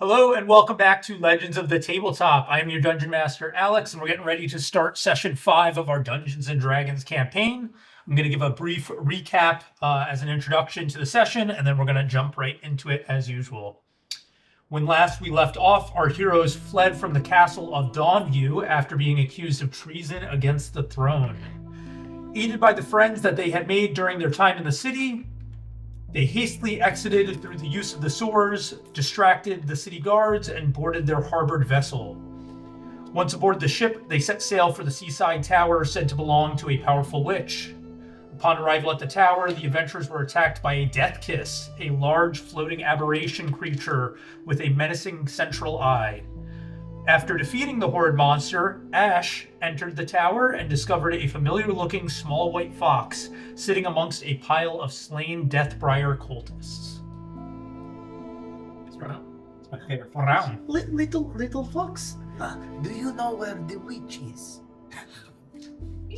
Hello and welcome back to Legends of the Tabletop. I am your Dungeon Master, Alex, and we're getting ready to start Session 5 of our Dungeons & Dragons campaign. I'm going to give a brief recap as an introduction to the session, and then we're going to jump right into it as usual. When last we left off, our heroes fled from the castle of Dawnview after being accused of treason against the throne. Aided by the friends that they had made during their time in the city, they hastily exited through the use of the sewers, distracted the city guards, and boarded their harbored vessel. Once aboard the ship, they set sail for the seaside tower said to belong to a powerful witch. Upon arrival at the tower, the adventurers were attacked by a death kiss, a large floating aberration creature with a menacing central eye. After defeating the horrid monster, Ash entered the tower and discovered a familiar-looking small white fox sitting amongst a pile of slain Deathbriar cultists. It's my favorite fox. Little fox. Do you know where the witch is?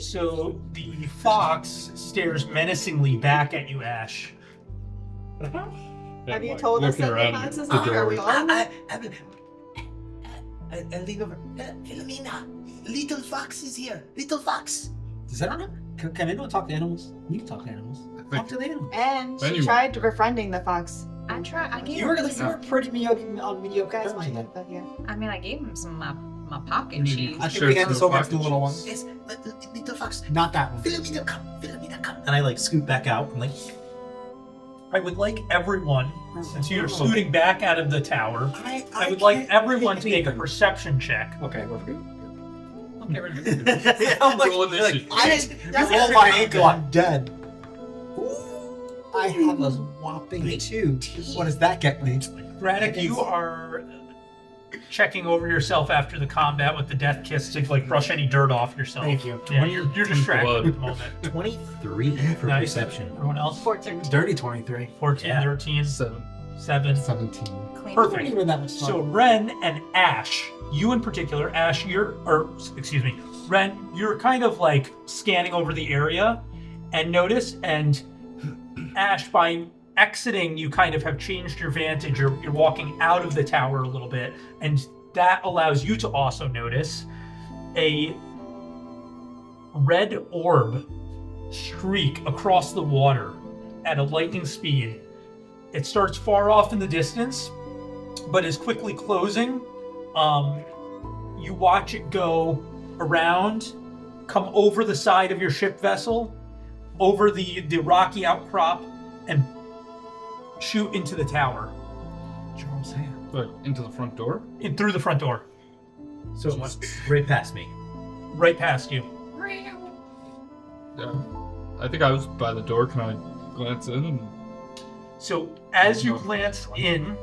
So the fox stares menacingly back at you, Ash. Have you told us that the fox is on? Are we on? I lean over. Philomena, little fox is here. Little fox. Does that can anyone talk to animals? You can talk to animals. Talk to the animals. And she Anyway. tried befriending the fox. I gave You were him pretty mediocre You guys terms might then. but yeah. I gave him some of my pocket cheese. I think Sure, we hand it's this no over to the pocket little one. cheese. Yes, little fox. Not that one. Philomena, come. Philomena, come. And I scoot back out and I would like everyone, since you're scooting back out of the tower, I would like everyone to make a perception check. okay, we're good. I'm like, Roll initiative. You roll my ankle, I'm dead. I have a whopping 2. What does that get me? Braddock, you are checking over yourself after the combat with the death kiss to brush any dirt off yourself. Thank you. Yeah, you're distracted at the moment. 23 for Nice. perception. Everyone else? 14. Dirty 23. 14, Yeah. 13, 7. 7. 17. Clean. Perfect. Not even that much fun. So Ren and Ash, you in particular, Ash, Ren, you're kind of scanning over the area and notice, and Ash, by exiting, you kind of have changed your vantage. You're walking out of the tower a little bit, and that allows you to also notice a red orb streak across the water at a lightning speed. It starts far off in the distance, but is quickly closing. You watch it go around, come over the side of your ship vessel, over the rocky outcrop, and shoot into the tower. Charles Hand. But into the front door? Through the front door. So it went right past me. Right past you. Yeah. I think I was by the door. Can I glance in? And... So as you glance in...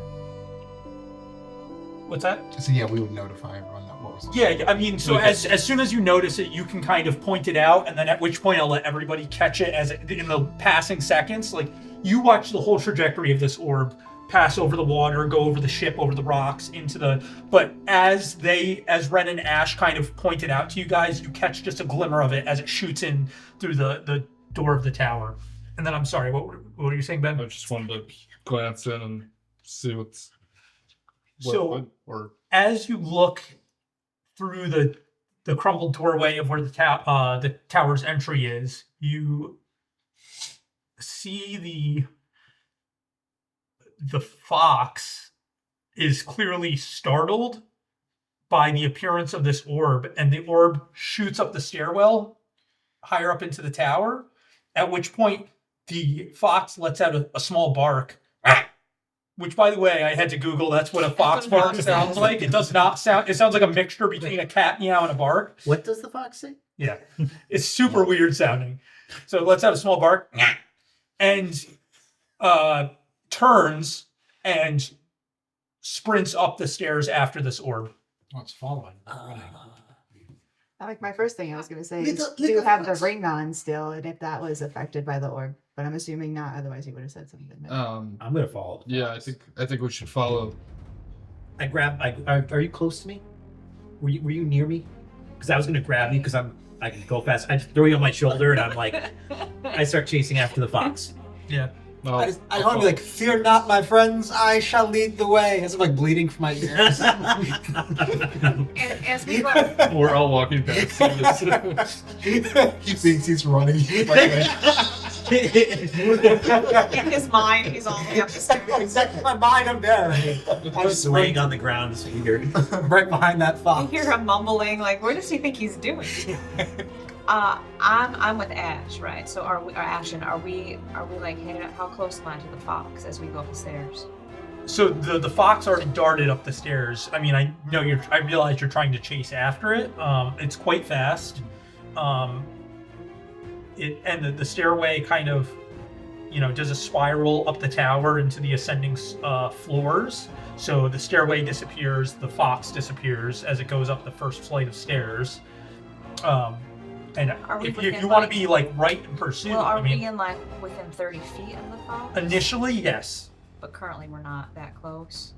What's that? So yeah, we would notify everyone that what was. Yeah, I mean, so Okay. as soon as you notice it, you can kind of point it out, and then at which point I'll let everybody catch it in the passing seconds. You watch the whole trajectory of this orb pass over the water, go over the ship, over the rocks, into the... But as Ren and Ash kind of pointed out to you guys, you catch just a glimmer of it as it shoots in through the door of the tower. And then, I'm sorry, what were you saying, Ben? I just wanted to glance in and see what's... So, as you look through the crumbled doorway of where the tower's entry is, you see the fox is clearly startled by the appearance of this orb, and the orb shoots up the stairwell higher up into the tower, at which point the fox lets out a small bark. Which, by the way, I had to Google. That's what a fox bark sounds like. It does not sound. It sounds like a mixture between a cat meow and a bark. What does the fox say? Yeah, it's super weird sounding. So it lets out a small bark, and turns and sprints up the stairs after this orb. Oh, it's following. My first thing I was going to say is, Little do you have the fox. ring on still, and if that was affected by the orb? But I'm assuming not, otherwise you would have said something. I'm gonna follow. Yeah, I think we should follow. Are you close to me? Were you near me? Because I was gonna grab you because I can go fast. I just throw you on my shoulder and I start chasing after the fox. Yeah. Well, I just want to be like, fear not, my friends, I shall lead the way. As I'm like bleeding from my ears. As we go, we're all walking past. He thinks he's running. in his mind, he's all the way up the stairs. Exactly, my mind, I'm there. I'm just laying on the ground, so you hear. Right behind that You fox. hear him mumbling, like, what does he think he's doing? I'm with Ash, right? So are we, or Ashen, are we like headed up? How close am I to the fox as we go up the stairs? So the fox already darted up the stairs. I mean, I know I realize you're trying to chase after it. It's quite fast. The stairway kind of, does a spiral up the tower into the ascending floors. So the stairway disappears, the fox disappears as it goes up the first flight of stairs. And if you want to be like right in pursuit, Well, are we in like within 30 feet of the fox? initially, yes. But currently we're not that close.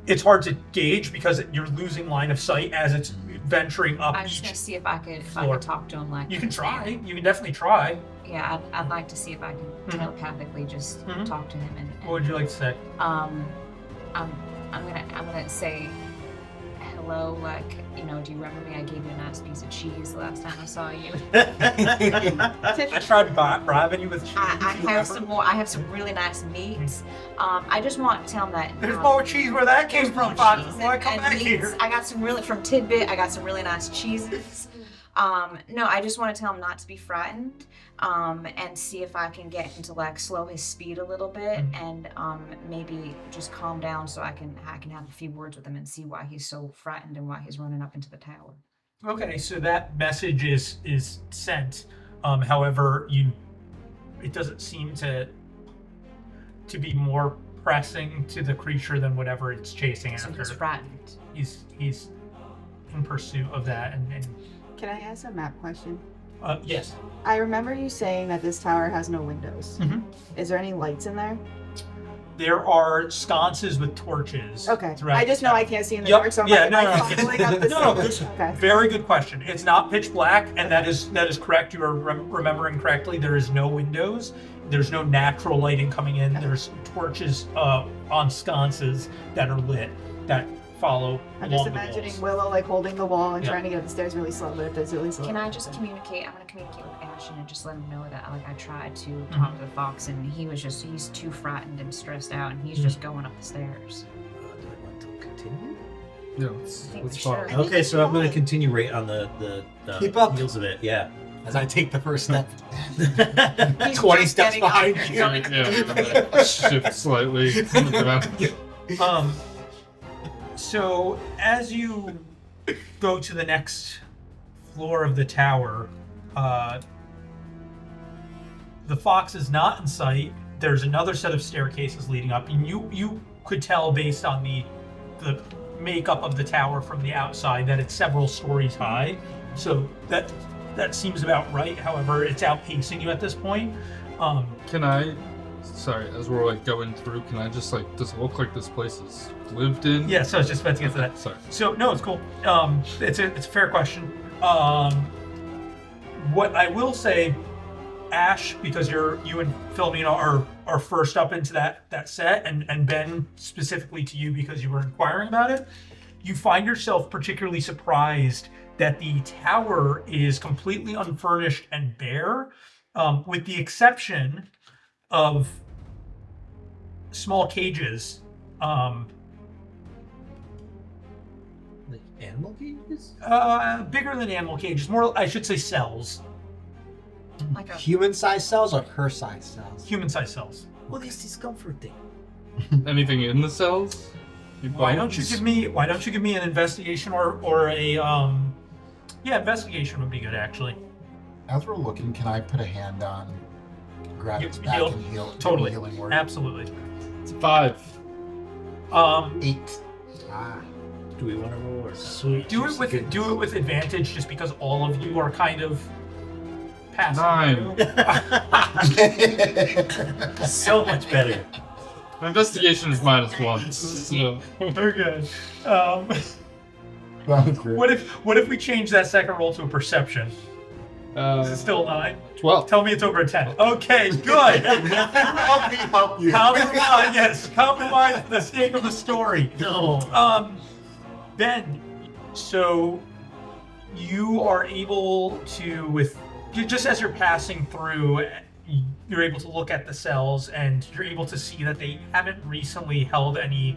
It's hard to gauge because you're losing line of sight as it's venturing up I'm just each gonna see if I could floor. talk to him like You can try. You can definitely try. Yeah, I'd like to see if I can telepathically just Mhm. talk to him and What would you like to say? I'm gonna say hello, like, do you remember me? I gave you a nice piece of cheese the last time I saw you. I tried bribing you with cheese. I have some more. I have some really nice meats. I just want to tell him that There's more cheese where that came there's from, more Fox. cheese Why come and back meats. here? I got some from Tidbit. I got some really nice cheeses. No, I just want to tell him not to be frightened, and see if I can get him to like slow his speed a little bit, and maybe just calm down so I can have a few words with him and see why he's so frightened and why he's running up into the tower. Okay, so that message is sent. However, it doesn't seem to be more pressing to the creature than whatever it's chasing So after. he's frightened. He's in pursuit of that, and Can I ask a map question? yes. I remember you saying that this tower has no windows. Mhm. Is there any lights in there? There are sconces with torches. Okay. throughout I just the know tower. I can't see in the Yep. dark, so I'm Yeah, like, no, am I no. fumbling up the No, stairs? Okay. Very good question. It's not pitch black, and that is correct. You are remembering correctly. There is no windows. There's no natural lighting coming in. There's torches on sconces that are lit that follow. I'm just along the imagining walls. Willow like holding the wall and Yeah. trying to get up the stairs really slow, but if it's really slow. Can I just communicate? I'm gonna communicate with Ashton and just let him know that I tried to talk to the fox and he's too frightened and stressed out and he's just going up the stairs. Do I want to continue? Yeah, I let's think we follow. should. Okay, so I'm going to continue right on the Keep up. heels of it. Yeah. As I take the first step. He's 20 just steps getting up behind and you. going- Yeah, shift slightly. So as you go to the next floor of the tower, the fox is not in sight. There's another set of staircases leading up, and you could tell based on the makeup of the tower from the outside that it's several stories high. So that seems about right. However, it's outpacing you at this point. Can I? Sorry, as we're like going through, can I just like? Does it look like this place is lived in? Yeah, so I was just about to get to that. Sorry. So no, it's cool. It's a fair question. What I will say, Ash, because you and Philomena are first up into that set, and Ben specifically to you because you were inquiring about it. You find yourself particularly surprised that the tower is completely unfurnished and bare, with the exception of small cages. Like animal cages? Bigger than animal cages, more, I should say, cells, like a Human-sized cells or her-sized cells? human-sized cells. What is this comforting? Anything in the cells? Why don't you give me an investigation or a investigation would be good actually. As we're looking, can I put a hand on, grab You- its back heal. and heal? give it Totally. Healing word? Absolutely. It's 5. 8. Ah. Do we want to roll or sweet? Do it with advantage just because all of you are kind of passing 9. through. So much better. My investigation is -1. So. Very good. That was great. What if we change that second roll to a perception? Is it still 9? 12. Tell me it's over a 10. Okay, good. Help me help you. Compromise, yes. Compromise for the sake of the story. No. Ben, so you are able to, just as you're passing through, you're able to look at the cells and you're able to see that they haven't recently held any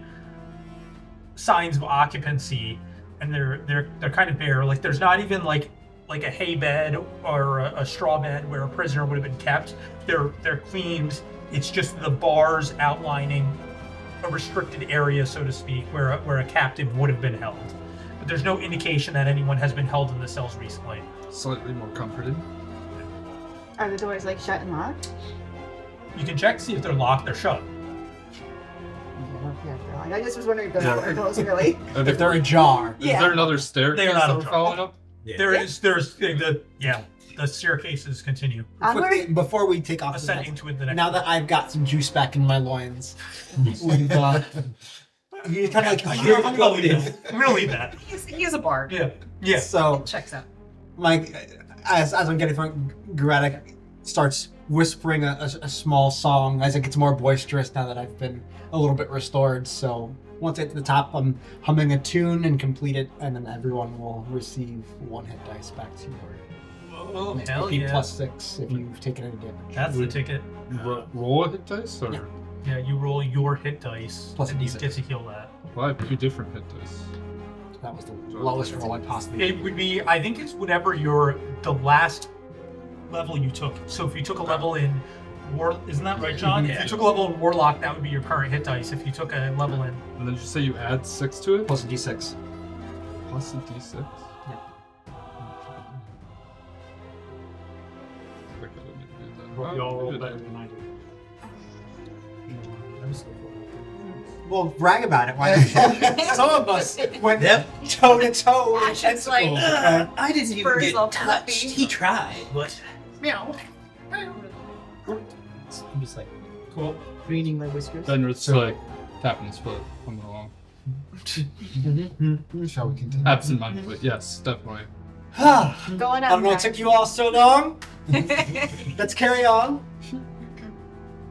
signs of occupancy, and they're kind of bare. Like there's not even like a hay bed or a straw bed where a prisoner would have been kept. They're cleaned. It's just the bars outlining a restricted area, so to speak, where a captive would have been held. But there's no indication that anyone has been held in the cells recently. Slightly more comforted. Are the doors like shut and locked? You can check, see if they're locked. They're shut. Yeah, they're locked. I just was wondering if the doors really. If they're ajar. Is there another staircase They are not that we're ajar. following up? There's the staircases continue Quickly, before we take off, ascending to the next. now that I've got some juice back in my loins, we've you kind of like you're unloaded. I'm gonna leave that. He's a bard. Yeah. So, Checks out. as I'm getting from Graddock starts whispering a small song as it gets more boisterous now that I've been a little bit restored. So once I get to the top, I'm humming a tune and complete it, and then everyone will receive 1 hit dice back to your Oh hell AP yeah! +6 if you've taken any damage. That's the ticket. Roll a hit dice? Or? Yeah. Yeah, you roll your hit dice, Plus and a you D6. get to heal that. Well, I have 2 different hit dice. That was the lowest roll I possibly It would be, I think it's whatever the last level you took. So if you took a level in isn't that right, John? If you took a level in Warlock, that would be your current hit dice. If you took a level in, And then did you say you add 6 to it? plus a D6. Plus a d6? Yeah. I could've made that. you all Oh, roll good. better than I do. Well, brag about it. Why? Some of us went toe to toe with Ash is like, tentacles. I didn't even Spurs get all touched. fluffy. He tried, but Meow. I'm just like, Cool. Preening my whiskers. Then it's like tapping his foot, coming along. Shall we continue? Absent-mindedly, yes, definitely. I Going up. don't know what took you all so long. Let's carry on.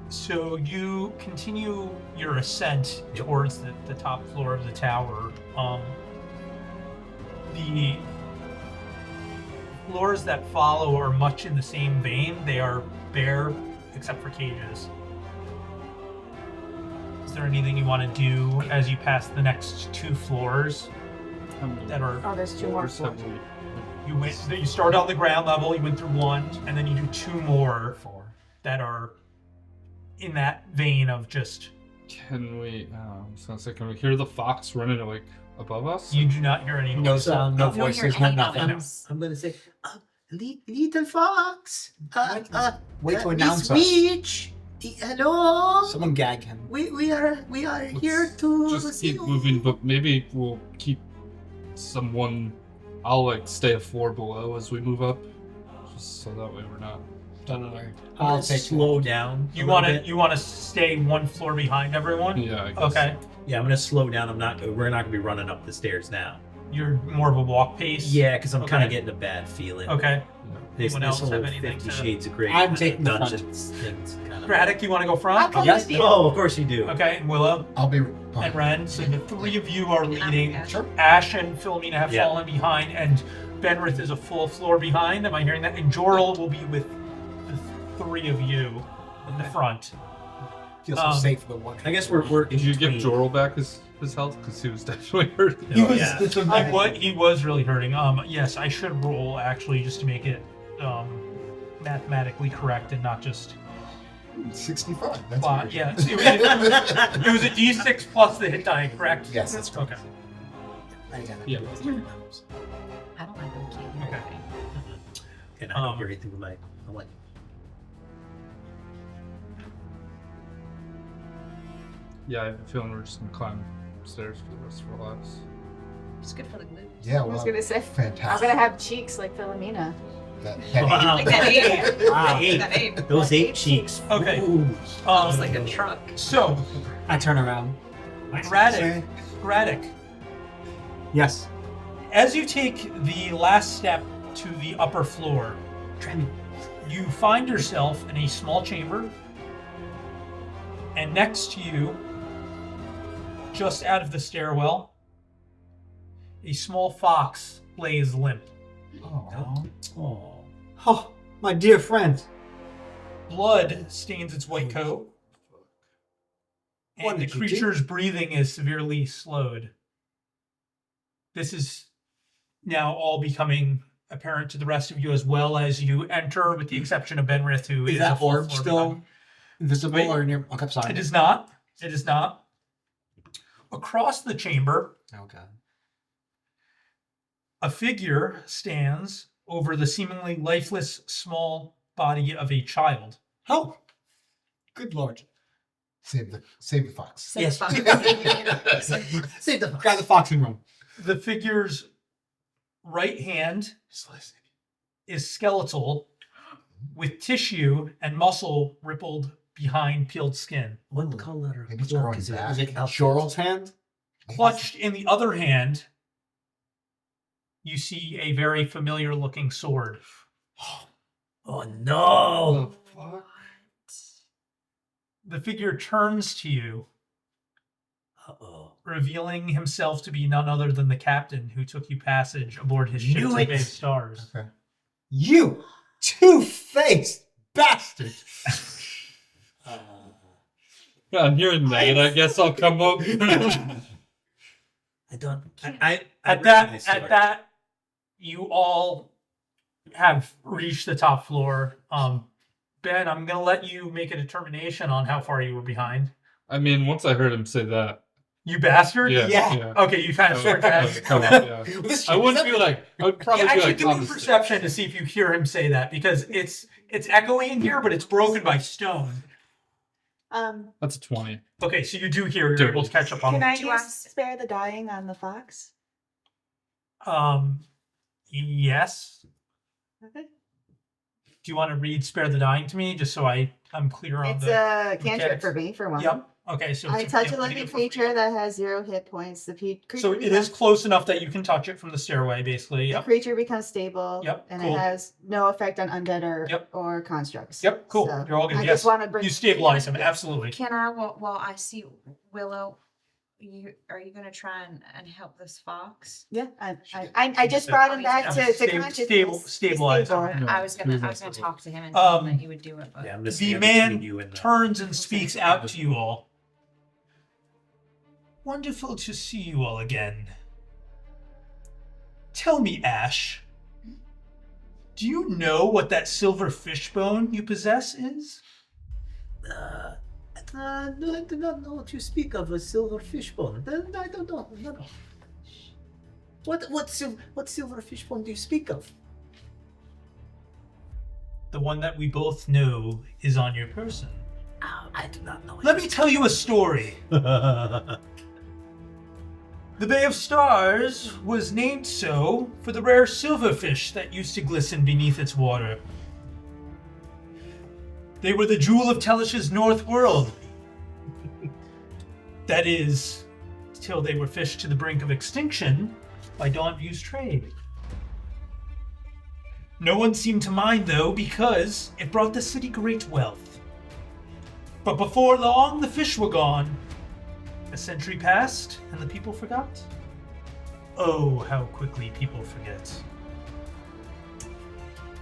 So you continue your ascent towards the top floor of the tower. The floors that follow are much in the same vein. They are bare except for cages. Is there anything you want to do as you pass the next 2 floors that are Oh, there's 2 more Floors floors. have we- you start on the ground level, you went through 1, and then you do 2 more that are in that vein of just Can we? I was gonna say, can we hear the fox running like above us? you do not hear any No noise. sound, no You don't hear voices, no any nothing. noise. I'm gonna say, little fox. Wait to announce it's us. Weech. Hello. Someone gag him. We are Let's here to just see keep you. moving, but maybe we'll keep someone. I'll like stay a floor below as we move up, just so that way we're not. Don't worry. I'll I'll take slow down. You want to stay 1 floor behind everyone? Yeah. I guess. Okay. Yeah, I'm gonna slow down. We're not gonna be running up the stairs now. You're more of a walk pace? Yeah, because I'm kind Okay. of getting a bad feeling. Okay. This, Anyone this else whole have anything 50 to- Shades of Grey. I'm taking the front. dungeons things kind of. Braddock, you want to go I'll front? come Yes. with you. Oh, of course you do. Okay, and Willow I'll be and behind. Ren. So the 3 of you are leading. Ash. Sure. Ash and Philomena have Yeah. fallen behind, and Benrith is a full floor behind. Am I hearing that? And Jorl will be with the 3 of you in the front. Feel so safe for the one. I guess we're. Did you give between- Jorl back his health? Because he was definitely hurt. He Oh, was, yeah. He was really hurting. Yes, I should roll actually just to make it mathematically correct and not just 65. That's plot. weird. Yeah, it was a D6 plus the hit die, correct? Yes, that's correct. Okay. Yeah. I don't like them keeping Okay. everything. And I don't hear anything with my. I'm like, Yeah, I have a feeling we're just gonna climb stairs for the rest of our lives. It's good for the glutes. Yeah, I was well, gonna say, I'm fantastic. gonna have cheeks like Philomena. wow. Like that ape. Wow. That ape. Those 8 cheeks. Okay. Ooh. Looks like a truck. So, I turn around. Braddock, Yes. as you take the last step to the upper floor, You find yourself in a small chamber, and next to you, just out of the stairwell, a small fox lays limp. Oh. Oh, my dear friend. Blood stains its white coat, What and the did you do? creature's breathing is severely slowed. This is now all becoming apparent to the rest of you as well as you enter, with the exception of Benrith, who Is a that full orb floor still behind. invisible Wait. or near? Okay, I'm sorry. It is not. It is not. Across the chamber, Okay. a figure stands over the seemingly lifeless small body of a child. Oh, good lord. Save the fox. Yes. Fuck. Save the fox. Grab the fox and run. The figure's right hand is skeletal, with tissue and muscle rippled behind peeled skin. What color Maybe it's cloak growing is it? back. Is it Joral's hand? Clutched in the other hand, you see a very familiar looking sword. Oh no! fuck? The figure turns to you, Uh-oh. revealing himself to be none other than the captain who took you passage aboard his ship Knew to it. Bay of Stars. Okay. You two-faced bastard! Yeah, I'm hearing that. I guess I'll come up. I don't. At that, you all have reached the top floor. Ben, I'm gonna let you make a determination on how far you were behind. I mean, once I heard him say that, You bastard! yeah, Yeah. yeah. Okay, you kind of start to ask. Come up, yeah. This I wouldn't be like. I would probably Yeah, be actually, like. give me opposite. perception to see if you hear him say that, because it's echoing in here, but it's broken by stone. That's a 20. Okay, so you do hear. You're Dude. able to catch up on. Can I Do you use want- spare the dying on the fox? Yes. Okay. Do you want to read "Spare the Dying" to me, just so I'm clear on It's the? a cantrip mechanics? for me, for one. Yep. Okay, so I it's touch a yeah, living you do it for creature free. that has 0 hit points. The creature So it is becomes- close enough that you can touch it from the stairway, basically. The Yep. creature becomes stable. Yep, And cool. it has no effect on undead Yep. or constructs. Yep. Cool. So You're all good. I Yes. just want to bring You stabilize him. Absolutely. Can I, while I see Willow, are you gonna try and help this fox? Yeah, I just brought him back to consciousness. Stabilize him. Yeah, I was gonna talk to him and Um, tell him that you would do it, but Yeah, I'm The listening man between you and turns and speaks out to you all. Wonderful to see you all again. Tell me, Ash, do you know what that silver fishbone you possess is? No, I do not know what you speak of, a silver fishbone. I don't know. No. What silver fishbone do you speak of? The one that we both know is on your person. Oh, I do not know. Let me tell you a story. The Bay of Stars was named so for the rare silverfish that used to glisten beneath its water. They were the jewel of Telish's North World. That is, till they were fished to the brink of extinction by Dawnview's trade. No one seemed to mind, though, because it brought the city great wealth. But before long, the fish were gone. A century passed, and the people forgot. Oh, how quickly people forget.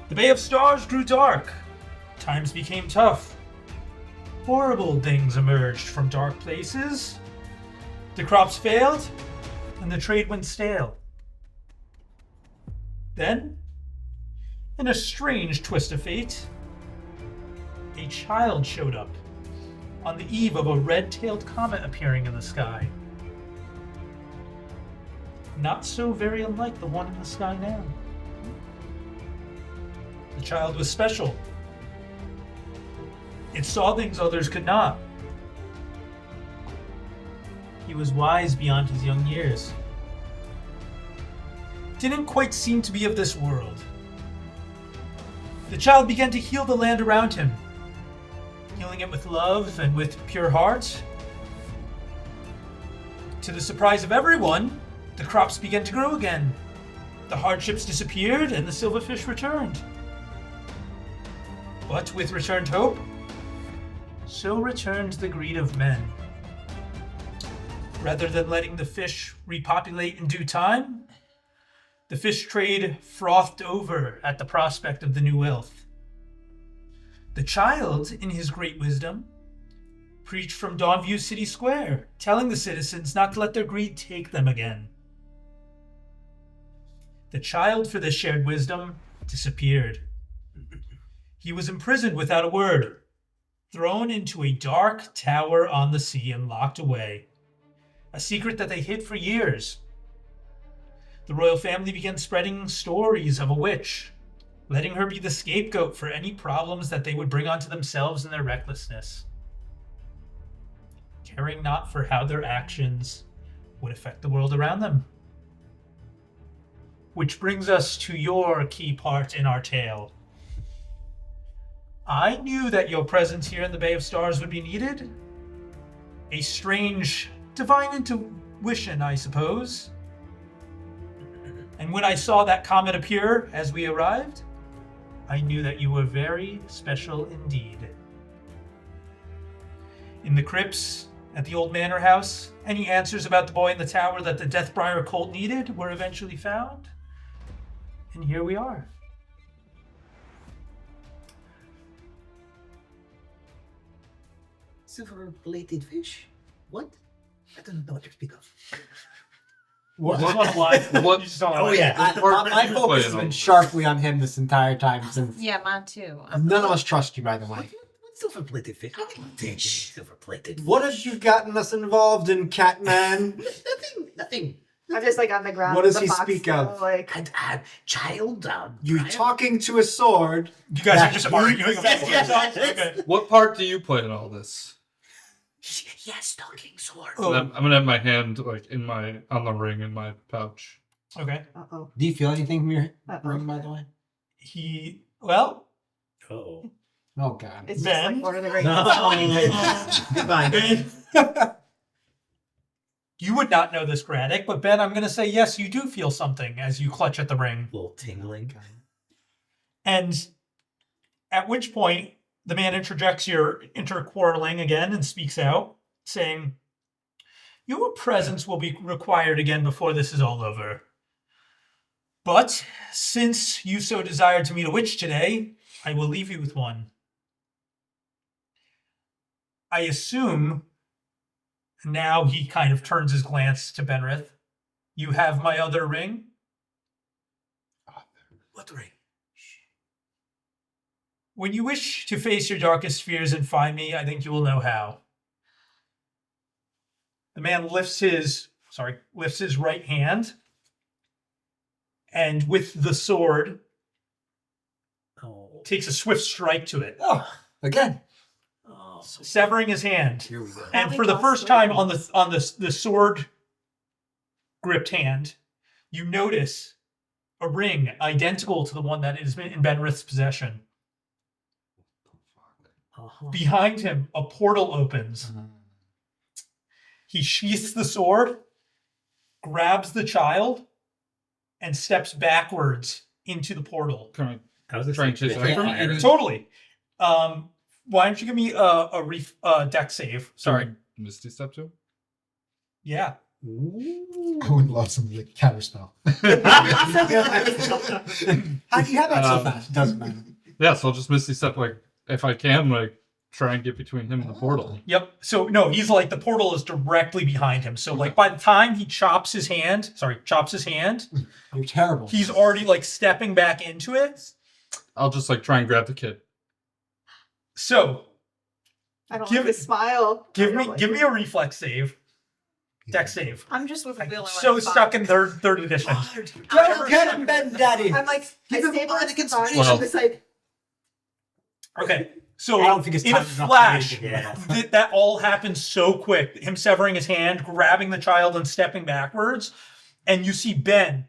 The Bay of Stars grew dark. Times became tough. Horrible things emerged from dark places. The crops failed, and the trade went stale. Then, in a strange twist of fate, a child showed up on the eve of a red-tailed comet appearing in the sky. Not so very unlike the one in the sky now. The child was special. It saw things others could not. He was wise beyond his young years. Didn't quite seem to be of this world. The child began to heal the land around him, healing it with love and with pure heart. To the surprise of everyone, the crops began to grow again. The hardships disappeared and the silverfish returned. But with returned hope, so returned the greed of men. Rather than letting the fish repopulate in due time, the fish trade frothed over at the prospect of the new wealth. The child, in his great wisdom, preached from Dawnview City Square, telling the citizens not to let their greed take them again. The child, for this shared wisdom, disappeared. He was imprisoned without a word, thrown into a dark tower on the sea and locked away. A secret that they hid for years. The royal family began spreading stories of a witch, letting her be the scapegoat for any problems that they would bring onto themselves in their recklessness, caring not for how their actions would affect the world around them. Which brings us to your key part in our tale. I knew that your presence here in the Bay of Stars would be needed. A strange divine intuition, I suppose. And when I saw that comet appear as we arrived, I knew that you were very special indeed. In the crypts at the old manor house, any answers about the boy in the tower that the Deathbriar cult needed were eventually found. And here we are. Silver-plated fish? What? I don't know what you speak of. What? You just want to lie. What? You just don't wanna Oh, lie. yeah. My focus has been sharply on him this entire time since Yeah, mine too. none of us trust you, by the way. What silver-plated fish? Fish. Silver-plated. What have you gotten us involved in, Catman? Nothing. I'm just like on the ground. What with does the he box, speak so, of? Like, Child. You Brian? talking to a sword. You guys that are just he- arguing about Yes, yourselves? yes. Okay. What part do you play in all this? Yes, talking sword. Oh. I'm gonna have my hand like on the ring in my pouch. Okay. uh-oh. Do you feel anything from your Uh-oh. ring, by the way? Well, Oh. Oh, God. It's just Ben? like Lord of the Rings. Goodbye. Ben, you would not know this, Braddock, but Ben, I'm going to say yes, you do feel something as you clutch at the ring. Little tingling. And at which point, the man interjects your interquarreling again and speaks out, saying, "Your presence will be required again before this is all over. But since you so desire to meet a witch today, I will leave you with one. I assume," now he kind of turns his glance to Benrith, "you have my other ring?" What ring? When you wish to face your darkest fears and find me, I think you will know how. The man lifts his right hand, and with the sword, Oh. takes a swift strike to it, Oh, again. Oh. severing his hand. Here we go. And Only for the cost first one. time on the sword gripped hand, you notice a ring identical to the one that is in Benrith's possession. Uh-huh. Behind him, a portal opens. He sheaths the sword, grabs the child, and steps backwards into the portal. Can How was this? Try and chase like, after him? fire? Totally. Why don't you give me a deck save? Sorry. Misty step too. Yeah. Ooh. I would love some like counterspell. How do you have that so Um, fast? Doesn't matter. Yeah, so I'll just Misty step like if I can like try and get between him and the portal. Yep. So no, he's like the portal is directly behind him. So like by the time he chops his hand, You're terrible. he's already like stepping back into it. I'll just like try and grab the kid. So I don't Give like the it- smile. I don't like give it. me a reflex save. Deck save. I'm just with I'm Will. so stuck in third edition. Don't get him, Ben Daddy. I'm like, I Give him stabilize one the against body, Well- I'm just like, Okay. So I don't think it's in a time enough flash, for me to get it. that all happens so quick. Him severing his hand, grabbing the child, and stepping backwards, and you see Ben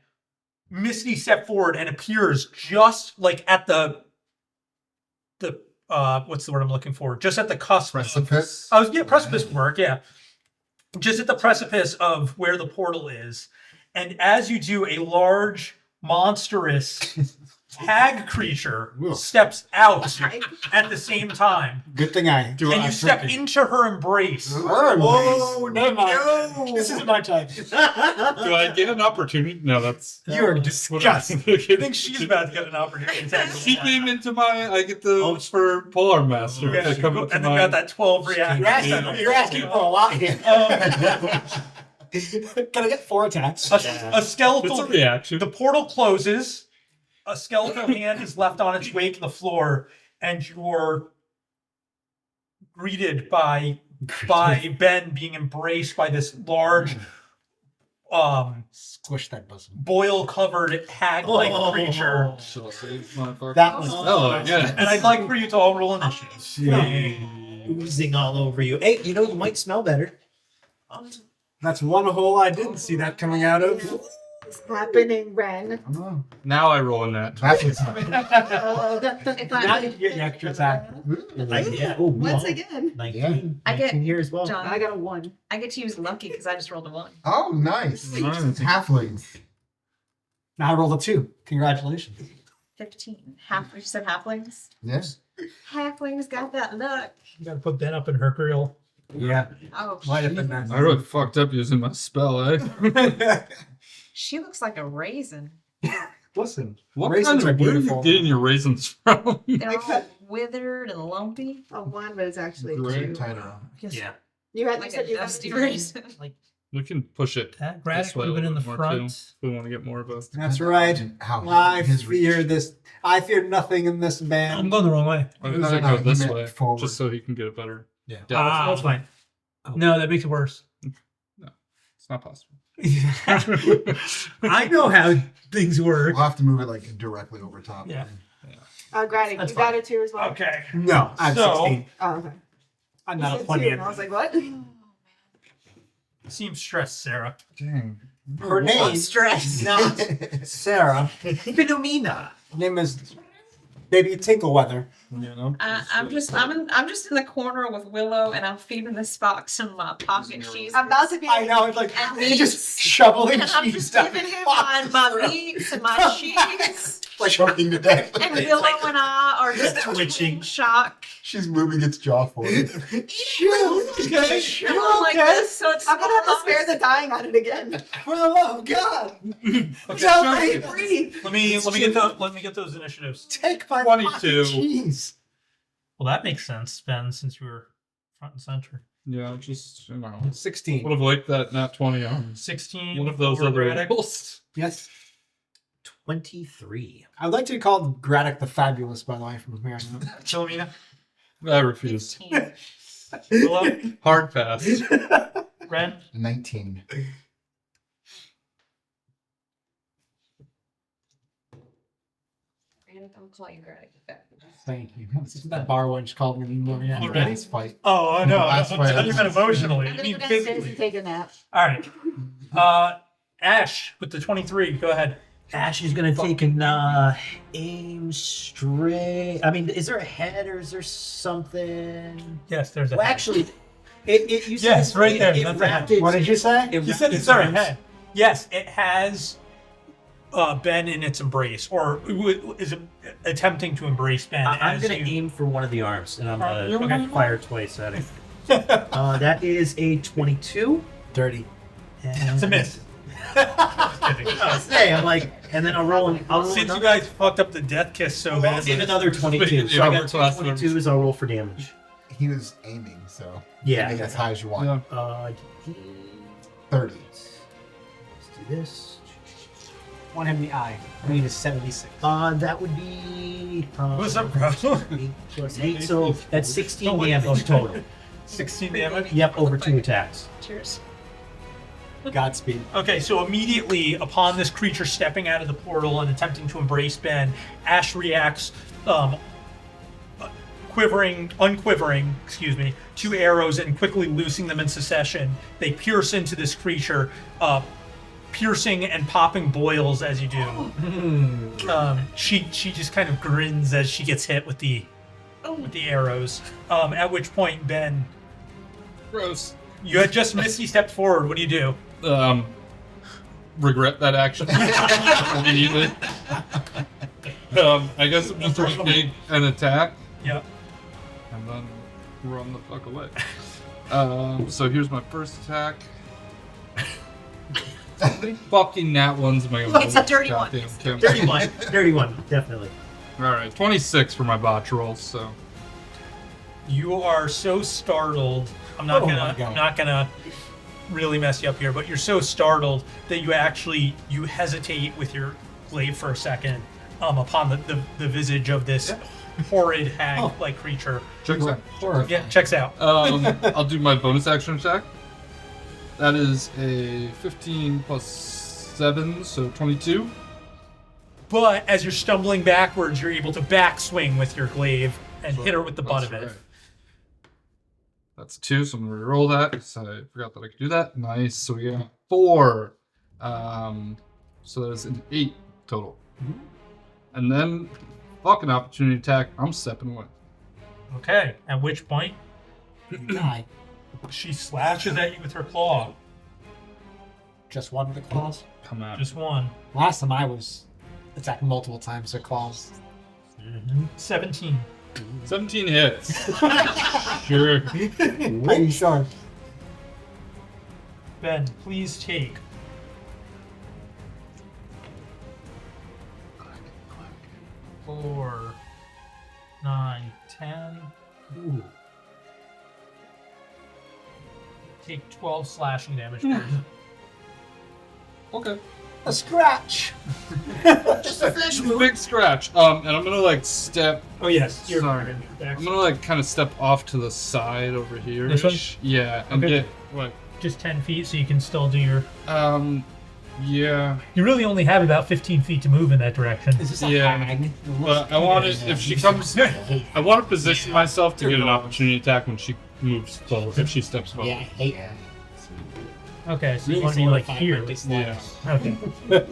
Misty step forward and appears just like at the what's the word I'm looking for? Just at the cusp. Precipice. Precipice would work. Yeah, just at the precipice of where the portal is, and as you do, a large, monstrous hag creature Ugh. steps out at the same time, Good thing I. Do and I you step into her embrace. Oh, never mind. This is my time. do I get an opportunity? No, that's You are disgusting. I think she's about to get an opportunity. She came into my. I get the for Polar Master. Yeah, to come and into then you got that 12 reaction. You're asking for a lot here. Can I get 4 attacks? A skeletal. It's a reaction. The portal closes. A skeletal hand is left on its way to the floor, and you're greeted by Ben being embraced by this large, Squish that bosom. boil-covered hag-like creature. Shall I say, motherfucker? That was. Oh, yeah. And I'd like for you to all roll initiative. Oozing all over you. Hey, you know, you might smell better. That's one hole I didn't see that coming out of. What's happening, Ren? Oh, Now I roll in that. that's what's If Now I, you get your extra attack. Yeah. Oh, Once wow. again. 19. I get- 19 here as well. John, I got a 1. I get to use lucky because I just rolled a 1. Oh, nice. Nice. It's halflings. Now I rolled a 2. Congratulations. 15. You said halflings? Yes. Halflings got that luck. You gotta put Ben up in her grill. Yeah. Oh, Might have been nice. I really fucked up using my spell, eh? she looks like a raisin. Listen, What raisins kind are of where are you beautiful. getting your raisins from? They're all withered and lumpy. A 1, but it's actually Great. 2. Tight around. Yeah. You Like said a you had dusty to- raisin. We can push it. That this Gradic way would have been a in the little more, too, front. if we want to get more of a. That's right. How I his fear reach. this. I fear nothing in this I'm band. going the wrong way. I was No, gonna no, go he this meant way, forward. just so he can get a better. Yeah. Ah, that's fine. No, that makes it worse. It's not possible. I know how things work. We'll have to move it like directly over top. Yeah. Gradic, That's you got fine. it too as well? Okay. No, I'm So- 16. Oh, okay. I'm You not a said 20. 2, and I was like, what? Seems stressed, Sarah. Dang. Her name Stress. not Sarah. Philomena. Her name is Baby Tinkleweather. You know. I'm just in the corner with Willow, and I'm feeding this fox some pocket cheese. I'm about to be. I know, it's like And he's just shoveling And I'm cheese just down. giving him my meats and my cheese. Like choking to death. And Willow and I are just Twitching. in shock. She's moving its jaw forward. Okay, And I'm like this, so it's I'm gonna have to spare the dying on it again. For the love of God, Okay, don't sure. let me breathe. Let me get those initiatives. Take my 22. fucking cheese. Well, that makes sense, Ben, since you were front and center. Yeah, just 16. would have liked that nat 20 on 16. one of those for other Gradic. rolls. Yes. 23. I would like to be called Gradic the Fabulous, by the way, from here on out. Philomena. I refuse. 15. Willow. Hard pass. Ren. 19. I'll call you Greg. Thank you. This is that bar one just called me anymore. Yeah. Already? Last fight. Oh, no. Last I'm fight. talking about emotionally. I'm I gonna mean, go downstairs and physically. take a nap. All right. Ash with the 23. Go ahead. Ash is gonna take an aim straight. I mean, is there a head or is there something? Yes, there's a Well, head. actually, it you said Yes, right there, It that's a wrapped head. its- What did you say? it You wrapped said its it's our arms. head. Yes, it has Ben in its embrace, or is it attempting to embrace Ben. I'm as gonna you- aim for one of the arms, and I'm you're gonna okay. fire twice at it. That is a 22. Dirty. It's a miss. Just kidding. Hey, I'm like, and then I'll roll. Since you another, guys fucked up the death kiss so badly. and another 22. So Yeah, I we're got two class members. 22s. I'll roll for damage. He was aiming, so Yeah. aim as high as you want. Yeah. 30. Let's do this. One hit in the eye. I mean, it's 76. That would be. What's up, bro? 8 plus 8, so that's 16 damage total. 16 damage. Yep, over 2 attacks. Cheers. Godspeed. Okay, so immediately upon this creature stepping out of the portal and attempting to embrace Ben, Ash reacts, unquivering, 2 arrows and quickly loosing them in succession. They pierce into this creature, piercing and popping boils as you do. She just kind of grins as she gets hit with the arrows. At which point, Ben, Gross. you had just Misty stepped forward. What do you do? Regret that action immediately. I guess I'm just gonna make an attack Yep. and then run the fuck away. So here's my first attack. How many fucking nat ones am I gonna It's a roll? dirty one. Goddamn Kim. Dirty one, definitely. Alright, 26 for my botch rolls, so. You are so startled. I'm not Oh my gonna. God. I'm not gonna really mess you up here, but you're so startled that you hesitate with your glaive for a second, upon the visage of this horrid hag-like creature. Checks out. Horrifying. Yeah, checks out. I'll do my bonus action attack. That is a 15 plus 7, so 22. But as you're stumbling backwards, you're able to backswing with your glaive and hit her with the butt of it. Right. That's 2, so I'm going to roll that because I forgot that I could do that. Nice. So we got 4. So that is an 8 total. And then, fucking opportunity attack, I'm stepping away. Okay. At which point, Die. she slashes at you with her claw. Just one of the claws. Come out. Just one. Last time I was attacked multiple times with claws. 17. 17 hits. Sure. Pretty sure. Ben, please take 4, 9, 10. Ooh. Take 12 slashing damage, please. Okay. A scratch. Just a flesh wound. Big scratch. And I'm gonna like step. Oh yes, you're Sorry. I'm gonna like kind of step off to the side over here. This one? Yeah, and Okay. get what? just 10 feet, so you can still do your. Yeah. You really only have about 15 feet to move in that direction. Is this a Yeah. hag? But I want to, if she comes, I want to position myself to get an opportunity attack when she moves forward. If she steps forward. Yeah, I hate her. Okay, so you Really want to be like solidify here. my dislike. Yeah. Okay.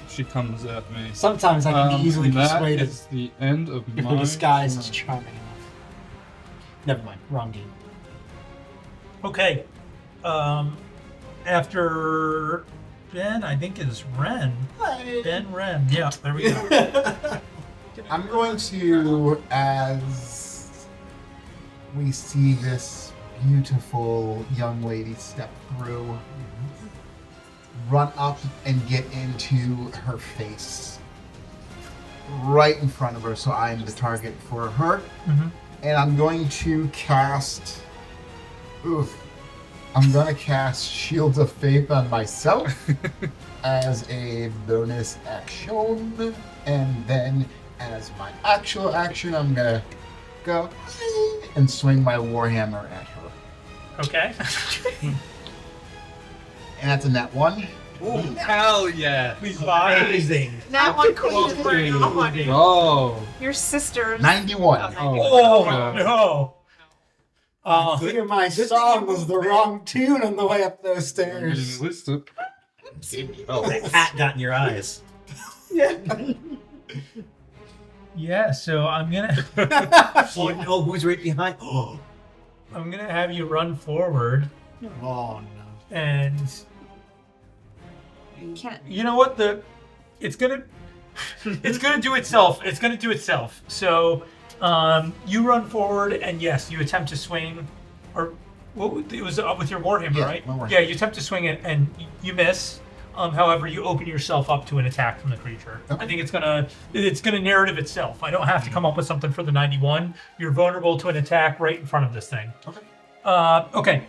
She comes at me. Sometimes I can be easily And that persuaded is the end of if her my disguise is turn. charming enough. Never mind, wrong game. Okay. After Ben, I think is Ren. Ben Ren. Yeah, there we go. I'm going to, as we see this beautiful young lady step through, run up and get into her face. Right in front of her, so I'm the target for her. Mhm. And I'm going to cast... I'm going to cast Shields of Faith on myself as a bonus action. And then as my actual action, I'm going to go and swing my Warhammer at her. Okay. And that's a net 1. Hell yeah! Please buy. Amazing. That one queen for no one. Oh. Your sisters. 91. Oh God. no. I figure my song was the wrong tune on the way up those stairs. Oh, that cat got in your eyes. Yeah, so I'm gonna Oh no, who's right behind? Oh, I'm gonna have you run forward, Oh no. and Can't. you know what it's gonna do itself. It's gonna do itself. So you run forward, and yes, you attempt to swing, or it was with your Warhammer, Yeah, right? my Warhammer. Yeah, you attempt to swing it, and you miss. However, you open yourself up to an attack from the creature. Okay. I think it's gonna narrative itself. I don't have to come up with something for the 91. You're vulnerable to an attack right in front of this thing. Okay. Okay.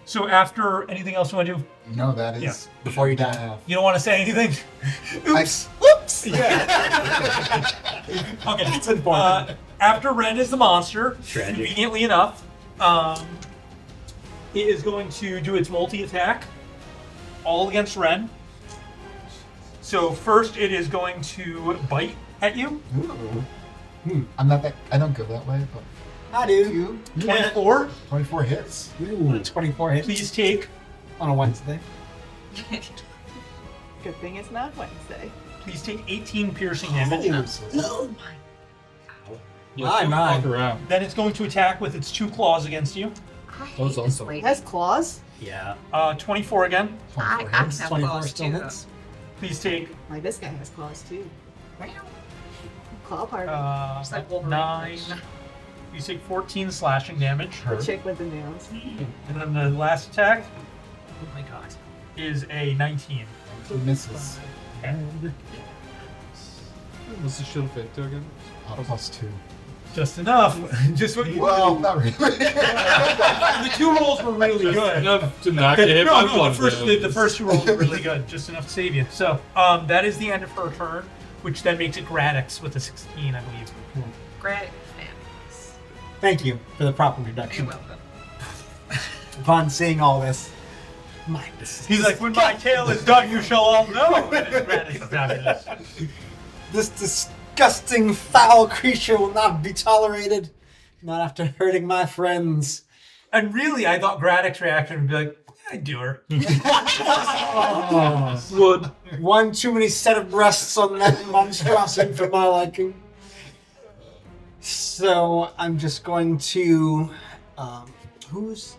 So after anything else you want to do? No, that is... Yeah. Before you die. You don't want to say anything? Oops. Whoops! Yeah. Okay. That's important. After Ren is the monster, Tragic. conveniently enough, it is going to do its multi-attack, all against Ren. So first, it is going to bite at you. Ooh. I'm not that... I don't go that way, but... I do. 24. 24 hits. Ooh, 24 hits Please take. on a Wednesday. Good thing it's not Wednesday. Please take 18 piercing damage. No. Fuck around. Then it's going to attack with its 2 claws against you. I hate Those this also- lady. It has claws? yeah. 24 again. 24 I hits. have 24 claws still too. hits. Please take. Like this guy has claws too. Claw party. Just like Wolverine. 9. You take 14 slashing damage. The chick with the nails. And then the last attack, oh my god, is a 19. It misses. What's the shield fate to again? +2. Just enough. Just what you Well, not really. The 2 rolls were really good. Enough to knock it. No, the first 2 rolls were really good, just enough to save you. So, that is the end of her turn, which then makes it Gradix with a 16, I believe. Great families. Thank you for the proper You're introduction. welcome. Upon seeing all this, He's like, when my tale is done, you shall all know that it's Gradix is fabulous. this disgusting, foul creature will not be tolerated. Not after hurting my friends. And really, I thought Gradix's reaction would be like, yeah, I'd do her. Would. One too many set of breasts on that monstrosity for my liking. So I'm just going to. Who's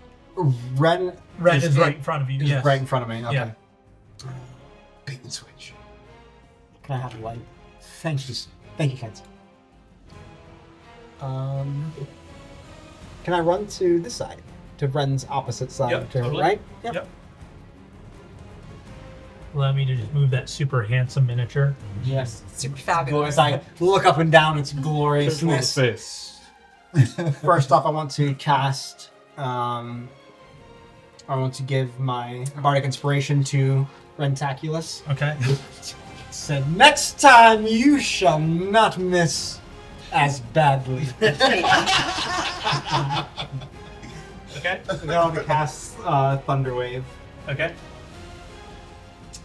Ren? Ren is right in front of you. Is Yes. right in front of me. Okay. Yeah. Bait and switch. Can I have a light? Thank you, Kenzie. Can I run to this side? To Ren's opposite side? Yep, to her totally. right? Yep. Allow me to just move that super handsome miniature. Yes. Super As fabulous. I look up and down its Just one gloriousness. face. First off, I want to cast. I want to give my bardic inspiration to Rentaculus. Okay. Said, next time you shall not miss as badly. Okay. Then I'll cast Thunderwave. Okay.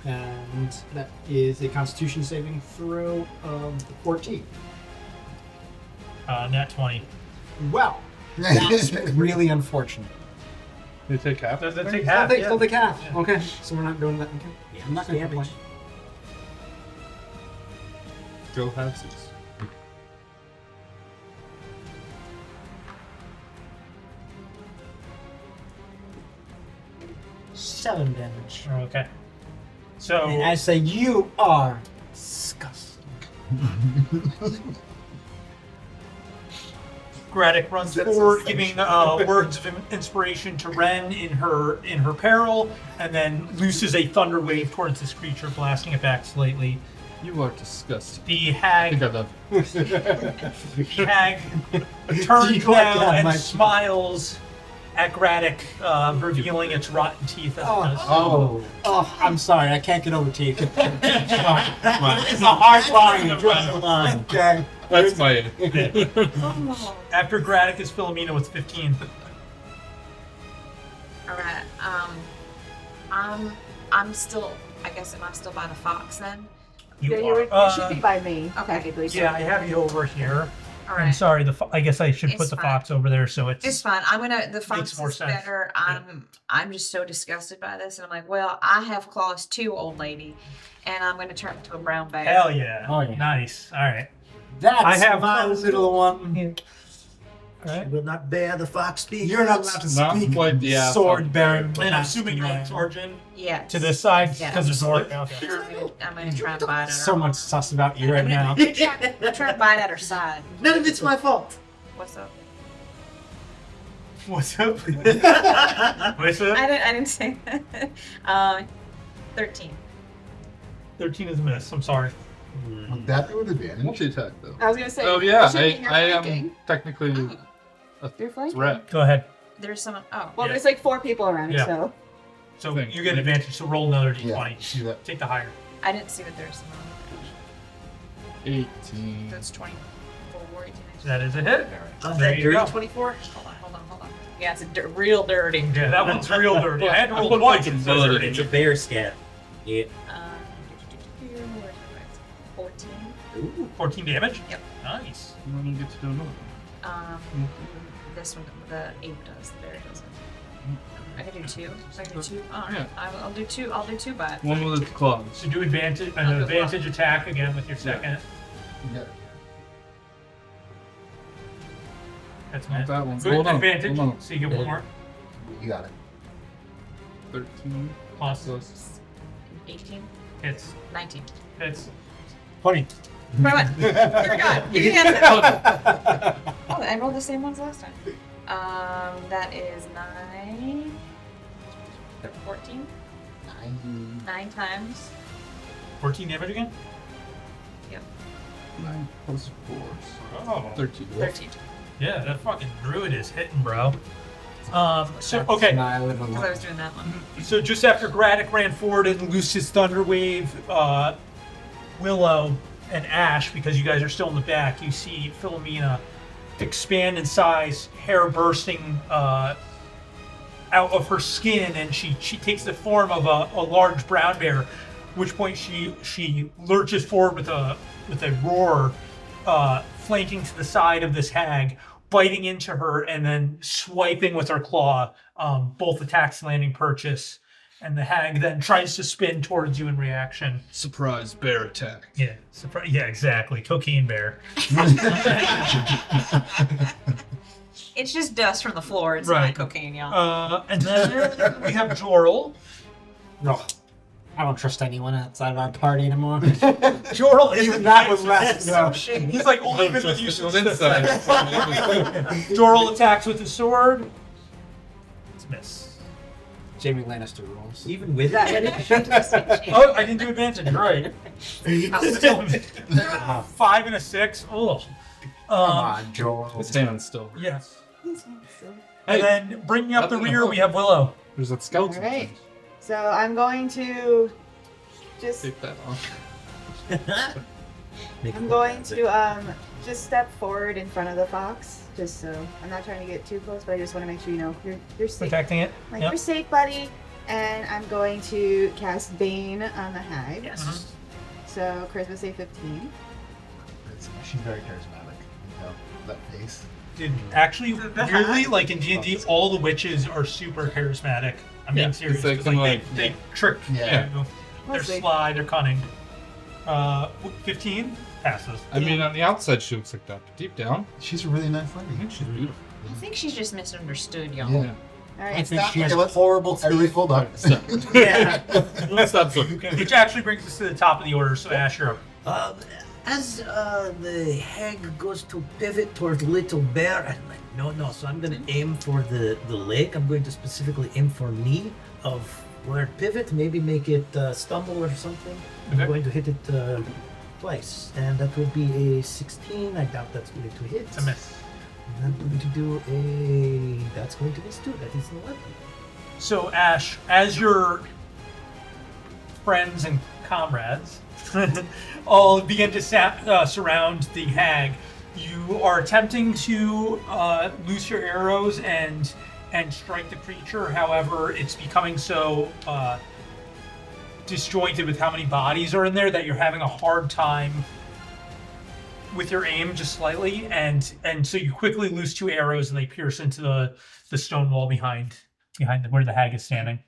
And that is a Constitution saving throw of 14. Nat 20. Well, that's really unfortunate. You take half? Does it take I'll half? take, Yeah. I'll take half. Yeah. Okay, so we're not doing that. Okay. I'm not going to complain. Go halves. 7 damage. Okay. So And I say, you are disgusting. Graddick runs forward, giving words of inspiration to Ren in her peril, and then looses a thunder wave towards this creature, blasting it back slightly. You are disgusting. The I hag, think I love you. hag turns You are now God, and my- smiles at Graddick, revealing its rotten teeth. As it does. Oh, I'm sorry. I can't get over teeth. It's a hard line. Okay. That's my end. After Graddick is Philomena with 15. All right. I'm still. I guess am I still by the fox then? Yeah, You you are. should be by me, Okay. technically. Yeah, I have you over here. All I'm right. sorry. I guess I should It's put the fine. fox over there, so It's fine. I'm gonna. The fox Makes more is sense. better. I'm just so disgusted by this, and I'm like, well, I have claws too, old lady, and I'm gonna turn into a brown bear. Hell yeah. Oh, yeah. Nice. All right. That's I have my claws. little one. All right. Will not bear the fox speak. You're not allowed to Not speak. quite the ass sword of- bearing. And I'm assuming you're like Origin Yes. to this side Yes. because there's sword. Okay. I'm gonna try and bite at her. So much sus about you right now. I'm trying to bite at her side. None of it's my fault. What's up? What's up? What's up? I didn't say that. 13. 13 is a miss. I'm sorry. Would that be with advantage? Multi-attack, though. I was gonna say. Oh, yeah. it should be your I am flanking. technically a You're flanking. threat. Go ahead. There's someone. Oh. Well, Yeah. there's like 4 people around, Yeah. so. So Thing. you get advantage. So roll another Yeah, d20. see that. Take the higher. I didn't see that there's someone. 18. That's 24, 18. That is a hit. How's There that you dirty go. 24? Hold on. Yeah, it's real dirty. Yeah, that one's real dirty. I had to roll Put twice. some It's so blood in dirty. It's a bear scat. Yeah. 14. Ooh. 14 damage? Yep. Nice. You don't even get to do another one. This one, the ape does. The bear doesn't. I can do 2. I can do 2. Oh, Yeah. I'll do 2. I'll do 2 bites. One with its claws. So do advantage an I'll go advantage attack again with your second. Yeah. That's Not nice. that one. Good Hold on. advantage. Hold on. So you get one more. You got it. 13 Plus plus 18. hits. 19. Hits. 20. Wait, what? Dear God, you can answer. Oh, I rolled the same ones last time. That is 9. 14? 9 times. 14 damage again? Yep. 9 plus 4. Oh. 13. 13. Yeah, that fucking druid is hitting, bro. So, okay. Because I was doing that one. So just after Graddock ran forward and loosed his Thunder Wave, Willow and Ash, because you guys are still in the back, you see Philomena expand in size, hair bursting out of her skin, and she takes the form of a large brown bear. At which point she lurches forward with a roar, flanking to the side of this hag, biting into her, and then swiping with her claw. Both attacks landing purchase, and the hag then tries to spin towards you in reaction. Surprise bear attack. Yeah, yeah, exactly. Cocaine bear. It's just dust from the floor. It's Right. not cocaine, y'all. And then we have Jorl. No, I don't trust anyone outside of our party anymore. Jorl is Even that was less. so shady. He's like only been with you since Jorl attacks with his sword. It's a miss. Jamie Lannister rules. Even with that ready? Oh, I didn't do advantage. Right. Still, 5 and a 6. Oh. Come on, Joel. Stand still. Yes. Hey, And then bringing up the nothing rear, to we have Willow. There's that skeleton. Alright. So I'm going to just Take that off. just step forward in front of the fox, just so I'm not trying to get too close, but I just want to make sure you know you're safe. Protecting it. Like Yep. you're safe, buddy. And I'm going to cast Bane on the hag. Yes. So charisma save 15. She's very charismatic. You know, that face. Dude, actually, weirdly, like in D&D, all the witches are super charismatic. I'm being Yeah, serious. they 'cause, can, like, like- they trick Yeah. you. They're Mostly. sly, they're cunning. 15 passes. I mean, on the outside she looks like that, but deep down, She's a really nice I lady. think she's beautiful. I think she's just misunderstood, y'all. Yeah. All I right. think she has Okay, let's- horrible Everybody teeth. hold up. Yeah. Let's stop so. Which actually brings us to the top of the order, so Ash, you're up. As the hag goes to pivot towards Little Bear, I'm like, no. So I'm going to aim for the leg. I'm going to specifically aim for knee of where pivot, maybe make it stumble or something. Okay. I'm going to hit it twice, and that would be a 16. I doubt that's going to hit. It's a miss. And I'm going to do that's going to miss too. That is an 11. So, Ash, as your friends and comrades all begin to surround the hag, you are attempting to loose your arrows and strike the creature. However, it's becoming so disjointed with how many bodies are in there that you're having a hard time with your aim just slightly, and so you quickly loose 2 arrows and they pierce into the stone wall behind where the hag is standing.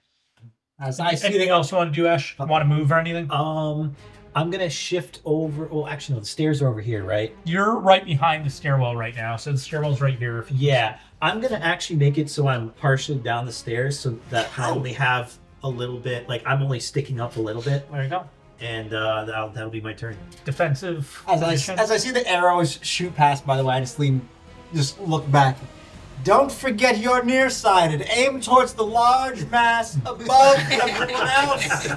As I see Anything else you want to do, Ash? Want to move or anything? I'm gonna shift over. Well, actually, no. The stairs are over here, right? You're right behind the stairwell right now, so the stairwell's right here. If you Yeah, I'm gonna actually make it so I'm partially down the stairs, so that I only have a little bit. Like I'm only sticking up a little bit, There you go. and that'll be my turn. Defensive. As position. I see the arrows shoot past, by the way, I just look back. Don't forget you're nearsighted. Aim towards the large mass above everyone else.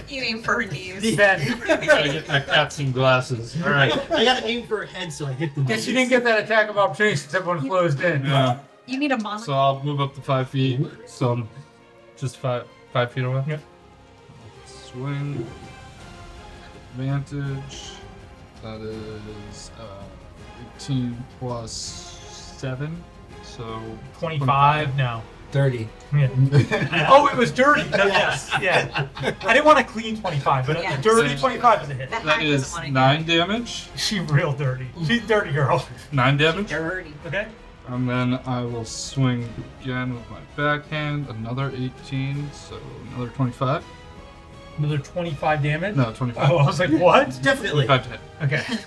You aim for her knees. Ben, Gotta get my cats and glasses. All right. I gotta aim for her head so I hit the. guess you didn't get that attack of opportunity since everyone closed in. You need a monocle. So I'll move up to 5 feet. So I'm just 5 feet away. Yep. Swing. Advantage. That is 18 plus 7. So 25? No. 30. Yeah. Oh, it was dirty. No, yes. Yeah. I didn't want to clean 25, but Yeah. a dirty 25 is a hit. That that hag is doesn't want to 9 damage. She's real dirty. She's a dirty girl. 9 damage. dirty. Okay. And then I will swing again with my backhand. Another 18. So another 25. Another 25 damage. No, 25. Oh, I was like, what? Definitely. 25 to hit. Okay.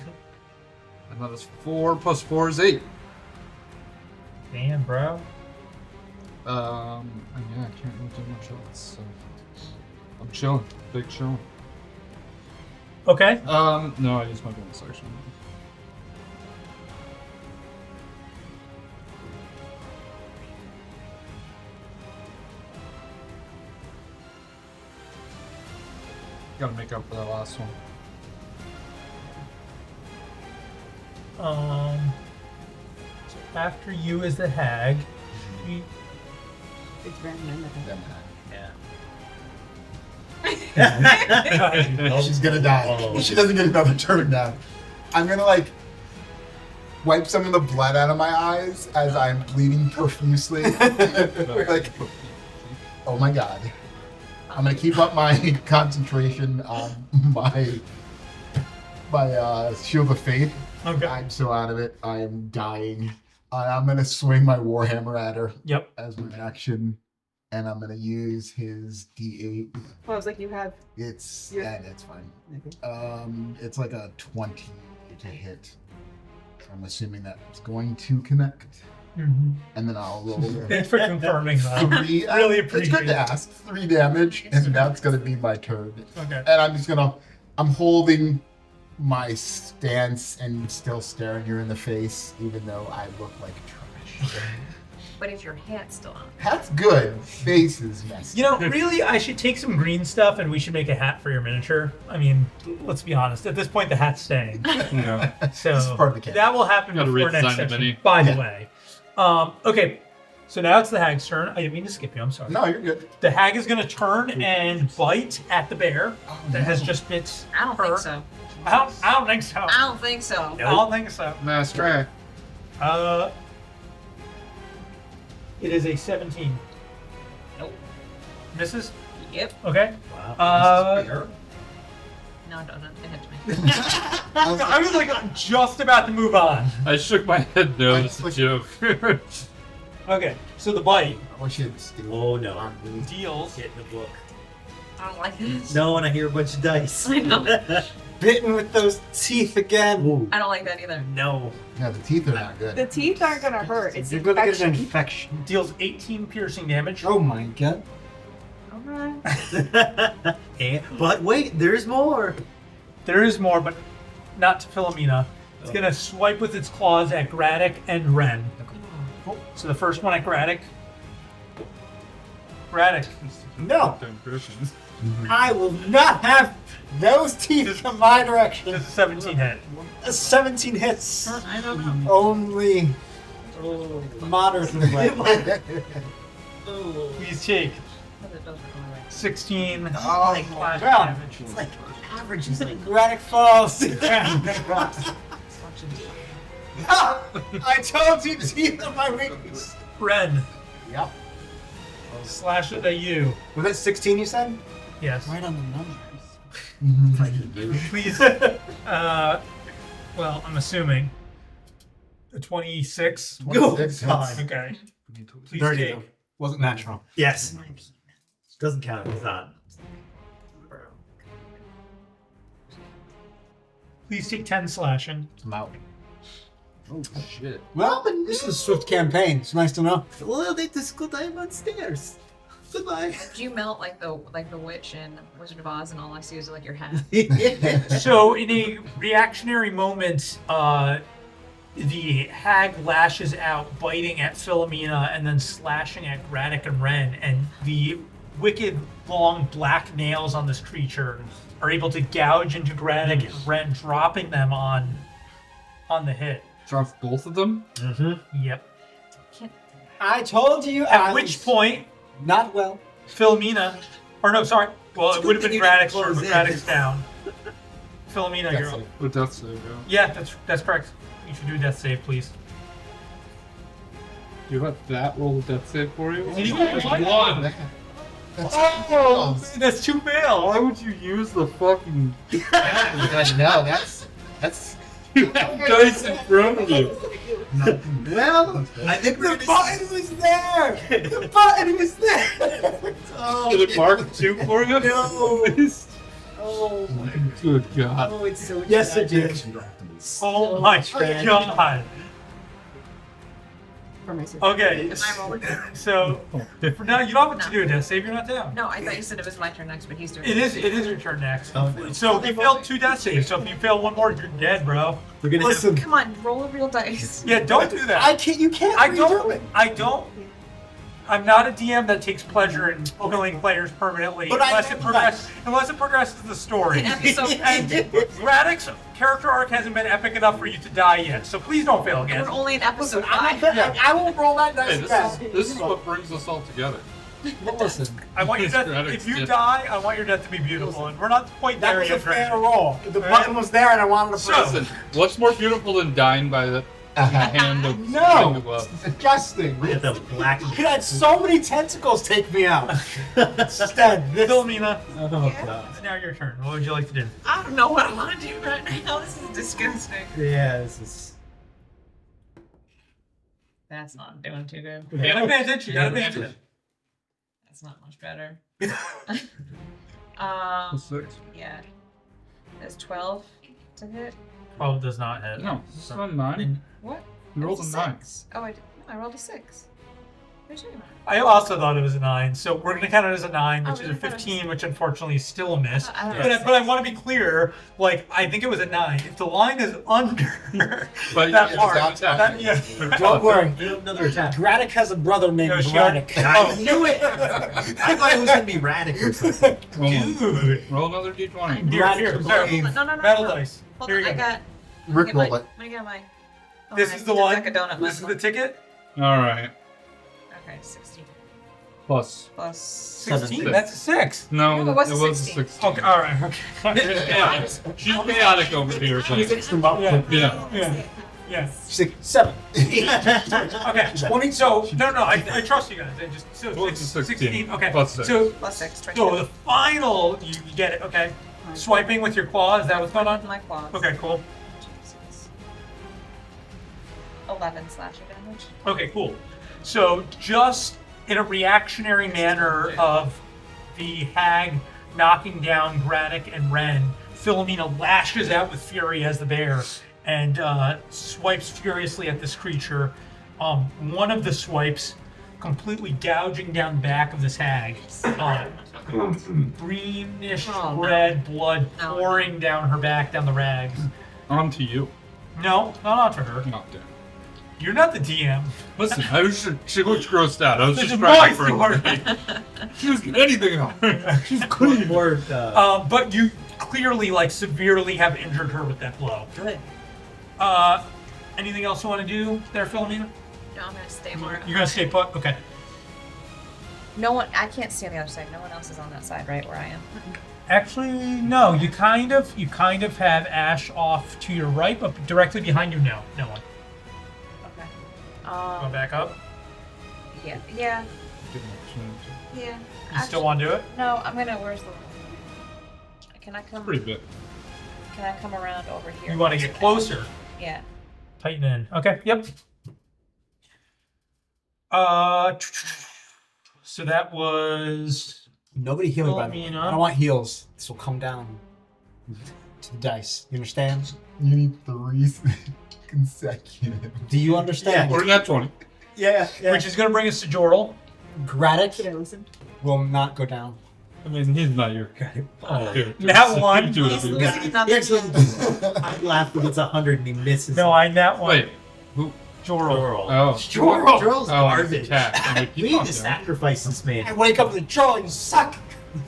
And that is 4 plus 4 is 8. Damn, bro. And yeah, I can't really do much else. So I'm chilling. Big chilling. Okay. No, I used my bonus action. Gotta make up for that last one. So after you is the hag. It's random. She's gonna die. Oh. She doesn't get another turn now. I'm gonna like wipe some of the blood out of my eyes as I'm bleeding profusely. Like, oh my god. I'm gonna keep up my concentration on my shield of faith. Okay. I'm so out of it. I am dying. I'm gonna swing my warhammer at her Yep. as my action, and I'm gonna use his D8. Well, I was like, you have. It's Yeah. it's fine. Okay. It's like a 20 to hit. So I'm assuming that's going to connect, Mm-hmm. and then I'll roll Thanks for confirming that. 3. Really It's appreciate good to it. ask. 3 damage, and that's gonna be my turn. Okay. And I'm holding my stance and still staring her in the face, even though I look like trash. But is your hat still on? Hat's good. Face is messy. You know, really, I should take some green stuff and we should make a hat for your miniature. I mean, let's be honest. At this point, the hat's staying. Yeah. So This is part of the campaign. that will happen Gotta before redesign next the session, mini. by the Yeah. way. Okay, so now it's the hag's turn. I didn't mean to skip you. I'm sorry. No, you're good. The hag is going to turn and bite at the bear that has just bit I don't her. think so. I don't think so. I don't think so. I don't think so. Nice try. It is a 17. Nope. Misses? Yep. Okay. Wow. No, it doesn't. It hits me. I was like just about to move on. I shook my head no. It's a joke. Okay, so the bite I wish you'd steal. Oh no. deals. Get in the book. I don't like this. No, and I hear a bunch of dice. I know. Bitten with those teeth again. Ooh. I don't like that either. No. Yeah, the teeth are not good. The teeth aren't gonna hurt. It's You're gonna get an infection. infection. Deals 18 piercing damage. Oh my god. Okay. But wait, there's more. There is more, but not to Philomena. It's gonna swipe with its claws at Graddock and Ren. So the first one at Graddock. Graddock. No, Impressions. I will not have those teeth come my direction. Does a 17 hit? A 17 hits. I don't know. Only moderately. Please take Because it does recover right. 16 Oh, flash well. damage. It's like average is like Granite falls to the ground. I told you teeth are my weakness. Ren, Yep. slash it at you. Was that 16 you said? Yes. Right on the numbers. Please. Well, I'm assuming. A 26. 26 God. hits. Okay. Please 30 take. though. Wasn't natural. yes. Doesn't count. It's not. Please take 10 slashing. I'm out. Oh shit. Well, this is a swift campaign. It's nice to know. Well, they just go dive on stairs. Goodbye. Do you melt like the witch in Wizard of Oz, and all I see is like your hat? So, in a reactionary moment, the hag lashes out, biting at Philomena and then slashing at Graddock and Ren, and the wicked long black nails on this creature are able to gouge into Graddock and Ren, dropping them on the hit. Drop both of them? Yep. I told you. At which point, Not well. Philomena, or no, sorry. Well, it would have been you Graddock's didn't turn, but close in. Graddock's down. Philomena, you're up. With death save, yeah. Yeah, that's correct. You should do a death save, please. Do you let that roll the death save for you? Just one. Oh, that's two fails. Why would you use the fucking No, that's you have dice in front of you? Well, I think we're The button was there. The button was there. Did it mark 2 for you? No. Oh, Good God. oh, it's so Yes, it tragic. did. Oh my god. for my sister. Okay. Am I rolling? So for now, you don't have to do a death save. You're not down. No, I thought you said it was my turn next, but he's doing It is your turn next. Oh, no. So you failed 2 death saves. So if you fail one more, you're dead, bro. We're gonna Listen, Come on, roll a real dice. Yeah, don't do that. I can't. You can't. I redo it. don't. I'm not a DM that takes pleasure in killing players permanently But I unless it progresses the story. An episode And Radix character arc hasn't been epic enough for you to die yet, so please don't fail again. We're only in episode I'm 5. not, I won't roll that dice Hey, again. this is what brings us all together. But listen, I want your death. Radix If you did. die, I want your death to be beautiful, and we're not quite that there was a yet. fair Greg. roll. The button was there, and I wanted to So- press it. Listen, what's more beautiful than dying by the hand of No, love? it's disgusting. Look at the black. You had so many tentacles take me out. Instead, this. Philomena, Oh god. it's now your turn. What would you like to do? I don't know what I want to do right now. This is disgusting. Yeah, this is. That's not doing too good. You gotta pay attention. You gotta pay attention. That's not much better. Plus 6. Yeah. That's 12 to hit. 12 does not hit. No, it's not 9. What? You rolled It's a 9. 6. Oh, no, I rolled a 6. Where's your I also thought it was a 9, so we're gonna count it as a 9, Oh, which is a really? I thought it was- 15, which unfortunately is still a miss. I thought it was But I want to be clear, like, I think it was a 9. If the line is under But that it's mark, not that, yeah. Don't worry. You have another attack. Braddock has a brother named No, she- Braddock. I knew it! I thought it was gonna be Radic or something. Dude. Roll another d20. Here, here, Braddock. there. No. Metal dice. Hold Here on, you I go. got. Rick get my, roll it. let me get my. Oh, This I is the did one. like a donut This is level. the ticket. Alright. Okay, 16 Plus. plus. 16. That's a 6. No, No, it was it was 16. 16. Okay, all right. Okay. Yeah, she's chaotic over here. So. Yeah. Yeah. Yeah. Yeah. 6, 7. Okay. 20. So no, I trust you guys. I just so Well, it's a 16. Okay. Plus 6. So Plus 6, 22. so the final, you get it. Okay. Swiping with your claw. Is that what's going on? My claws. Okay. Cool. Jesus. 11 slashing damage. Okay. Cool. So just in a reactionary manner of the hag knocking down Braddock and Ren, Philomena lashes out with fury as the bear and swipes furiously at this creature. One of the swipes completely gouging down the back of this hag. Greenish Oh, no. red blood No. pouring down her back, down the rags. On to you. No, not onto her. Not damn. You're not the DM. Listen, she looked grossed out. I was This just is trying my for story. She was anything on her. She's clean. More. But you clearly, like, severely have injured her with that blow. Good. Anything else you want to do there, Philomena? No, I'm gonna stay more. You're gonna stay put? Okay. No one. I can't see on the other side. No one else is on that side, right where I am. Actually, no. You kind of have Ash off to your right, but directly behind you, no one. Okay. Go back up. Yeah. You I still want to do it? No, I'm gonna. Where's the? Can I come? Pretty big. Can I come around over here? You want to get closer? Yeah. Tighten in. Okay. Yep. So that was Nobody heal me, by the way. Philomena. I don't want heals. This will come down to the dice. You understand? You need 3 consecutive. Do you understand? Or not 20. Yeah. which is gonna bring us to Jorl. Braddock Can I listen? will not go down. I mean, he's not your guy. That one. Do whatever you want. I laugh when it's 100 and he misses. No, I that one. Wait. Who? Jorl. Oh. Jorl's Oh, garbage. cat. I'm like, We you need fuck to him. sacrifice this man. I wake up with a troll and you suck.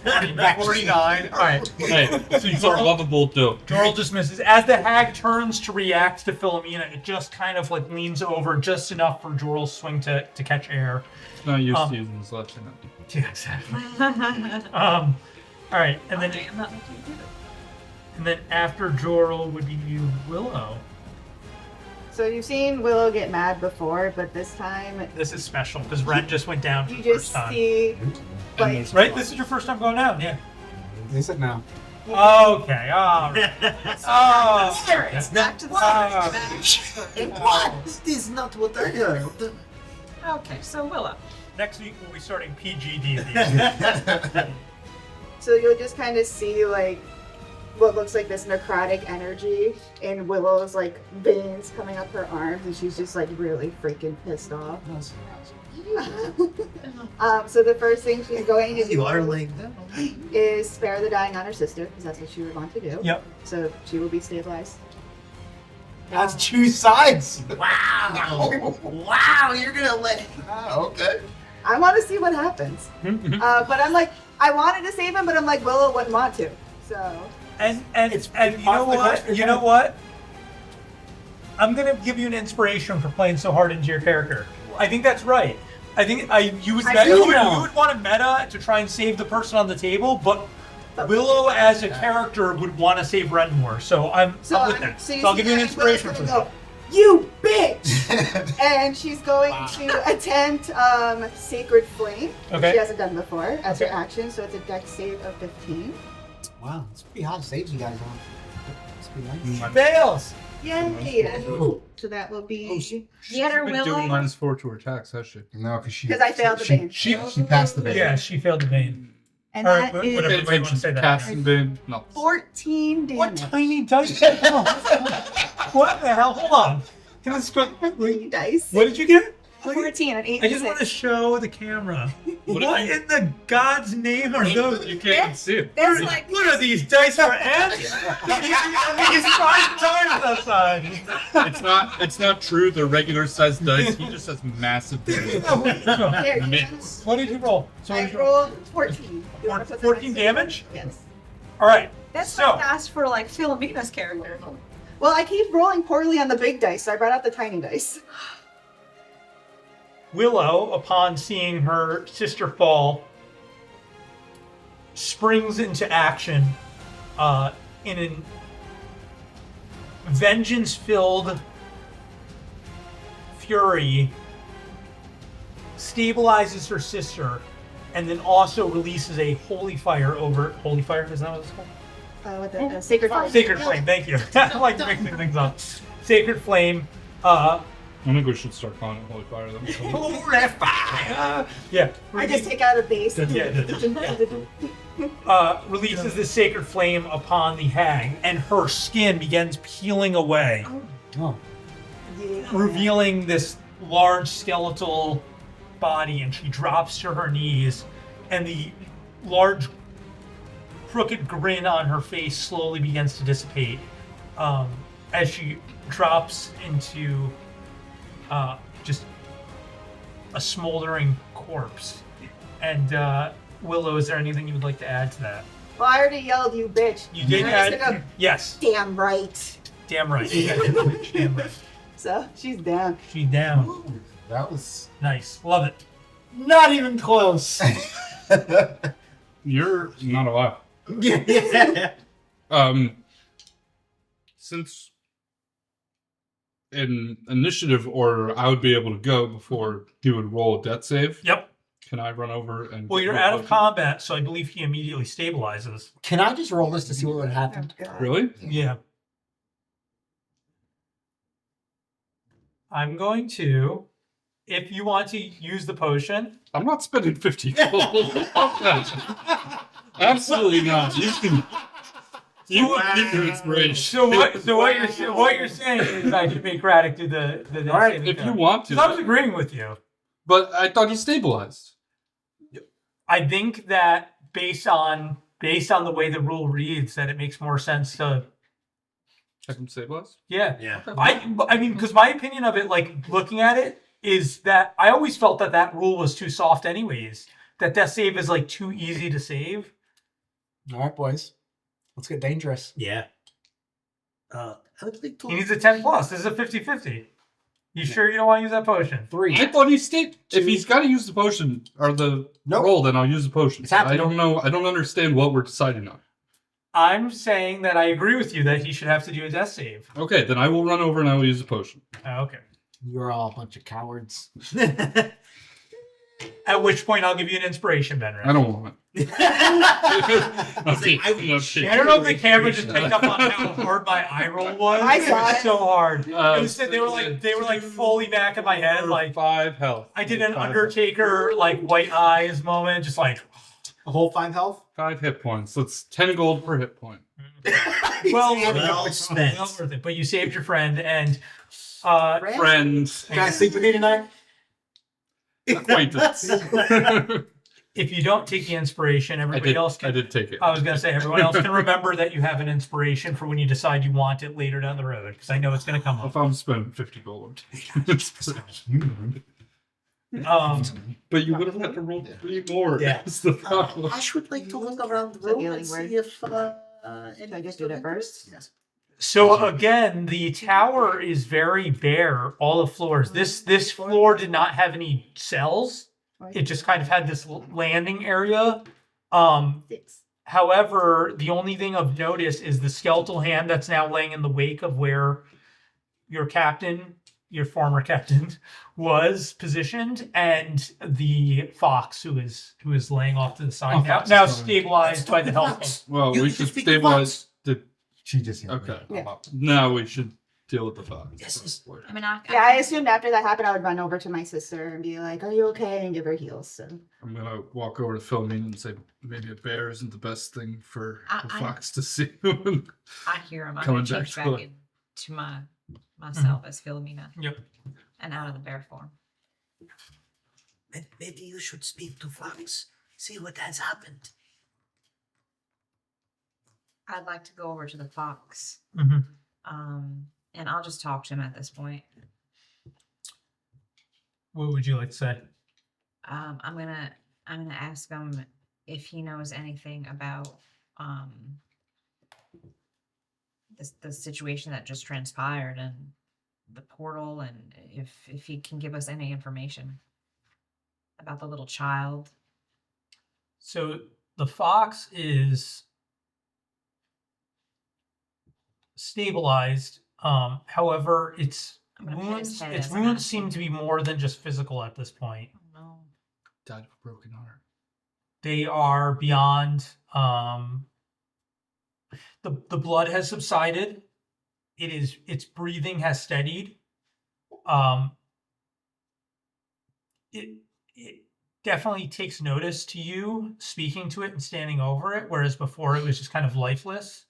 Back 49. All right. Hey, so you are lovable too. Jorl just misses. As the hag turns to react to Philomena, it just kind of like leans over just enough for Jorl's swing to catch air. It's not used to using this left hand. Yeah, exactly. All right, and then I'm not making you do it. and then after Jorl would be Willow. So you've seen Willow get mad before, but this time This is special because Ren just went down for you the first just time. see like Right? This is your first time going down, yeah. Is it now? Okay, all right. Oh, It's not to the What? This is not what I heard. Okay, so Willow. next week we'll be starting PG D&D. so you'll just kind of see like what looks like this necrotic energy in Willow's like veins coming up her arms, and she's just like really freaking pissed off. So the first thing she's going to You are do like that. is spare the dying on her sister, because that's what she would want to do. Yep. So she will be stabilized. That's two sides. Wow! Wow! You're gonna let. Okay. I want to see what happens. But I'm like, I wanted to save him, but I'm like, Willow wouldn't want to. So. And It's you know off the what? question. You know what? I'm gonna give you an inspiration for playing so hard into your character. I think that's right. I think you would want to meta to try and save the person on the table, but Willow as a character would want to save Ren more. So I'm with that. So I'll give you an inspiration for that. You bitch! And she's going to attempt Sacred Flame, which Okay. she hasn't done before, as her Okay. action. So it's a dex save of 15. Wow, it's pretty hot saves you guys on. It's pretty nice. Fails. Yay! So that will be Get her, Been Willow. doing -4 to her attacks, has she? No, because she. 'Cause I failed the bane. She passed the bane. Yeah, she failed the bane. and Or that whatever is way you want to say that. Casting bane. No. 14 What damage. tiny dice? What the hell? Hold on. Can this go? Three dice. What did you get? 14 and 8 I just want to show the camera. What What did you- in the God's name are those? You can't even see it. That's like What are these dice for ants? He's 5 times outside. It's not true. They're regular sized dice. He just has massive damage. There, Mitts. What did you roll? So what I did you roll? rolled 14. You wanna put the 14 dice? damage? Yes. All right. that's So- so fast for like Philomena's character. Well, I keep rolling poorly on the big dice, so I brought out the tiny dice. Willow, upon seeing her sister fall, springs into action in an vengeance-filled fury, stabilizes her sister, and then also releases a holy fire over... Holy fire? Is that what it's called? With the Sacred Flame. Sacred Flame, thank you. I like mixing things up. Sacred Flame, I think we should start calling it Holy Fire. Then. holy fire! Yeah. I just take out a base. Releases this sacred flame upon the hag, and her skin begins peeling away, Oh. revealing this large skeletal body, and she drops to her knees, and the large crooked grin on her face slowly begins to dissipate as she drops into just a smoldering corpse. And Willow, is there anything you would like to add to that? Well, I already yelled, you bitch. You did And I just add. go, Yes, damn right. damn right. Damn right. So she's down. She's down. That was. Nice, love it. Not even close. You're not alive. Yeah. Since in initiative order, I would be able to go before he would roll a death save. Yep. Can I run over and? Well, you're out of combat, so I believe he immediately stabilizes. Can I just roll this to see what would happen? Really? Yeah. I'm going to, if you want to use the potion. I'm not spending 50 gold. Absolutely not. You can. You would keep your inspiration. So what you're saying is I should make Raddick do the death All right, saving if throw. you want to. 'Cause I was agreeing with you. But I thought he stabilized. I think that based on the way the rule reads, that it makes more sense to. Have him stabilized? Yeah. Yeah. I mean, because my opinion of it, like looking at it, is that I always felt that rule was too soft, anyways. That death save is like too easy to save. All right, boys. Let's get dangerous. Yeah. I would like to. He needs a 10 plus. This is a 50-50. You sure you don't want to use that potion? 3. I thought he stayed. If he's got to use the potion or the Nope. roll, then I'll use the potion. It's happening. I don't know. I don't understand what we're deciding on. I'm saying that I agree with you that he should have to do a death save. Okay, then I will run over and I will use the potion. Okay. You're all a bunch of cowards. At which point I'll give you an inspiration, Benra. I don't want it. I don't know if the camera just picked up on how hard my eye roll was. I saw was it. so hard. They were like fully back in my head. Like 5 health. I did an 5 Undertaker like white eyes moment, just like A whole 5 health? 5 hit points. That's 10 gold per hit point. Well, Well spent. well worth it. But you saved your friend, and Friends. Can I sleep with you tonight? Acquaintance. if you don't take the inspiration, everybody else can. I did take it. I was gonna say everyone else can remember that you have an inspiration for when you decide you want it later down the road, because I know it's gonna come up. If I'm spending 50 gold. But you would have had to roll 3 more. Yeah. That's the problem. I should like to look around the So room healing and word. see if. Should I just do that first? Yes. So again, the tower is very bare. All the floors. This floor did not have any cells. It just kind of had this landing area. 6. However, the only thing of notice is the skeletal hand that's now laying in the wake of where your captain, your former captain, was positioned, and the fox who is laying off to the side now stabilized by the help of. Well, You we need to should speak to stabilize the. She just Okay. Yeah. Now we should deal with the fox. Yes. I mean, Yeah, I assumed after that happened, I would run over to my sister and be like, "Are you okay?" and give her heals. So I'm gonna walk over to Philomene and say maybe a bear isn't the best thing for the fox to see. I hear him. I'm Coming gonna back change to back it. into myself as Philomena. Yep. And out of the bear form. Maybe you should speak to Fox. See what has happened. I'd like to go over to the fox. Mhm. And I'll just talk to him at this point. What would you like to say? I'm gonna ask him if he knows anything about the situation that just transpired and the portal, and if he can give us any information about the little child. So the fox is stabilized. However, its I'm gonna pet his wounds head its as I'm wounds asking. seem to be more than just physical at this point. Oh no. Died of a broken heart. They are beyond the blood has subsided. Its breathing has steadied. It definitely takes notice to you speaking to it and standing over it, whereas before it was just kind of lifeless.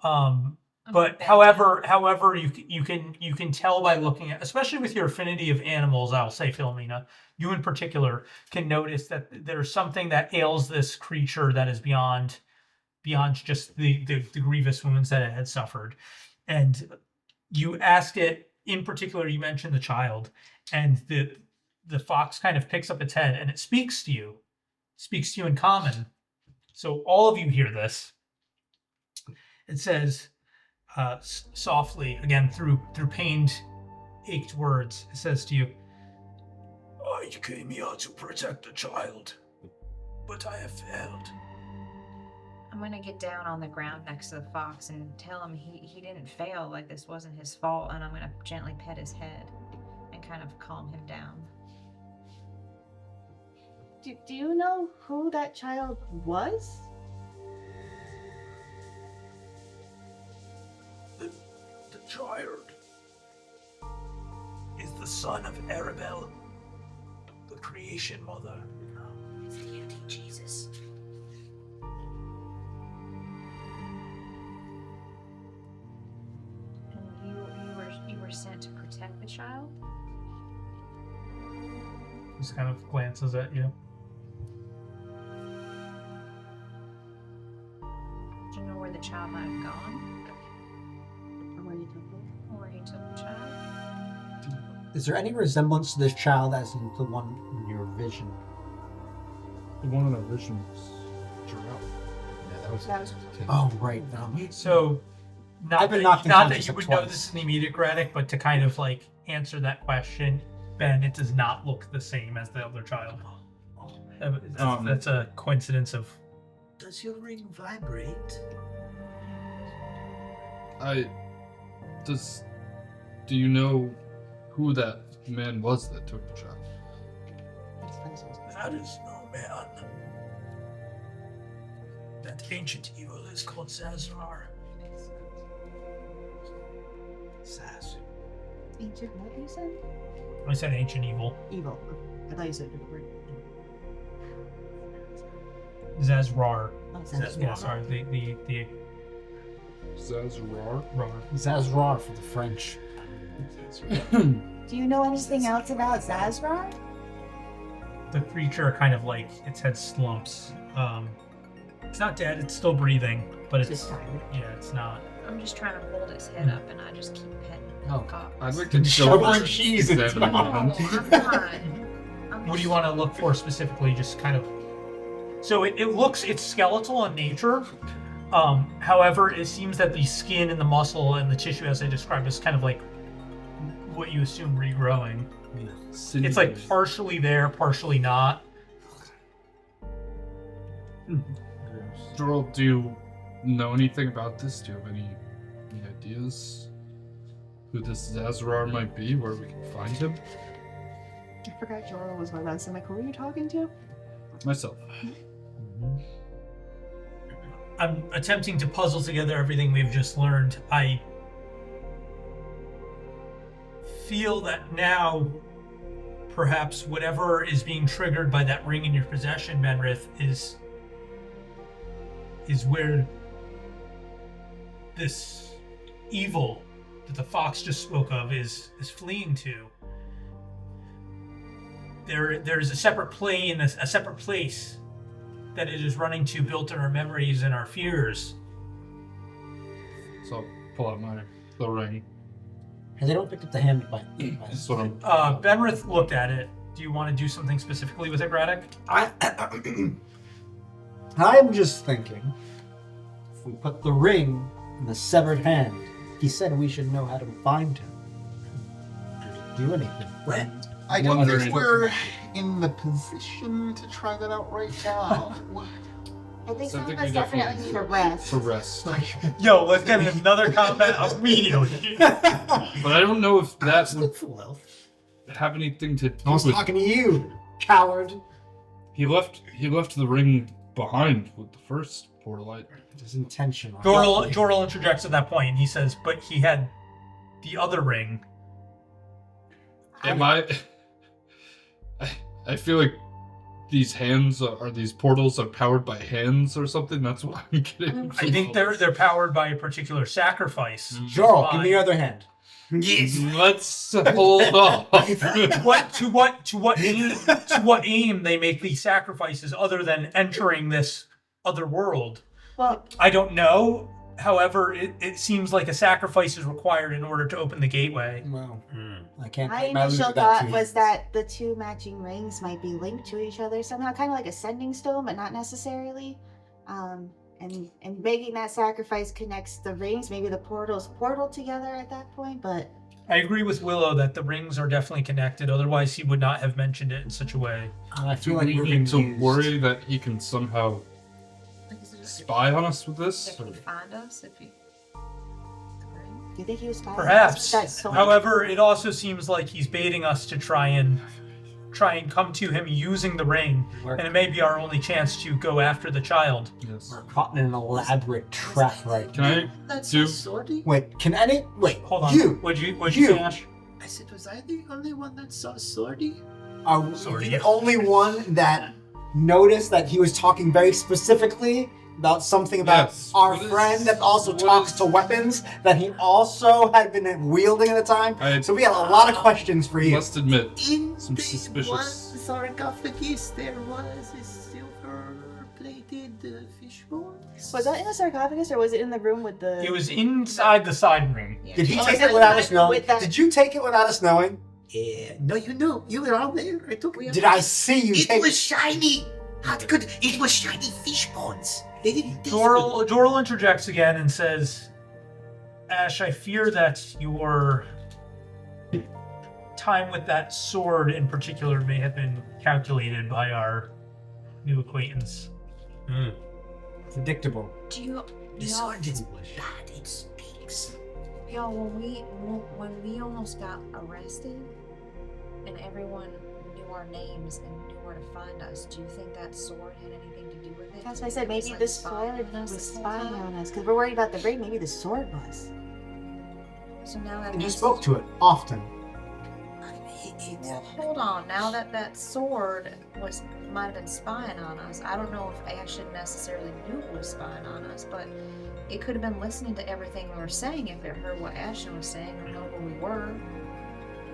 But however, you can tell by looking at, especially with your affinity of animals, I'll say, Philomena, you in particular can notice that there's something that ails this creature that is beyond just the grievous wounds that it had suffered. And you asked it in particular, you mentioned the child, and the fox kind of picks up its head and it speaks to you in common. So all of you hear this. It says, softly, again through pained, ached words, it says to you, "I came here to protect the child, but I have failed." I'm gonna get down on the ground next to the fox and tell him he didn't fail, like this wasn't his fault, and I'm gonna gently pet his head and kind of calm him down. do you know who that child was? The child is the son of Arabelle, the creation mother. It's the anti-Jesus. And you were sent to protect the child? Just kind of glances at you. Do you know where the child might have gone? Or where you took it? Or where he took the child? Is there any resemblance to this child as in the one in your vision? The one in our vision was Jarrell. Yeah, That was Oh, right. So, not I've been that, knocked not that unconscious you would twice. know this in the immediate gradic, but to kind of like answer that question, Ben, it does not look the same as the other child. That's a coincidence of. Does your ring vibrate? Do you know who that man was that took the child? That is no man. That ancient evil is called Zazrar. Sass. ancient what you said? I said ancient evil. Evil. I thought you said a different word. Zazrar. Oh, Yeah, sorry. Zazrar. Zazrar for the French. Do you know anything else about Zazrar? The creature kind of like its head slumps. It's not dead, it's still breathing, but it's Just tired. yeah, it's not. I'm just trying to hold its head up, and I just keep petting it. Oh. I'd like to Shoveling cheese in its No, mouth. I'm not. What do you want to look for specifically? Just kind of. So it's skeletal in nature. However, it seems that the skin and the muscle and the tissue, as I described, is kind of like what you assume regrowing. It's like partially there, partially not. Joral, do you know anything about this? Do you have any ideas who this Zazrar might be, where we can find him? I forgot Jorah was my last. I'm like, who are you talking to? Myself. I'm attempting to puzzle together everything we've just learned. I feel that now, perhaps whatever is being triggered by that ring in your possession, Benrith, is where this evil that the fox just spoke of is fleeing to. There's a separate plane, a separate place that it is running to, built in our memories and our fears. So I'll pull out my the ring. Has anyone picked up the hand by That's what I'm. Benrith looked at it. Do you want to do something specifically with it, Graddock? I'm just thinking, if we put the ring in the severed hand, he said we should know how to find him. Do anything. What? I don't Wondering- think we're in the position to try that out right now. I think So some I of think us we definitely definitely need a rest. For rest. Yo, let's get another comment immediately. But I don't know if that would Full health. have anything to do I was with. talking to you, coward. He left the ring behind with the first portal. It was intentional. Jorl interjects at that point, and he says, but he had the other ring. Am I feel like these hands are these portals are powered by hands or something. That's what I'm getting. I think they're powered by a particular sacrifice. Jorl, give me your other hand. Yes. Let's hold off. To what aim they make these sacrifices other than entering this other world? Well, I don't know. However, it seems like a sacrifice is required in order to open the gateway. Well, I can't. my take my initial loot to thought too. was that the two matching rings might be linked to each other somehow, kind of like a sending stone, but not necessarily. And making that sacrifice connects the rings. Maybe the portals portal together at that point, but I agree with Willow that the rings are definitely connected. Otherwise, he would not have mentioned it in such a way. I Do feel like we we're need being to used. worry that he can somehow spy on us with this? If you find us, if you. do you think he was spying on us Perhaps. with that sword? However, it also seems like he's baiting us to try and come to him using the ring, and it may be our only chance to go after the child. Yes. We're caught in an elaborate trap right Can I That's do? so sorty. Wait, can any... Wait, Hold on. you! What'd you You. say, Ash? I said, was I the only one that saw sorty? Are Sorry. the only one that noticed that he was talking very specifically about something about Yes. our What is- friend that also what talks is- to weapons that he also had been wielding at the time? So we had a lot of questions for you. Must admit, In some the suspicious. one sarcophagus, there was a silver-plated fishbone. Was that in the sarcophagus or was it in the room with the? It was inside the side room. Did he Oh, take so it without you us knowing? with that- Did you take it without us knowing? No, you knew. You were all there. I took it. Did I see you It take was shiny. How could it was shiny fish bones? They didn't taste good. Jorl interjects again and says, Ash, I fear that your time with that sword in particular may have been calculated by our new acquaintance. Predictable. Do you? The y'all- sword is bad. It speaks. Y'all, when we almost got arrested, and everyone knew our names and knew where to find us, do you think that sword had anything to do with it? That's why I Do said you think it maybe was, the spying sword on us was this whole spying time? on us because we're worried about the ring. Maybe the sword was. So now that And you makes- spoke to it often. Hold on. Now that sword might have been spying on us. I don't know if Ashen necessarily knew it was spying on us, but it could have been listening to everything we were saying if it heard what Ashen was saying or know who we were.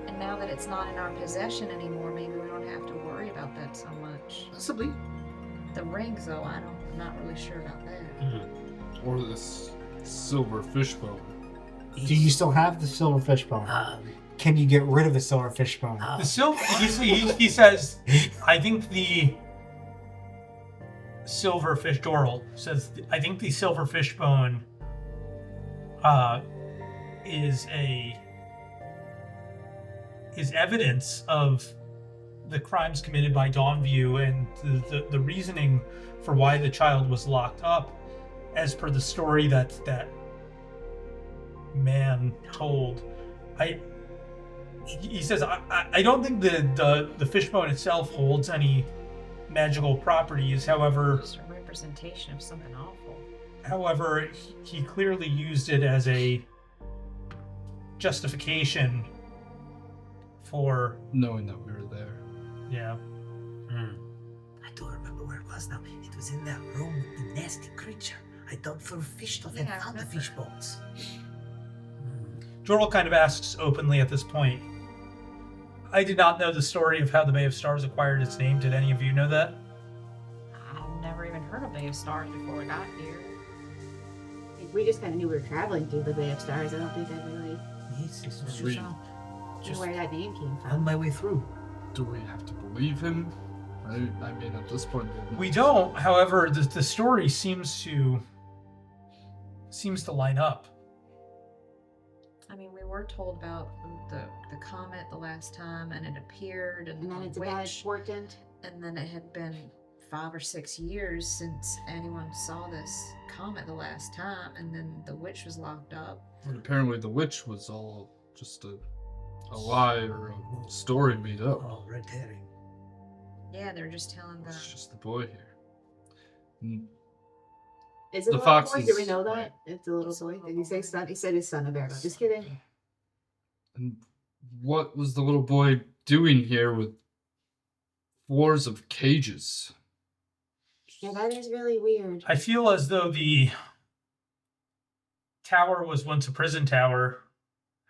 And now that it's not in our possession anymore, maybe we don't have to worry about that so much. Possibly. The rings, though, I'm not really sure about that. Or this silver fishbone. Do you still have the silver fishbone? Can you get rid of the silver fishbone? The silver. He says, I think the silver fish. Doral says, I think the silver fishbone is evidence of the crimes committed by Dawnview and the reasoning for why the child was locked up, as per the story that man told. He says, I don't think the fishbone itself holds any magical properties. However, It's a representation of something awful. However, he clearly used it as a justification for, Knowing that we were there. yeah. I don't remember where it was now. It was in that room with the nasty creature. I dug through fish stuff and Yeah, I found the remember. fish bones. Jorl kind of asks openly at this point, I did not know the story of how the Bay of Stars acquired its name. Did any of you know that? I've never even heard of Bay of Stars before we got here. We just kind of knew we were traveling through the Bay of Stars. I don't think I really Yes, it's Sweet. just, knew just where that name came on from. my way through. Do we have to believe him? I mean, at this point, We don't. However, the story seems to line up. I mean, we were told about the comet the last time, and it appeared, and And then the it's about witch, important. and then it had been 5 or 6 years since anyone saw this comet the last time, and then the witch was locked up. And apparently the witch was all just a lie or a story made up. Oh, red herring. Yeah, they were just telling the. It's just the boy here. Mm, Is The it a little fox boy? is- Do we know that? It's a little boy. Did he say son? He said his son of Arrow. Just kidding. And what was the little boy doing here with floors of cages? Yeah, that is really weird. I feel as though the tower was once a prison tower,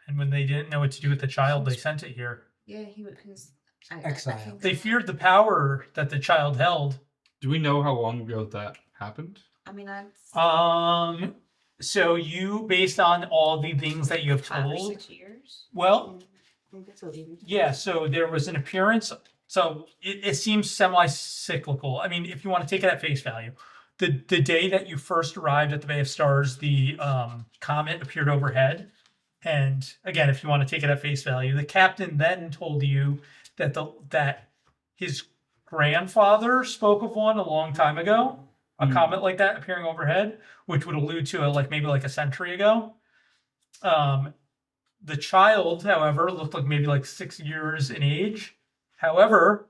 and when they didn't know what to do with the child, they sent it here. Yeah, he was. I Exile. think They feared the power that the child held. Do we know how long ago that happened? I mean, I'm. So you, based on all the things that you have 5 or told, 6 years. well, I think that's what we did. yeah, so there was an appearance. So it seems semi-cyclical. I mean, if you want to take it at face value, the day that you first arrived at the Bay of Stars, the comet appeared overhead. And again, if you want to take it at face value, the captain then told you that that his grandfather spoke of one a long time ago, a comet like that appearing overhead, which would allude to maybe a century ago. The child, however, looked like maybe 6 years in age. However,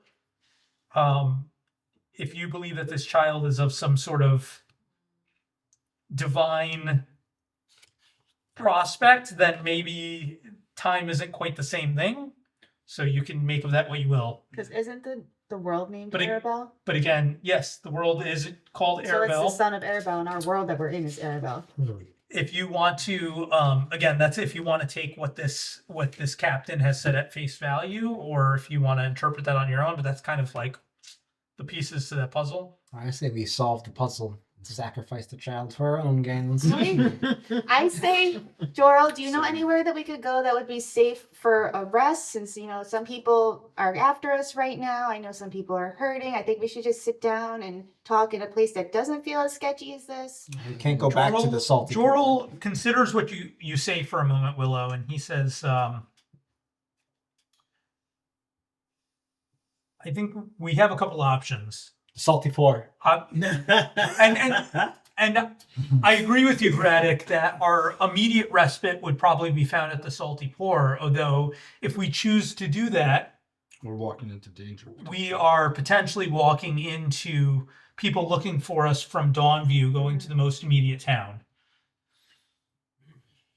if you believe that this child is of some sort of divine prospect, then maybe time isn't quite the same thing. So you can make of that what you will. Because isn't the world named But it- Arabelle? But again, yes, the world is called So it's the Arabelle. son of Arabelle, and our world that we're in is Arabelle. If you want to, again, that's if you want to take what this captain has said at face value, or if you want to interpret that on your own. But that's kind of like the pieces to that puzzle. I say we solve the puzzle and sacrifice the child for our own gains. I say, Jorl, do you know anywhere that we could go that would be safe for a rest? Since, some people are after us right now. I know some people are hurting. I think we should just sit down and talk in a place that doesn't feel as sketchy as this. We can't go back to the salty. Jorl considers what you say for a moment, Willow, and he says, I think we have a couple options. Salty four. And I agree with you, Braddock, that our immediate respite would probably be found at the Salty Pour. Although, if we choose to do that, We're walking into danger. we are potentially walking into people looking for us from Dawnview going to the most immediate town.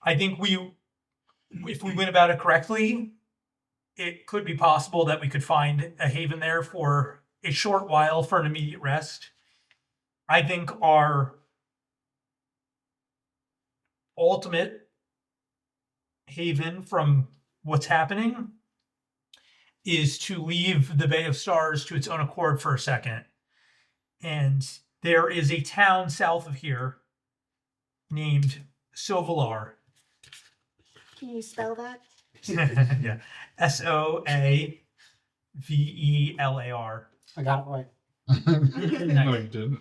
I think if we went about it correctly, it could be possible that we could find a haven there for a short while for an immediate rest. I think our ultimate haven from what's happening is to leave the Bay of Stars to its own accord for a second. And there is a town south of here named Sovalar. Can you spell that? Yeah. Soavelar. I got it right. No, you didn't.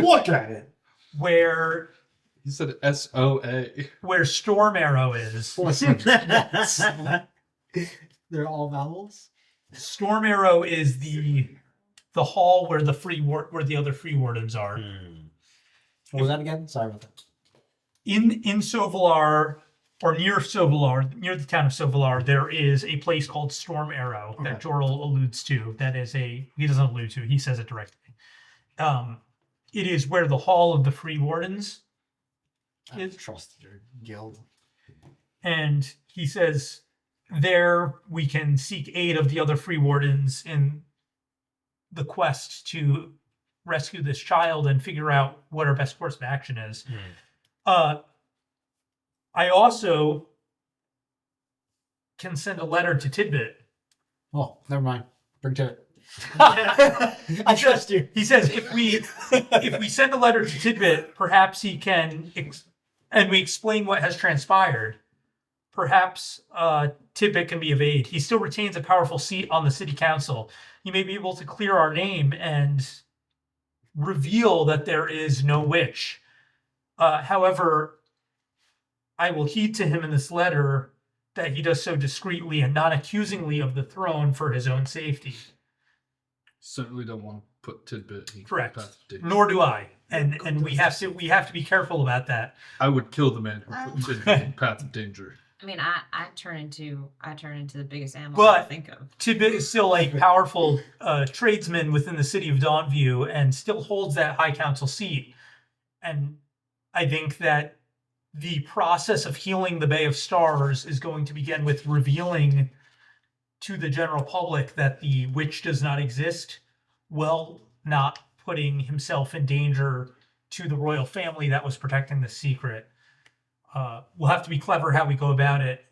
Look at it. Where You said SOA. Storm Arrow is. Listen. They're all vowels. Storm Arrow is the hall where where the other free wardens are. What was that again? Sorry about that. In Sovalar, or near Sovalar, near the town of Sovalar, there is a place called Storm Arrow that Jorl alludes to. That is he doesn't allude to, he says it directly. It is where the hall of the free wardens I trust your guild. and he says there we can seek aid of the other free wardens in the quest to rescue this child and figure out what our best course of action is. I also can send a letter to Tidbit. Oh, never mind. Bring to it. I trust you. He says if we send a letter to Tidbit, perhaps he can and we explain what has transpired. Perhaps Tidbit can be of aid. He still retains a powerful seat on the city council. He may be able to clear our name and reveal that there is no witch. However, I will heed to him in this letter that he does so discreetly and not accusingly of the throne for his own safety. Certainly don't want to put Tidbit in Correct. path of danger. Nor do I. And we have to be careful about that. I would kill the man who put Tidbit in path of danger. I mean, I turn into the biggest animal But I can think of. Tidbit is still a powerful tradesman within the city of Dawnview and still holds that high council seat. And I think that the process of healing the Bay of Stars is going to begin with revealing to the general public that the witch does not exist, while not putting himself in danger to the royal family that was protecting the secret. We'll have to be clever how we go about it,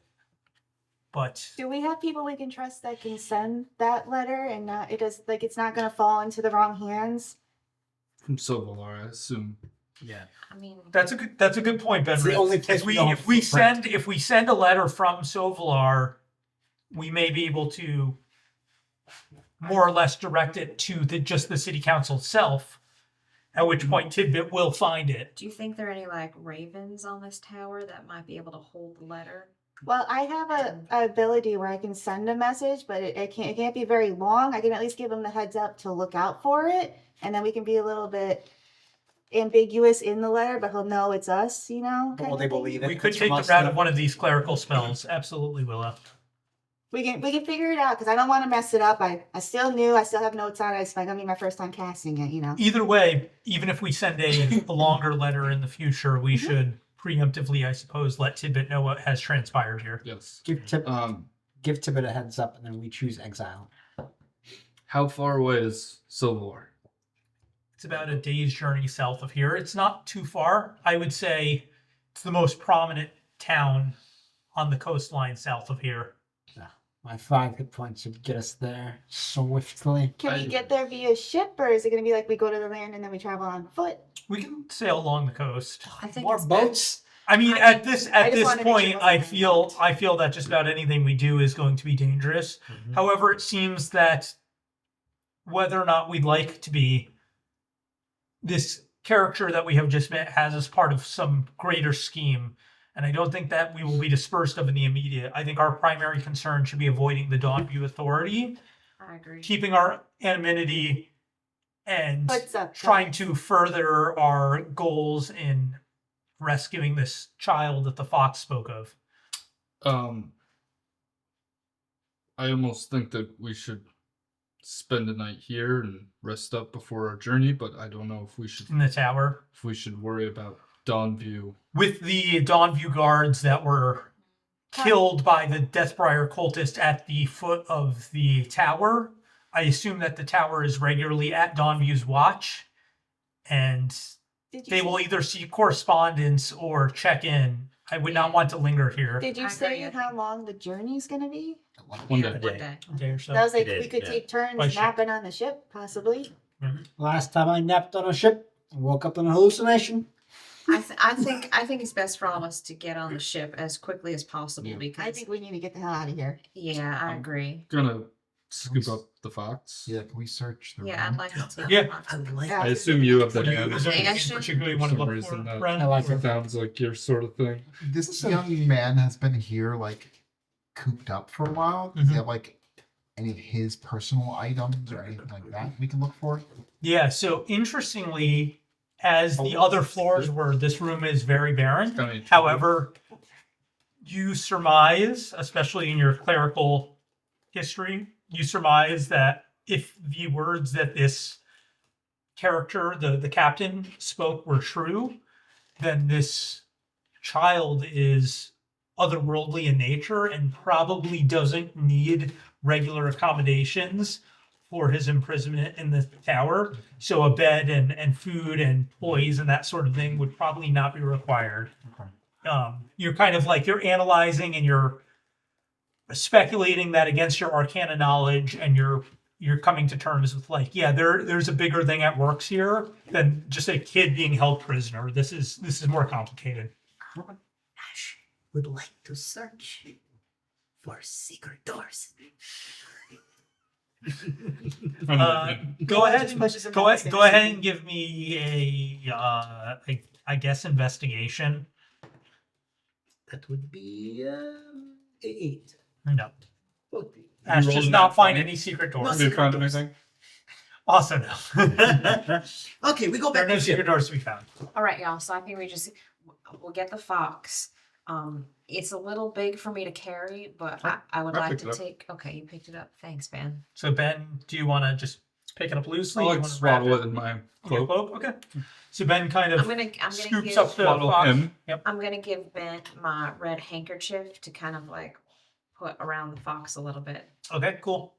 but Do we have people we can trust that can send that letter and it's not going to fall into the wrong hands? From Sovalar, I assume. Yeah. I mean, that's a good point, Ben. It's the only place we don't have If we footprint. send a letter from Sovalar, we may be able to more or less direct it to just the city council itself. At which point Tidbit will find it. do you think there are any like ravens on this tower that might be able to hold the letter? Well, I have a ability where I can send a message, but it can't be very long. I can at least give them the heads up to look out for it, and then we can be a little bit ambiguous in the letter, but he'll know it's us, But kind will of they thing. believe it? We could It's take from the us, route though. of one of these clerical spells. Absolutely, Willa. We can figure it out because I don't want to mess it up. I still new. I still have notes on it. It's gonna be my first time casting it. Either way, even if we send a longer letter in the future, we should preemptively, I suppose, let Tidbit know what has transpired here. Yes. Give Tibet a heads up, and then we choose exile. How far away is Sovalar? It's about a day's journey south of here. It's not too far. I would say it's the most prominent town on the coastline south of here. My 5 hit points would get us there swiftly. Can we get there via ship, or is it gonna be like we go to the land and then we travel on foot? We can sail along the coast. I think More it's boats? I mean, at this wanted to make sure point, it I wasn't feel that just about anything we do is going to be dangerous. However, it seems that whether or not we'd like to be, this character that we have just met has us part of some greater scheme. And I don't think that we will be dispersed of in the immediate. I think our primary concern should be avoiding the Dawnview Authority, I agree. keeping our anonymity, and What's up, trying guys? to further our goals in rescuing this child that the fox spoke of. I almost think that we should spend the night here and rest up before our journey, but I don't know if we should In the tower. worry about Dawnview. With the Dawnview guards that were killed by the Deathbriar cultist at the foot of the tower. I assume that the tower is regularly at Dawnview's watch, and Did you they say- will either see correspondence or check in. I would not want to linger here. Did you I say agree, I how think. long the journey's gonna be? One day. One day. A day or so. That was like It we is, could yeah. take turns By ship. napping on the ship, possibly. Last time I napped on a ship, I woke up in a hallucination. I think it's best for all of us to get on the ship as quickly as possible because I think we need to get the hell out of here. yeah, I agree. Gonna scoop up the fox. Yeah, can we search the Yeah, I'd room? like to take Yeah. I would like. I assume you have the Is there hand. anything Action. you particularly want For to some look reason for, that- friend? I like it. Sounds like your sort of thing. This young man has been here, like, cooped up for a while. Does he Mhm. have, like, any of his personal items or anything like that we can look for? Yeah, so interestingly, as the other floors where this room is very barren, Kinda- however, you surmise, especially in your clerical history, you surmise that if the words that this character, the captain, spoke were true, then this child is otherworldly in nature and probably doesn't need regular accommodations for his imprisonment in the tower. So a bed and food and toys and that sort of thing would probably not be required. You're kind of like, you're analyzing and you're speculating that against your arcana knowledge, and you're coming to terms with like, yeah, there's a bigger thing at works here than just a kid being held prisoner. This is more complicated. Ash would like to search for secret doors. Go ahead and Pushes him go downstairs. ahead and give me I guess investigation. That would be 8. No, Okay. Ash rolled does a not nat find 20? any secret No doors. Have you found anything? Also, no. Okay, we go There are back no to secret ship. doors to be found. All right, y'all. So I think we'll get the fox. It's a little big for me to carry, but I would I like picked to it up. take. Okay, you picked it up. Thanks, Ben. So Ben, do you want to just pick it up loosely? I'll Do you like wanna wrap swaddle it in my in your cloak. cloak? Okay. So Ben kind of I'm gonna scoops give up the Swaddle fox. him. Yep. I'm gonna give Ben my red handkerchief to kind of like put around the fox a little bit. Okay, cool.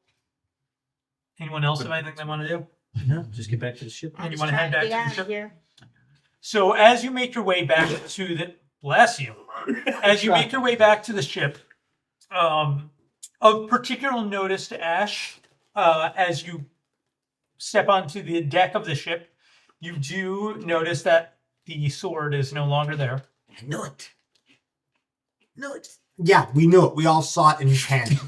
Anyone else have anything they want to do? No, just get back to the ship. And you Just want to head trying back get to the out of ship? here. So as you make your way back to the bless you, as you make your way back to the ship, of particular notice to Ash, as you step onto the deck of the ship, you do notice that the sword is no longer there. I know it. No, it's Yeah, we knew it. We all saw it in his hand.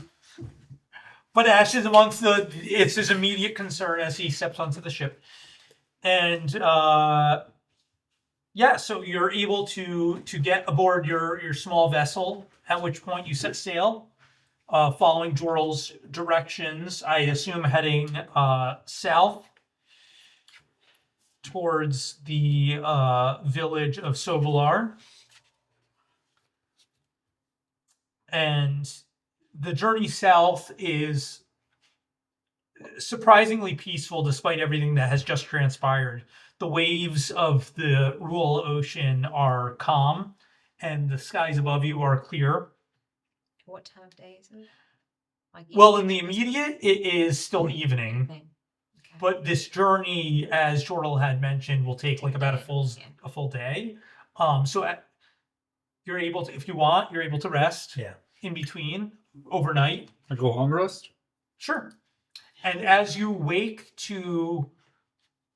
But Ash is amongst it's his immediate concern as he steps onto the ship. And yeah, so you're able to get aboard your small vessel, at which point you set sail, following Jorl's directions, I assume heading south towards the village of Sovalar. And the journey south is surprisingly peaceful despite everything that has just transpired. The waves of the Rural Ocean are calm, and the skies above you are clear. What time of day is it? Like Well, in the evening? immediate, it is still evening, Evening. Okay. but this journey, as Jordal had mentioned, will take like about a full day. You're able to, if you want, you're able to rest Yeah. in between overnight. I go long rest. Sure. And as you wake to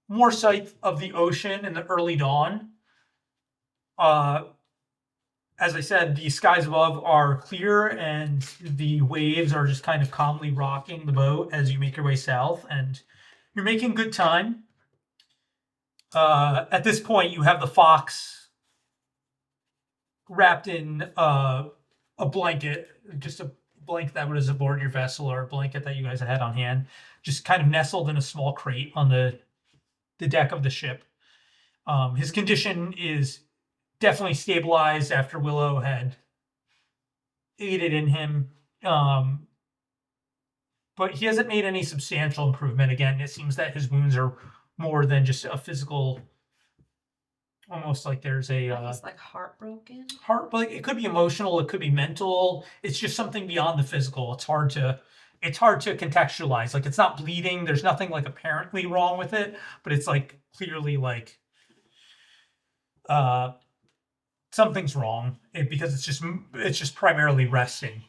more sight of the ocean in the early dawn, as I said, the skies above are clear and the waves are just kind of calmly rocking the boat as you make your way south, and you're making good time. At this point, you have the fox wrapped in a blanket, just a blanket that was aboard your vessel, or a blanket that you guys had on hand, just kind of nestled in a small crate on the deck of the ship. His condition is definitely stabilized after Willow had aided in him. But he hasn't made any substantial improvement. Again, it seems that his wounds are more than just a physical almost like there's a He's like heartbroken. like it could be emotional, it could be mental. It's just something beyond the physical. It's hard to contextualize. Like it's not bleeding. There's nothing like apparently wrong with it, but it's like clearly like something's wrong because it's just primarily resting.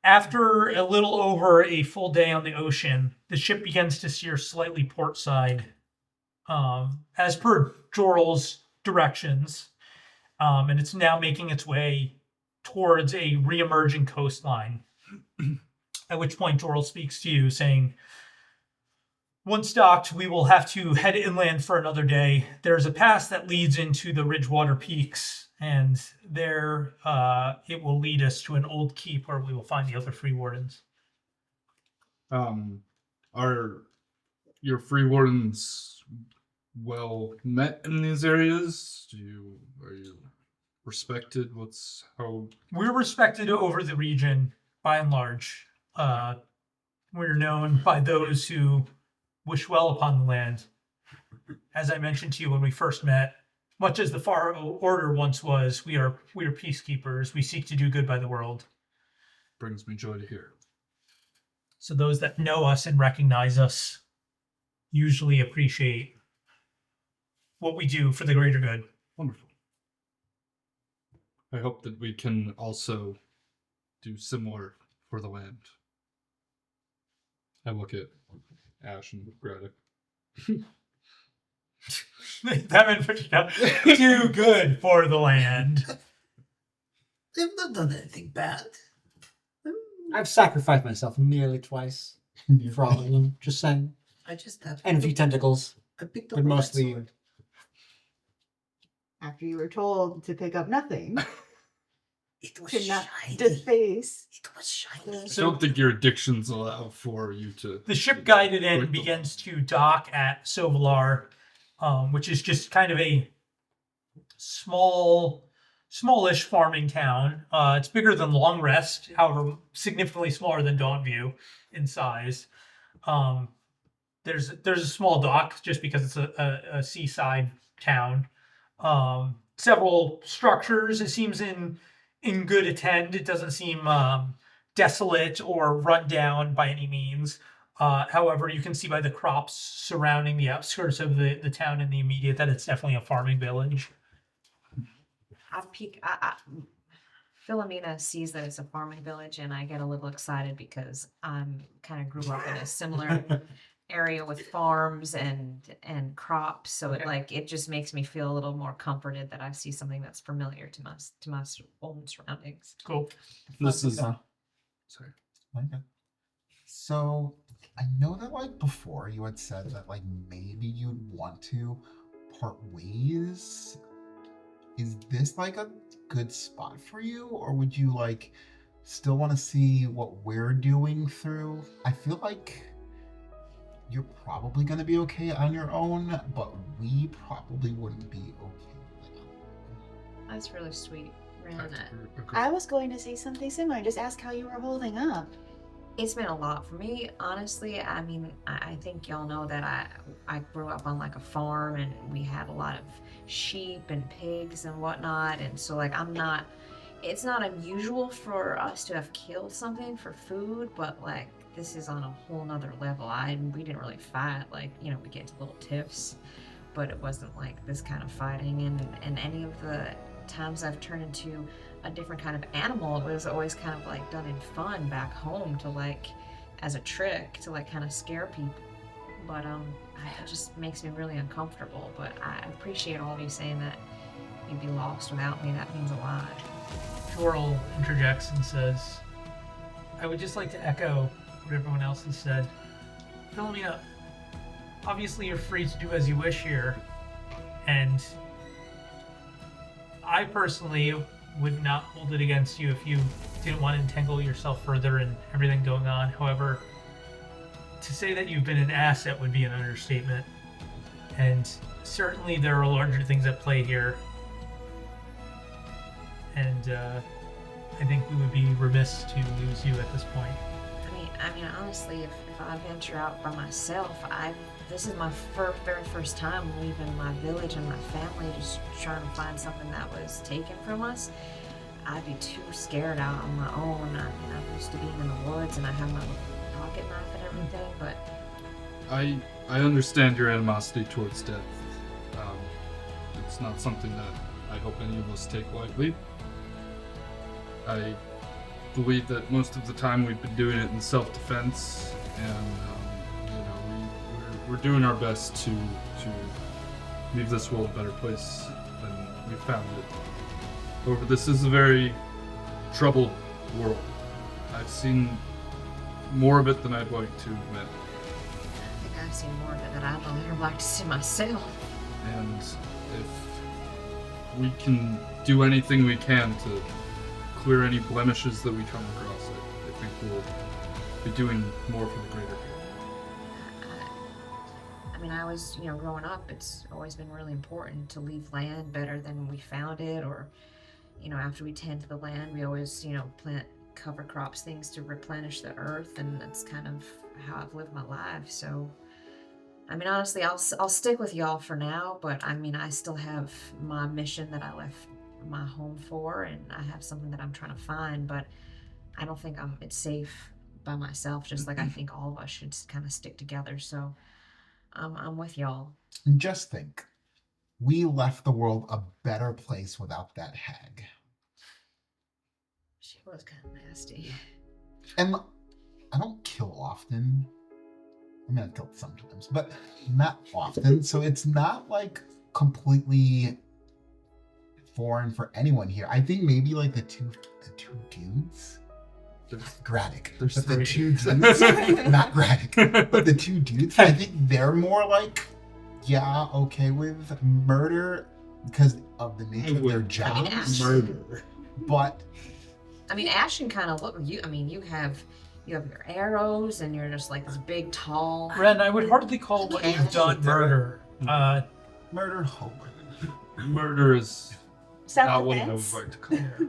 After a little over a full day on the ocean, the ship begins to steer slightly port side, as per Joral's directions, and it's now making its way towards a re-emerging coastline. At which point Joral speaks to you, saying, "Once docked, we will have to head inland for another day. There's a pass that leads into the Ridgewater Peaks, and there it will lead us to an old keep where we will find the other free wardens." Are your free wardens well met in these areas? Are you respected? We're respected over the region by and large. We're known by those who wish well upon the land. As I mentioned to you when we first met, much as the Far Order once was, we are peacekeepers. We seek to do good by the world. Brings me joy to hear. So those that know us and recognize us usually appreciate what we do for the greater good. Wonderful. I hope that we can also do similar for the land. I look at Ash and Greta. That meant put you down. Do good for the land. They've not done anything bad. I've sacrificed myself nearly twice for all of them. Just saying. I just have. And a few tentacles, I picked up but a mostly. sword. After you were told to pick up nothing, It was to not shiny. deface. It was shiny. I don't think your addictions allow for you to. The ship guided in Break the begins to dock at Sovalar, which is just kind of a smallish farming town. It's bigger than Long Rest, however, significantly smaller than Dawnview in size. There's a small dock just because it's a seaside town. Several structures. It seems in good attend. It doesn't seem desolate or run down by any means. However, you can see by the crops surrounding the outskirts of the town and the immediate that it's definitely a farming village. Philomena sees that it's a farming village, and I get a little excited because I'm kind of grew up in a similar area with farms and crops, so it just makes me feel a little more comforted that I see something that's familiar to my own surroundings. Cool. This is. Okay. Sorry. Okay. So I know that before you had said that maybe you'd want to part ways. Is this a good spot for you, or would you still want to see what we're doing through? I feel like you're probably going to be okay on your own, but we probably wouldn't be okay. That's really sweet, Rihanna. I was going to say something similar. Just ask how you were holding up. It's been a lot for me, honestly. I mean, I think y'all know that I grew up on a farm, and we had a lot of sheep and pigs and whatnot, and so it's not unusual for us to have killed something for food, but this is on a whole nother level. We didn't really fight, we get into little tiffs, but it wasn't this kind of fighting, and any of the times I've turned into a different kind of animal, it was always kind of done in fun back home to as a trick to kind of scare people. But it just makes me really uncomfortable. But I appreciate all of you saying that you'd be lost without me. That means a lot. Joral interjects and says, "I would just like to echo what everyone else has said. Philomena, obviously you're free to do as you wish here, and I personally would not hold it against you if you didn't want to entangle yourself further in everything going on. However, to say that you've been an asset would be an understatement, and certainly there are larger things at play here, and I think we would be remiss to lose you at this point." I mean, honestly, if I venture out by myself, this is my very first time leaving my village and my family, just trying to find something that was taken from us. I'd be too scared out on my own. I mean, I'm used to being in the woods and I have my little pocket knife and everything, but I understand your animosity towards death. It's not something that I hope any of us take lightly. I believe that most of the time we've been doing it in self-defense, and we're doing our best to leave this world a better place than we found it. However, this is a very troubled world. I've seen more of it than I'd like to admit. I think I've seen more of it than I'd ever like to see myself. And if we can do anything we can to clear any blemishes that we come across, I think we'll be doing more for the greater good. I mean, I was, growing up, it's always been really important to leave land better than we found it, or, after we tend to the land, we always, plant cover crops, things to replenish the earth, and that's kind of how I've lived my life. So, I mean, honestly, I'll stick with y'all for now, but I mean, I still have my mission that I left my home for, and I have something that I'm trying to find, but I don't think it's safe by myself, just like I think all of us should kind of stick together. So I'm with y'all. And just think, we left the world a better place without that hag. She was kind of nasty. And I don't kill often. I mean, I've killed sometimes, but not often. So it's not like completely foreign for anyone here. I think maybe like the two dudes. Gradic. There's But the three. two dudes, not Gradic, but the two dudes, I think they're more like, yeah, okay with murder because of the nature of their jobs. Murder. But I mean, Ashton kind of look you. I mean, you have your arrows, and you're just like this big, tall. Ren, I would hardly call what you've done murder. murder hope. Murder is not what I would Self-defense. like to call it.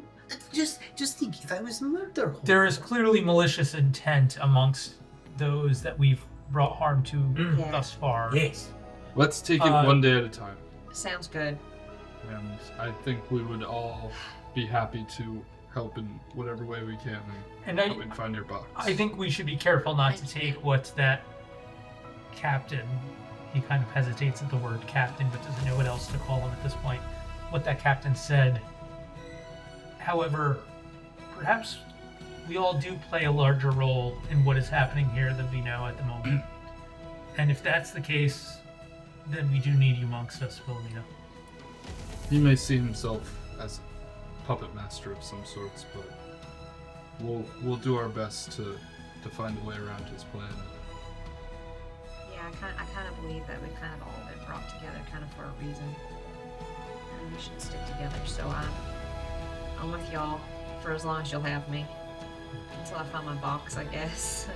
Just think, if I was murder. There is clearly malicious intent amongst those that we've brought harm to Yeah. thus far. Yes. Let's take it one day at a time. Sounds good. And I think we would all be happy to help in whatever way we can And help and find your box. I think we should be careful not to take what that captain, he kind of hesitates at the word captain, but doesn't know what else to call him at this point, what that captain said. However, perhaps we all do play a larger role in what is happening here than we know at the moment. And if that's the case, then we do need you amongst us, Philomena. He may see himself as a puppet master of some sorts, but we'll do our best to find a way around his plan. Yeah, I kind of believe that we've kind of all been brought together kind of for a reason. And we should stick together. So I'm with y'all for as long as you'll have me. Until I find my box, I guess.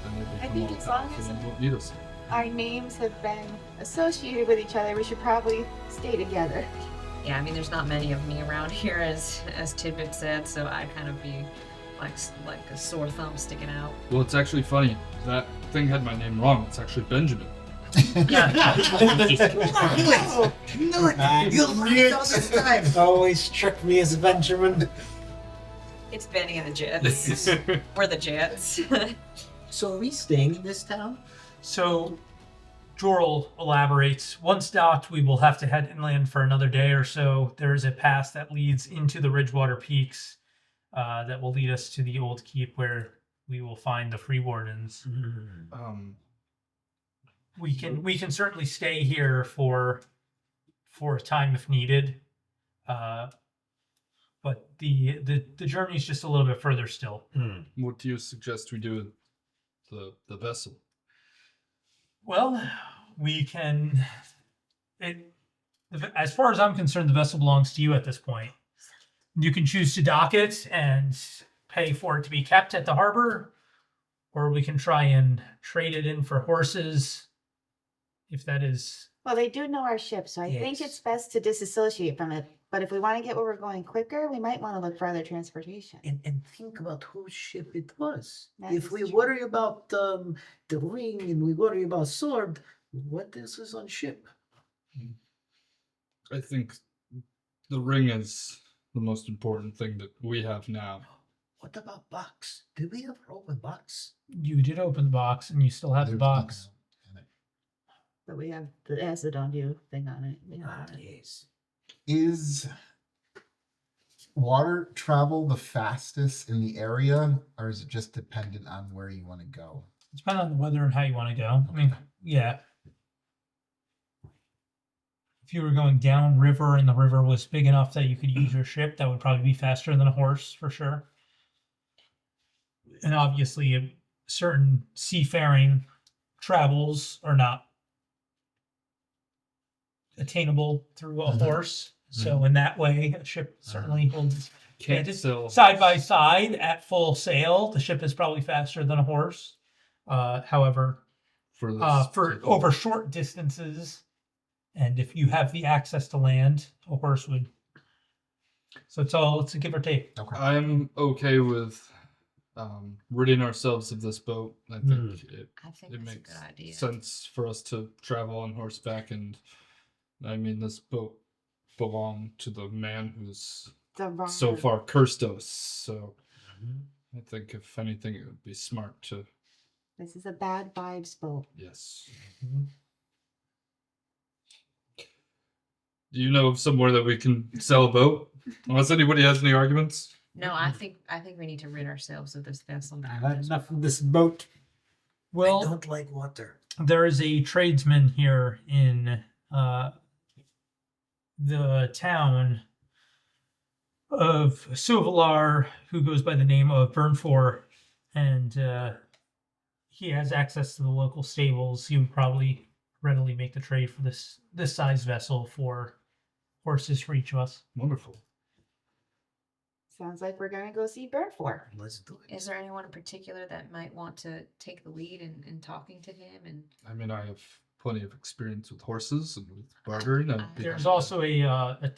Then we'll I become think all as long powerful as- and won't need us. Our names have been associated with each other. We should probably stay together. Yeah, I mean, there's not many of me around here, as Tidbit said, so I'd kind of be like a sore thumb sticking out. Well, it's actually funny. That thing had my name wrong. It's actually Benjamin. No, you lied all this time. Always tricked me as a Benjamin. It's Benny and the Jets. We're the Jets. So are we staying in this town? So, Jorl elaborates. Once docked, we will have to head inland for another day or so. There is a pass that leads into the Ridgewater Peaks that will lead us to the old keep where we will find the Free Wardens. We can certainly stay here for a time if needed, but the journey is just a little bit further still. What do you suggest we do with the vessel? Well, we can. As far as I'm concerned, the vessel belongs to you at this point. You can choose to dock it and pay for it to be kept at the harbor, or we can try and trade it in for horses. If that is, Well, they do know our ship, so I think Yes. it's best to disassociate from it. But if we want to get where we're going quicker, we might want to look for other transportation. And think about whose ship it was. That If is we true. worry about the ring and we worry about sword, what else is on ship? I think the ring is the most important thing that we have now. What about box? Did we ever open box? You did open the box, and you still have the There's box. nothing in it. But we have the acid on you thing on it. We have Ah, that. yes. Is water travel the fastest in the area, or is it just dependent on where you want to go? It's depending on the weather and how you want to go. I mean, yeah. If you were going down river and the river was big enough that you could use your ship, that would probably be faster than a horse for sure. And obviously, certain seafaring travels are not attainable through a horse. So in that way, a ship certainly holds Can't advantage. still Side by side at full sail, the ship is probably faster than a horse. However, for this. for over short distances, and if you have the access to land, a horse would. So it's a give or take. Okay. I'm okay with ridding ourselves of this boat. I think it I think it that's a makes good idea. sense for us to travel on horseback, and I mean this boat belonged to the man who's The wrong so far cursed us. So I think if anything, it would be smart to This is a bad vibes boat. yes. Do you know of somewhere that we can sell a boat? Unless anybody has any arguments. No, I think we need to rid ourselves of this vessel. I've had enough of this boat. I Well, don't like water. there is a tradesman here in the town of Suvalar who goes by the name of Burnfor, and he has access to the local stables. He would probably readily make the trade for this size vessel for horses for each of us. Wonderful. Sounds like we're gonna go see Burnfor. Let's do it. Is there anyone in particular that might want to take the lead in talking to him? And I mean, I have plenty of experience with horses and with bartering. There's also a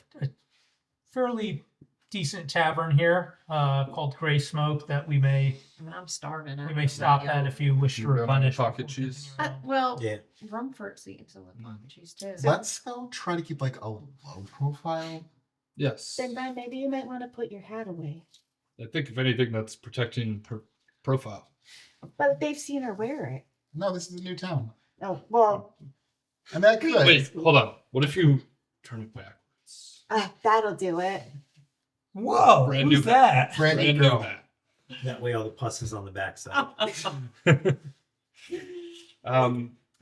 fairly decent tavern here called Gray Smoke that we may I mean, I'm starving. I we don't may know stop about at y'all. if you wish to You got any replenish. pocket before cheese? continuing on. Well, Yeah. Rumfort's eating some with pocket cheese too. Let's go try to keep like a low profile. Yes. Then maybe you might want to put your hat away. I think if anything, that's protecting her profile. But they've seen her wear it. No, this is a new town. Oh well, I mean, I could. Wait, hold on. What if you turn it backwards? that'll do it. Whoa, Brand who's new that? Brand new Brand girl. new hat. That way all the pus is on the backside.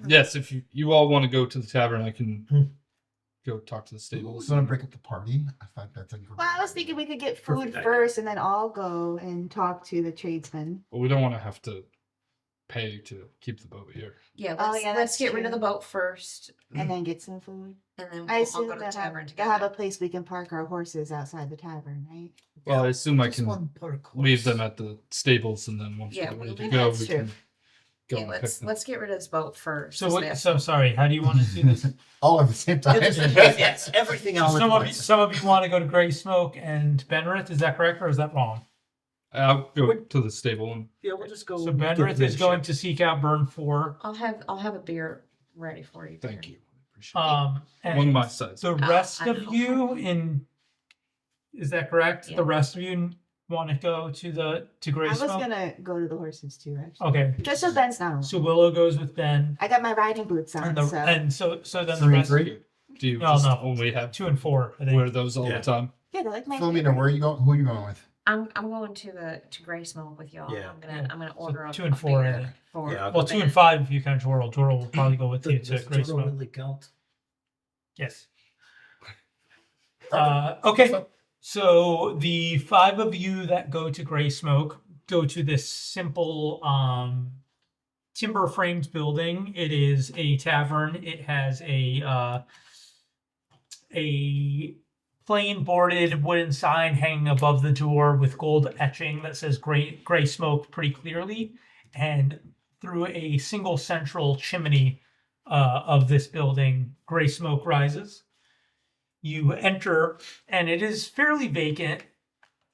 Yes, if you all want to go to the tavern, I can go talk to the Who's stables. gonna break up the party? I thought that's like. Well, I was thinking we could get food Perfect idea. first, and then I'll go and talk to the tradesman. But we don't want to have to pay to keep the boat here. Yeah, Oh, let's, yeah, let's that's get rid of the true. boat first, And then get some food. and then I I'll assume go to the they'll tavern have together. a place we can park our horses outside the tavern, right? Well, I assume I Just can one per leave them course. at the stables, and then once Yeah, we're ready we'll to leave go, that's we true. can go Yeah, and pick let's them. let's get rid of this boat first. So this what? vessel. So sorry. How do you want to do this? All at the same time. Yes, everything So all at some of you, once. some of you want to go to Gray Smoke and Benrith. Is that correct, or is that wrong? I'll go to the stable and Yeah, we'll just go. So get Benrith the is going ship. to seek out Burnfor. I'll have a beer ready for you. thank Peter. you. Appreciate it. And One my size. the rest I of know. you is that correct? Yeah. The rest of you want to go to Gray I was Smoke? gonna go to the horses too, actually. Okay. Just so Ben's not alone. So Willow goes with Ben, I got my riding boots on, and so so then the 3 and rest 3. Do you No, just no. only have 2 and 4. I think. wear those all Yeah. the time? yeah, they're like my Philomena, favorite. where are you going? Who are you going with? I'm going to Gray Smoke with y'all. Yeah. I'm gonna order a 2 and 4, I beer think. for Yeah, I'll Well, go 2 and 5 if you count Jorl. Jorl will probably go with you to Does Gray Toro Smoke. really count? Yes. Okay. So the 5 of you that go to Gray Smoke go to this simple timber framed building. It is a tavern. It has a plain boarded wooden sign hanging above the door with gold etching that says Gray Smoke pretty clearly. And through a single central chimney of this building, gray smoke rises. You enter, and it is fairly vacant.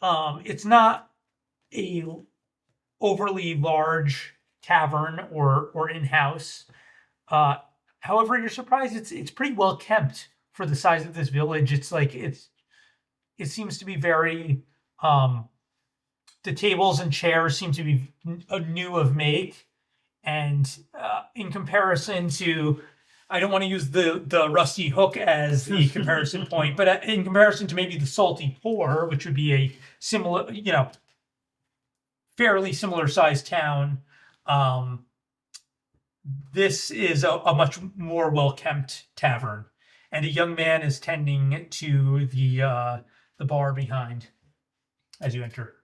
It's not a overly large tavern or in-house. However, you're surprised it's pretty well kept for the size of this village. It seems to be very the tables and chairs seem to be new of make, and in comparison to, I don't want to use the rusty hook as the comparison point, but in comparison to maybe the salty pour, which would be a similar, fairly similar sized town, this is a much more well-kept tavern, and a young man is tending to the bar behind as you enter.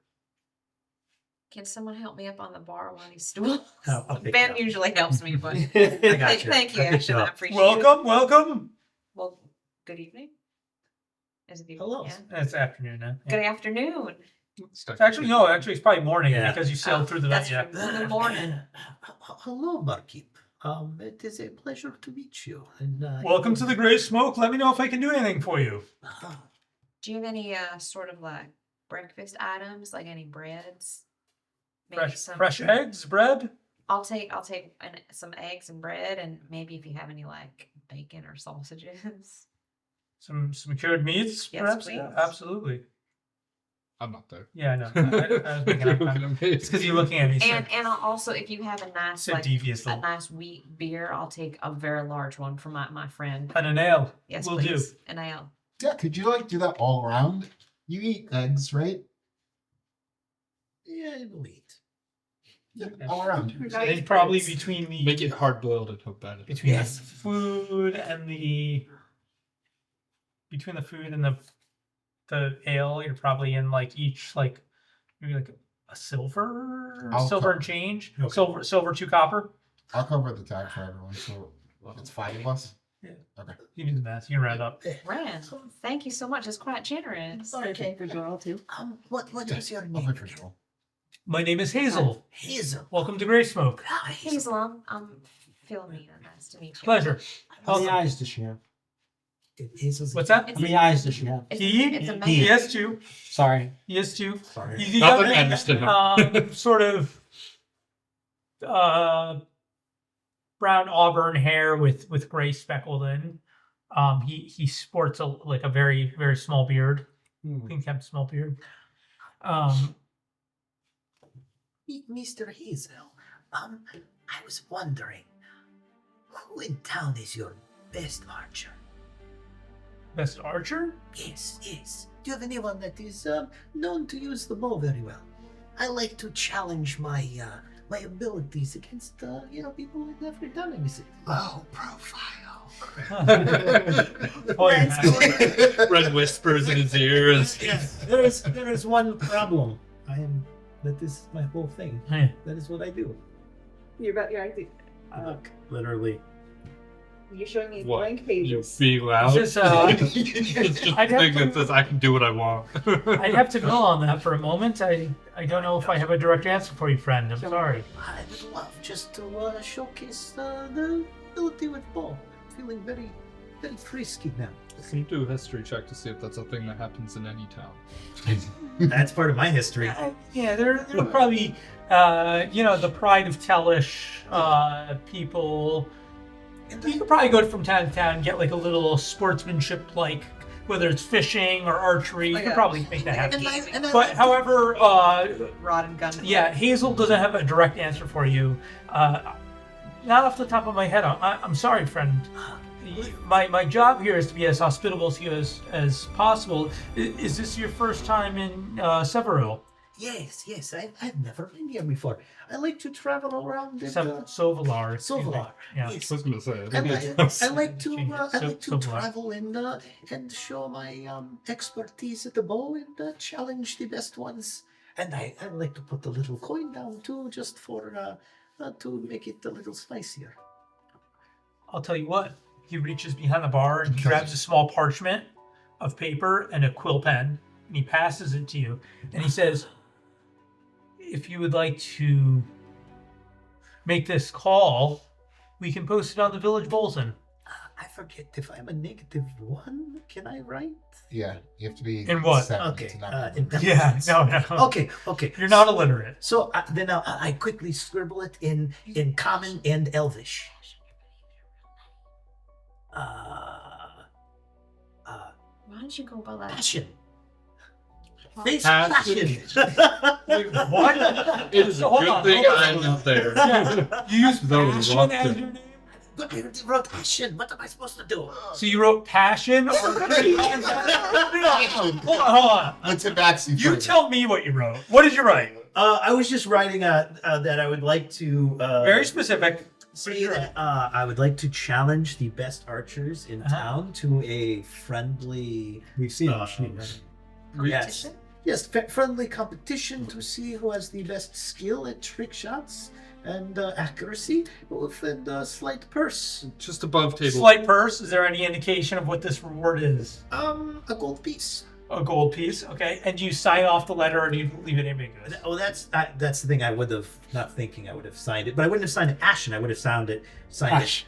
Can someone help me up on the bar on these stools? I'll pick Ben it up. usually helps me, but I got thank you, I'll pick Ashton. you I up. appreciate it. Welcome. Well, good evening. Is it evening? Hello. Yeah. It's afternoon now. Good afternoon. It's actually it's probably morning Yeah. because you sailed through the night. That's Yeah. true. Good morning. Hello, barkeep. It is a pleasure to meet you. And Welcome to the Gray Smoke. Let me know if I can do anything for you. Do you have any sort of like breakfast items, like any breads? Fresh eggs, bread. I'll take some eggs and bread, and maybe if you have any like bacon or sausages. Some cured meats, Yes, perhaps. please. Yeah, absolutely. I'm not there. Yeah, I know. I was making up. It's because you're looking at me. And I'll also, if you have a nice So like deviously. a nice wheat beer, I'll take a very large one for my friend. And an ale. Yes, will please. do. An ale. Yeah, could you like do that all around? You eat eggs, right? yeah, I will eat. Yeah, all around. I think probably between Make it hard boiled and hope better. between Yes. the food and the ale, you're probably in like each like maybe like a silver I'll and co- change. Okay. Silver 2 copper. I'll cover the tab for everyone, so it's 5 of us. Yeah. Okay. You do the math. You can round up. Rand, thank you so much. It's quite generous. Okay, for girl too. What is your I'll name? pay for sure. My name is Hazel. Hazel. Welcome to Gray Smoke. Hazel, I'm Philomena. Nice to meet you. Pleasure. How many eyes does she have? Hazel's What's that? How many eyes does she have? It's, He? it's a He man. has 2. Sorry. He has 2. Sorry. He's Not that I understand him. sort of brown auburn hair with gray speckled in. He sports a very, very small beard. Clean kept small beard. Mr. Hazel. I was wondering, who in town is your best archer? Best archer? Yes. Do you have anyone that is known to use the bow very well? I like to challenge my my abilities against people who've never done anything. Low profile. Oh, yeah. Red whispers in his ears. There is one problem. That is my whole thing. Yeah. That is what I do. You're acting. Look, literally. You're showing me What? blank You pages. being loud. It's just, It's just I'd a have thing to- that says I can do what I want. I'd have to mill on that for a moment. I don't know if I have a direct answer for you, friend. I'm sorry. I would love just to showcase the ability with bow. I'm feeling very, very frisky now. Can you do a history check to see if that's a thing that happens in any town? That's part of my history. Yeah, they're probably, the pride of Tellish people. You could probably go from town to town and get like a little sportsmanship, like whether it's fishing or archery. You could probably make that happen. But however, Rod and gun. yeah, Hazel doesn't have a direct answer for you. Not off the top of my head. I'm sorry, friend. My job here is to be as hospitable to you as possible. Is this your first time in Severo? Yes. I've never been here before. I like to travel around. And, Sovalar. excuse me. Sovalar. Yeah. Yes. I was gonna say. I like to Sovalar. travel and show my expertise at the bow and challenge the best ones. And I like to put a little coin down too, just for to make it a little spicier. I'll tell you what. He reaches behind the bar and he grabs a small parchment of paper and a quill pen, and he passes it to you. And he says, if you would like to make this call, we can post it on the village bulletin. I forget if I'm a -1. Can I write? Yeah, you have to be In what? 7 Okay. to not Yeah, no. Okay. You're not illiterate. So then I quickly scribble it in Common and Elvish. Why don't you go about that? Passion. Face Passion. passion. Wait, what? It is a Hold good on, thing hold on. I'm not there. Yeah. You used Though passion locked as in. your name? But I wrote passion. What am I supposed to do? So you wrote passion? Or... hold on. That's a backseat. You tell me what you wrote. What did you write? I was just writing that I would like to Very specific. say that I would like to challenge the best archers in town to a friendly. We've seen Uh, it. Right? Yes. Yes, friendly competition to see who has the best skill at trick shots and accuracy with a slight purse. Just above table. Slight purse. Is there any indication of what this reward is? A gold piece. A gold piece, okay. And do you sign off the letter or do you leave it ambiguous? Oh, that's the thing. I would have not thinking I would have signed it, but I wouldn't have signed it Ashen. I would have signed it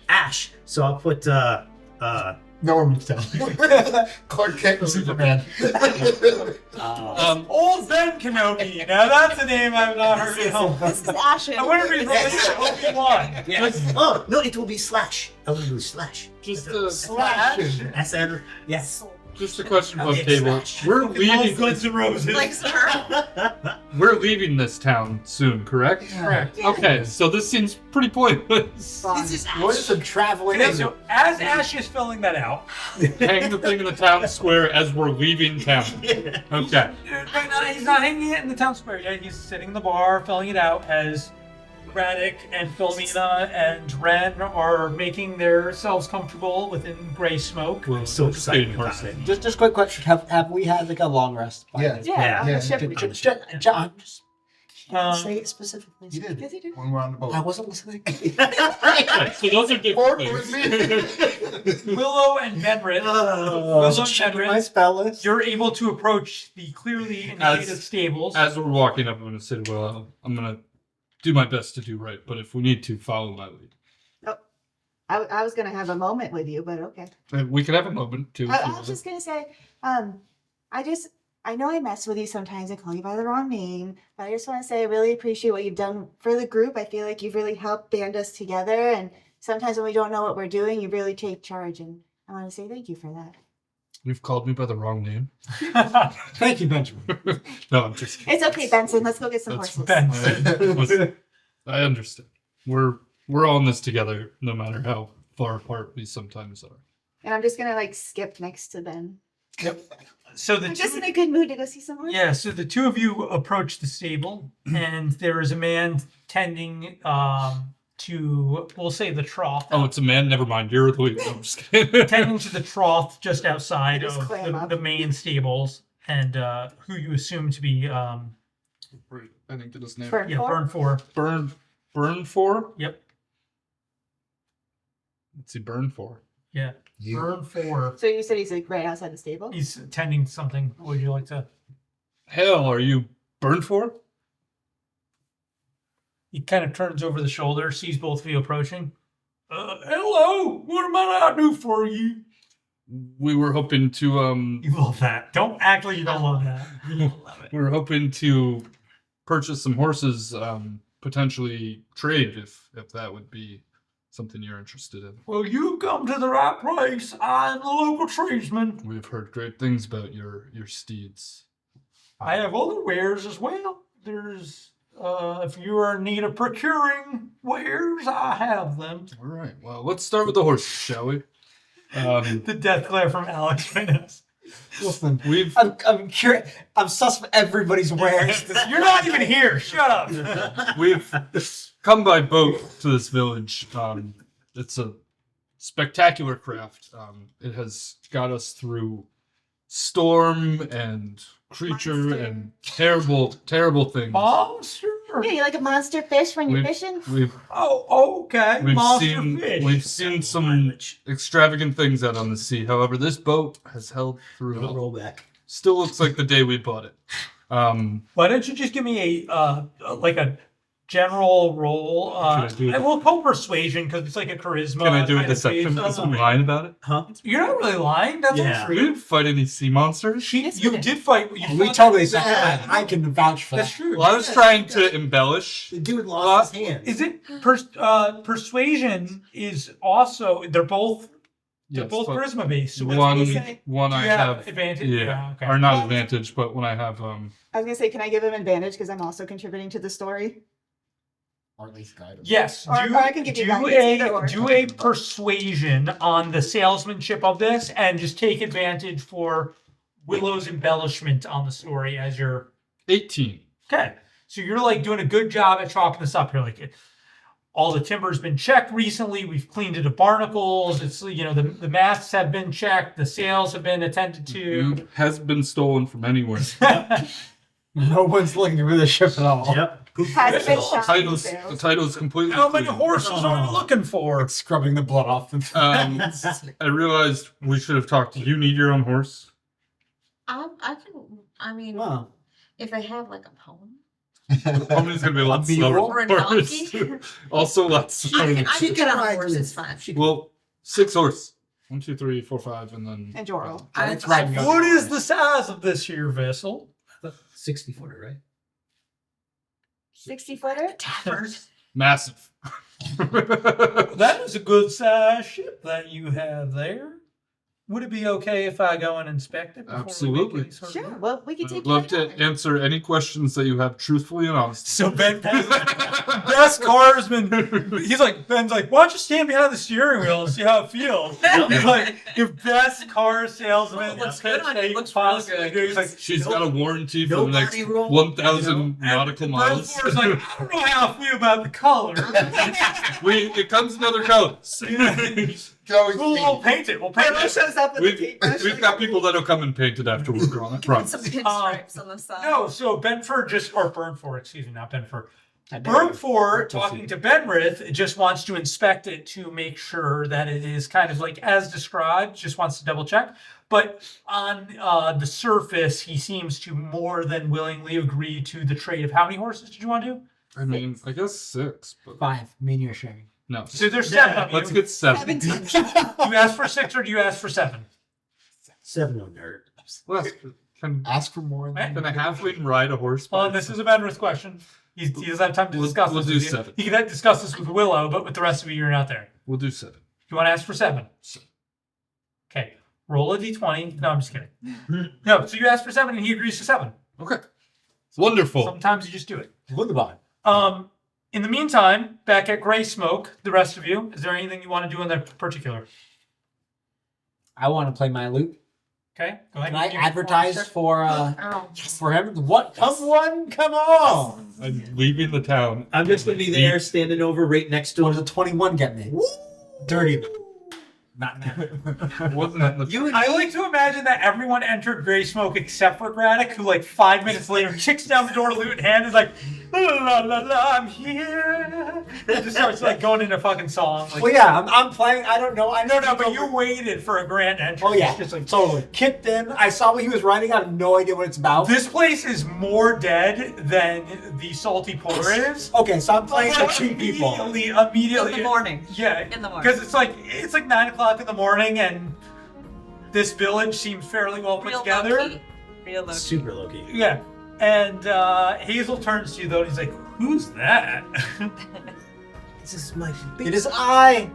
Ash. So I'll put No one moves down. Clark Kent and Superman. Old Ben Kenobi. Now that's a name I've not heard of. This is Ashen. I wonder if he's related to Obi-Wan. yes. Oh no, it will be Slash. I will do Slash. Just Slash. SN. Yes. just a question above Okay, table. Slash. We're All leaving. Guns N' Roses. Like, sir. We're leaving this town soon, correct? Correct. Okay, so this seems pretty pointless. This is What is some traveling? Okay, so as Ash is filling that out, Hang the thing in the town square as we're leaving town. Okay. he's not hanging it in the town square yet. He's sitting in the bar, filling it out as Braddock and Philomena and Ren are making themselves comfortable within gray smoke. I'm so excited Staying about horse. it. Just quick question: Have we had like a long rest? by Yeah. this? Yeah. Yeah. John, just Um, say it specifically. You did. Yes, he did. When we're on the boat. I wasn't listening. Okay, so those are different things. Willow and Benrit. Oh, Willow and checking my Benrit. spell list. You're able to approach the clearly indicated stables. As we're walking up, I'm going to say, well, I'm going to do my best to do right, but if we need to, follow my lead. I was gonna have a moment with you, but okay. We can have a moment, too. if you I was want. just gonna say, I know I mess with you sometimes and call you by the wrong name, but I just want to say I really appreciate what you've done for the group. I feel like you've really helped band us together, and sometimes when we don't know what we're doing, you really take charge, and I want to say thank you for that. You've called me by the wrong name. Thank you, Benjamin. No, I'm just kidding. It's okay, Benson. Let's go get some That's horses. I understand. We're all in this together, no matter how far apart we sometimes are. And I'm just gonna like skip next to Ben. So the I'm two, just in a good mood to go see some horses. yeah, so the two of you approach the stable, and there is a man tending to, we'll say, the trough. Oh, it's a man? Never mind. You're the lead. No, I'm just kidding. Tending to the trough just outside Just of clam up. the main stables, and who you assume to be I think that his name. Burn four? Burn 4. Burn 4? Yep. What's he burn for? Yeah. You. Burn 4. So you said he's like right outside the stable? He's tending to something. Would you like to? Hell, are you burn for? He kind of turns over the shoulder, sees both of you approaching. Hello, what am I do for you? We were hoping to You love that. Don't act like you don't love that. You love it. we were hoping to purchase some horses, potentially trade if that would be something you're interested in. Well, you come to the right place. I'm the local tradesman. We've heard great things about your steeds. I have other wares as well. There's, if you are in need of procuring wares, I have them. All right. Well, let's start with the horses, shall we? The death glare from Alex Finnis. Listen, We've I'm curious. I'm sus of everybody's wares. You're not even here. Shut up. we've come by boat to this village. It's a spectacular craft. It has got us through storm and creature Monster. and terrible things. Monster. Yeah, you like a monster fish when you're fishing? Oh, okay. Monster seen fish. we've seen some extravagant things out on the sea. However, this boat has held through it all. Roll back. Still looks like the day we bought it. Why don't you just give me a general roll. Should I do it? I will call persuasion because it's like a charisma. Can I do a kind of deception? based Because on- I'm lying about it. Huh? You're not really lying. That's Yeah. all We true. didn't fight any sea monsters. You did fight. You We fought- totally saw that. I can vouch for That's that. true. Well, I was trying to embellish. The dude lost his hand. Is it persuasion is also they're both Yes, both but charisma based. So one, do you I have have advantage? Yeah, Okay. or not advantage, but when I have I was gonna say, can I give him advantage because I'm also contributing to the story? Or at least guidance. Yes, Or I can give you guidance, either or. do a persuasion on the salesmanship of this, and just take advantage for Willow's embellishment on the story as you're 18. okay. So you're like doing a good job at chalking this up. You're like, all the timber's been checked recently. We've cleaned it of barnacles. It's the masts have been checked. The sails have been attended to. Has been stolen from anywhere. No one's looking for the ship at all. Yep. Has been The shot. the title is completely How many clean. horses are you looking for? Scrubbing the blood off them. I realized we should have talked. You need your own horse. I can. I mean, Wow. if I have like a pony Pony's gonna be a lot A mule? slower. or a than horse. donkey, also lots I slower. can She get can on a ride horse. with- It's fine. Well, 6 horse. 1, 2, 3, 4, 5, and then And Joro. It's riding up. What is the size of this here vessel? 60 footer, right? 60-footer? Tavern. massive. That is a good size ship that you have there. Would it be okay if I go and inspect it? before we make Absolutely. any sort of Sure. move? Well, we can I'd take love your to time. answer any questions that you have truthfully and honestly. So Ben, best carsman. He's like, Ben's like, why don't you stand behind the steering wheel and see how it feels? He's like, your best car salesman. Looks that good on it. they Looks possibly really do. good. He's like, She's got a warranty for the next Nobody roll, 1,000 nautical miles. Bert's like, I don't know how I feel about the color. It comes in other colors. We'll paint it. We'll paint Everyone it. shows up with a We've paintbrush. we've got people that'll come and paint it after we're on it. Right. Some pinstripes on the side. No, so Burnford, excuse me, not Benford. Burnford, talking to Benrith, just wants to inspect it to make sure that it is kind of like as described, just wants to double check. But on the surface, he seems to more than willingly agree to the trade of how many horses did you want to do? I mean, I guess 6, but 5. Me and you're sharing. no. So there's 7 of you. Let's get 7. 17. You ask for 6 or do you ask for 7? 7 on nerd. Can Ask for more. Right. a halfling ride a horse? Well, this is a Benrith question. He doesn't have time to We'll- discuss we'll this do with you. 7. He can discuss this with Willow, but with the rest of you, you're not there. We'll do 7. You want to ask for 7? Okay. Roll a d20. No, I'm just kidding. No, so you ask for 7 and he agrees to 7. Okay. Wonderful. Sometimes you just do it. Wunderbar. In the meantime, back at Gray Smoke, the rest of you, is there anything you want to do in that particular? I want to play my lute. Okay, go ahead. Can I and give me a advertise performance Oh, for him? What? Come one, come all. I'm leaving the town. I'm just going to be there standing over right next to What does him. a 21 get me? Dirty. Not now. Wasn't that the You check. I like to imagine that everyone entered Gray Smoke except for Braddock, who like 5 minutes later kicks down the door, lute in hand, is like, la la la la, I'm here. And just starts like going into fucking song. Like, Well, yeah, I'm playing. I don't know. I no, but you waited for a grand entrance. Oh yeah, Just like, totally. Kicked in. I saw what he was writing. I have no idea what it's about. This place is more dead than the Salty Porter is. Okay, so I'm playing for 2 people. Immediately. in the morning. Yeah. In the morning. Because it's like 9 o'clock in the morning, and this village seems fairly well put Real together. low-key. Real low. super low key. Yeah. And Hazel turns to you though, and he's like, "Who's that?" This is my big It is I.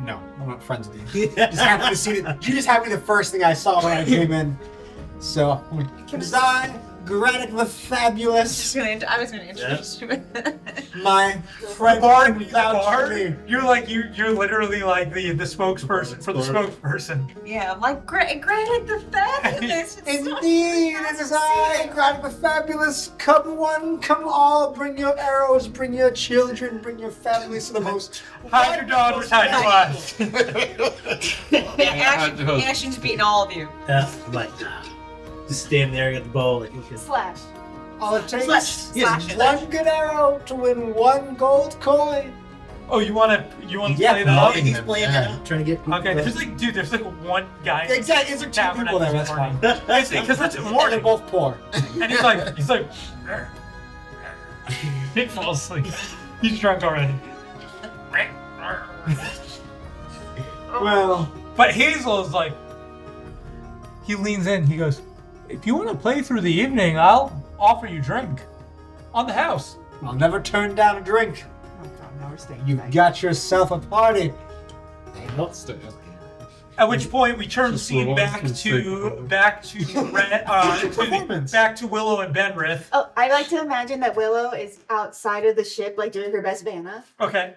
No, I'm not friends with you. Just happened to see it. You just happened to be the first thing I saw when I came in. So it is I, Granite the Fabulous, I was going to introduce you. my friend Bard, who vouched for me. You're like you're literally like the spokesperson for the spokesperson. Yeah, I'm like, granted the fabulous. It's so Indeed, nice it is to I, see you. Granite the Fabulous. Come one, come all. Bring your arrows, bring your children, bring your families to the most. Hide your daughters, hide your wives. Ashton's beating all of you. I'm like, just stand there, got the bow, like, okay. Slash. All it takes Slash. is one good arrow to win 1 gold coin. Oh, you want to play that? nothing. up? He's playing that. Trying to get people. Okay, there's like one guy. Exactly, it's like 2 Tavern people at there. this That's fine. morning. Because it's And they're morning, both poor. and he's like, he falls asleep. He's drunk already. Well, But Hazel is like, he leans in, he goes, if you want to play through the evening, I'll offer you drink on the house. I'll never turn down a drink. Oh, God, now we're staying You've tonight. got yourself a party. Stay up. At which point we turn the Just scene roll back for the sake to of it. back to Performance. back to Willow and Benrith. Oh, I like to imagine that Willow is outside of the ship, like doing her best Vanna. Okay.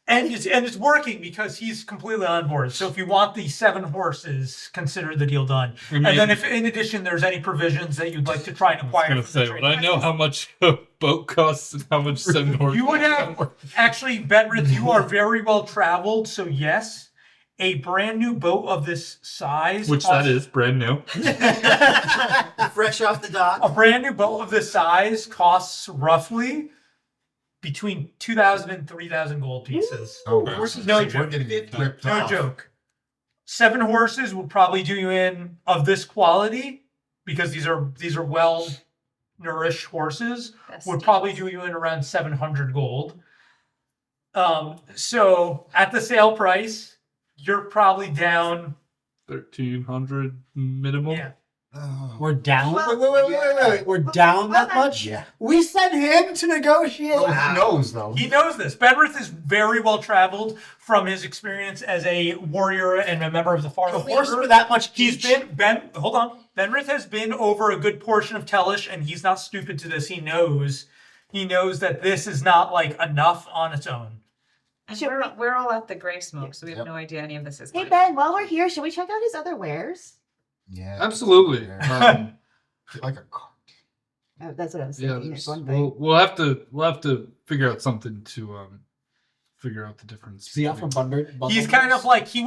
And it's working because he's completely on board. So if you want the 7 horses, consider the deal done. And then if in addition there's any provisions that you'd like to try and I was acquire gonna from the say, trade. when I know how much a boat costs and how much 7 horses. You would have actually, Benrith, you are very well traveled, so yes, a brand new boat of this size, Which that is brand new. Fresh off the dock. a brand new boat of this size costs roughly between 2,000 and 3,000 gold pieces. Oh, Horses No are joke. getting ripped No off. joke. 7 horses will probably do you in of this quality because these are well nourished horses. Would probably do you in around 700 gold. So at the sale price, you're probably down. 1,300 minimum. Yeah. Oh. We're down. Well, Wait. We're down that well, much? Yeah. We sent him to negotiate. Oh, he knows though. He knows this. Benrith is very well traveled from his experience as a warrior and a member of the Far The Order. horses were that much He's each. hold on. Benrith has been over a good portion of Tellish, and he's not stupid to this. He knows that this is not like enough on its own. And Should we're all at the gray smoke, so we have Yep. no idea any of this is Hey, going Ben, while we're here, should we check out his other wares? Yeah. Absolutely. Like a cart. Oh, that's what I was Yeah, thinking. There's one thing. we'll have to figure out something to figure out the difference. See out from Bundard. He's kind of like he's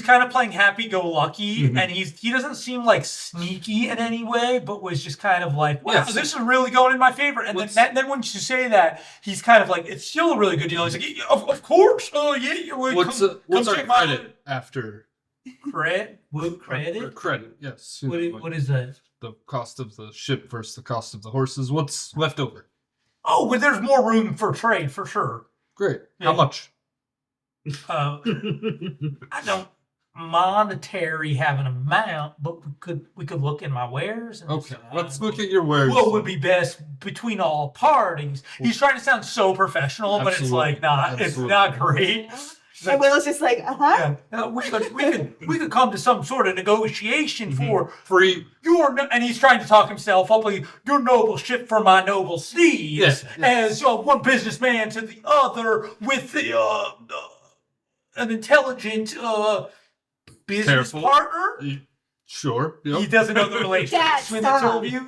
kind of playing happy-go-lucky, Mhm. and he doesn't seem like sneaky in any way, but was just kind of like, wow, Yes. this is really going in my favor. And then when you say that, he's kind of like, it's still a really good deal. He's like, yeah, of course, oh yeah, you would What's come our check my credit after credit? What our credit? credit? Yes. What is that? the cost of the ship versus the cost of the horses? What's left over? Oh, well, there's more room for trade for sure. Great. Yeah. How much? I don't monetary have an amount, but we could look in my wares. And Okay. decide Let's look at your wares. what would be best between all parties. He's trying to sound so professional, but it's like not. It's not great. And Willow's just like, uh-huh. Yeah. We could come to some sort of negotiation for free. and he's trying to talk himself up like your noble ship for my noble steeds, Yes. as one businessman to the other with the an intelligent business Careful. partner. Sure. He Yep. doesn't know the relationship Dad, between the two stop. of you.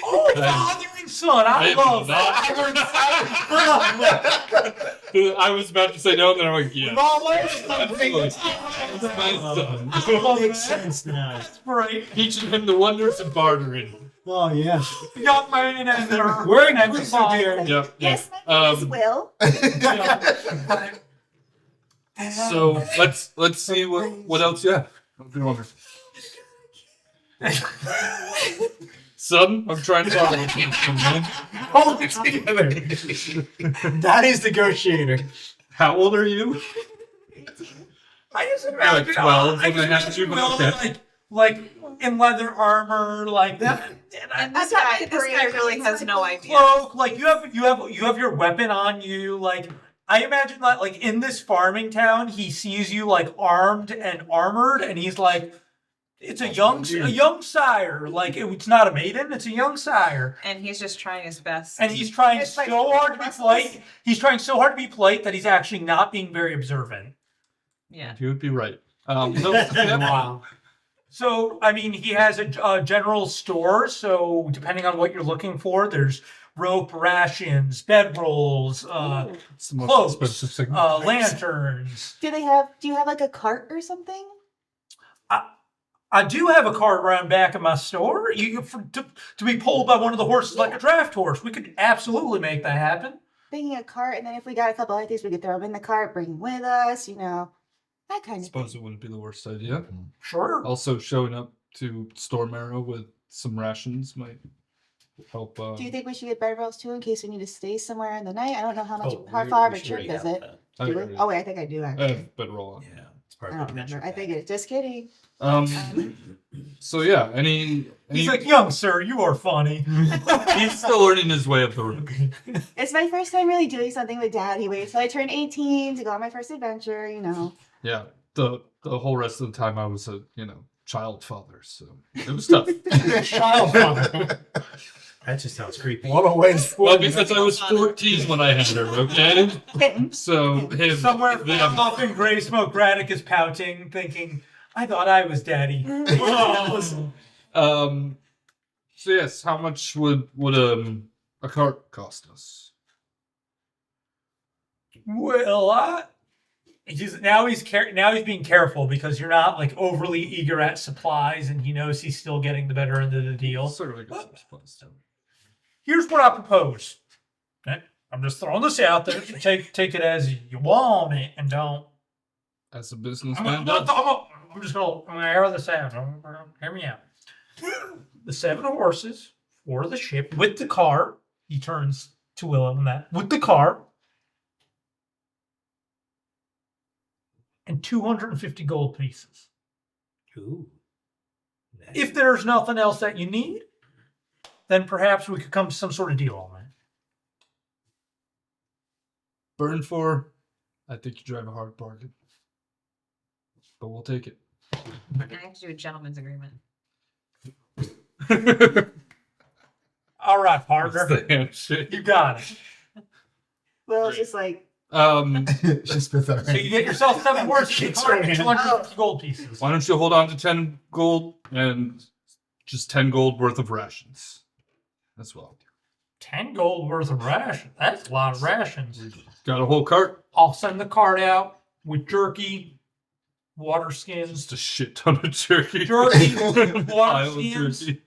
Oh, father and son. I love that. I was about to say no, and then I'm like, yeah. Makes sense now. Right. Teaching him the wonders of bartering. Oh, yeah. Young man and their We're and inclusive here. Yep. Yes, my name is Um, Will. So let's see what else you have. Son, I'm trying to talk about you, man. Hold it together. That is negotiator. How old are you? I just Like imagine 12 I when they just had you, but imagine okay. like in leather armor, like that. And I've this got guy, my this guy really has no idea. Cloak, like you have your weapon on you. Like I imagine that like in this farming town, he sees you like armed and armored, and he's like, it's a young sire. Like it's not a maiden, it's a young sire. And he's just trying his best. And he's trying It's like so hard to be polite. He's trying so hard to be polite that he's actually not being very observant. Yeah. You would be right. Wow. So, I mean, he has a general store. So, depending on what you're looking for, there's rope rations, bedrolls, It's the most cloaks, expensive thing. lanterns. Do you have like a cart or something? I do have a cart around back of my store. To be pulled by one of the horses like a draft horse. We could absolutely make that happen. Thinking a cart, and then if we got a couple of things, we could throw them in the cart, bring them with us, that I kind of suppose thing. it wouldn't be the worst idea. Sure. Also, showing up to Storm Arrow with some rations might help. Do you think we should get bed rolls too in case we need to stay somewhere in the night? I don't know how much, Oh, how we- far we of a should trip already is have it? that. I Do we? agree. Oh wait, I think I do actually. bedroll on. Yeah, it's part I of don't the remember. adventure I think pack. it. Just kidding. So yeah, any He's like, young sir, you are funny. he's still learning his way up the road. It's my first time really doing something with Dad. He waits till I turn 18 to go on my first adventure. You know. Yeah, the whole rest of the time I was a child father, so it was tough. Child father. That just sounds creepy. What a way to Well, because I was 14 when I had her, okay? So him Somewhere them, up in Gray Smoke, Braddock is pouting, thinking, I thought I was daddy. so yes, how much would a cart cost us? Well, he's being careful because you're not like overly eager at supplies, and he knows he's still getting the better end of the deal. Certainly got some supplies too. Here's what I propose. Okay? I'm just throwing this out there. So take it as you want it, and don't. As a I'm businessman, just gonna air this out. Hear me out. The 7 horses for the ship with the car. He turns to Willow on that with the car. And 250 gold pieces. Ooh. If there's nothing else that you need, then perhaps we could come to some sort of deal on that. burn for, I think you drive a hard bargain. But we'll take it. I have to do a gentleman's agreement. All right, That's partner. the handshake. You got it. Well, it's just like Just spit that So you get yourself 7 horses, and 250 gold pieces. Why don't you hold on to 10 gold and just 10 gold worth of rations as well? 10 gold worth of rations. That's a lot of rations. Got a whole cart? I'll send the cart out with jerky, water skins, Just a shit ton of jerky. Jerky, water Pile of skins. jerky.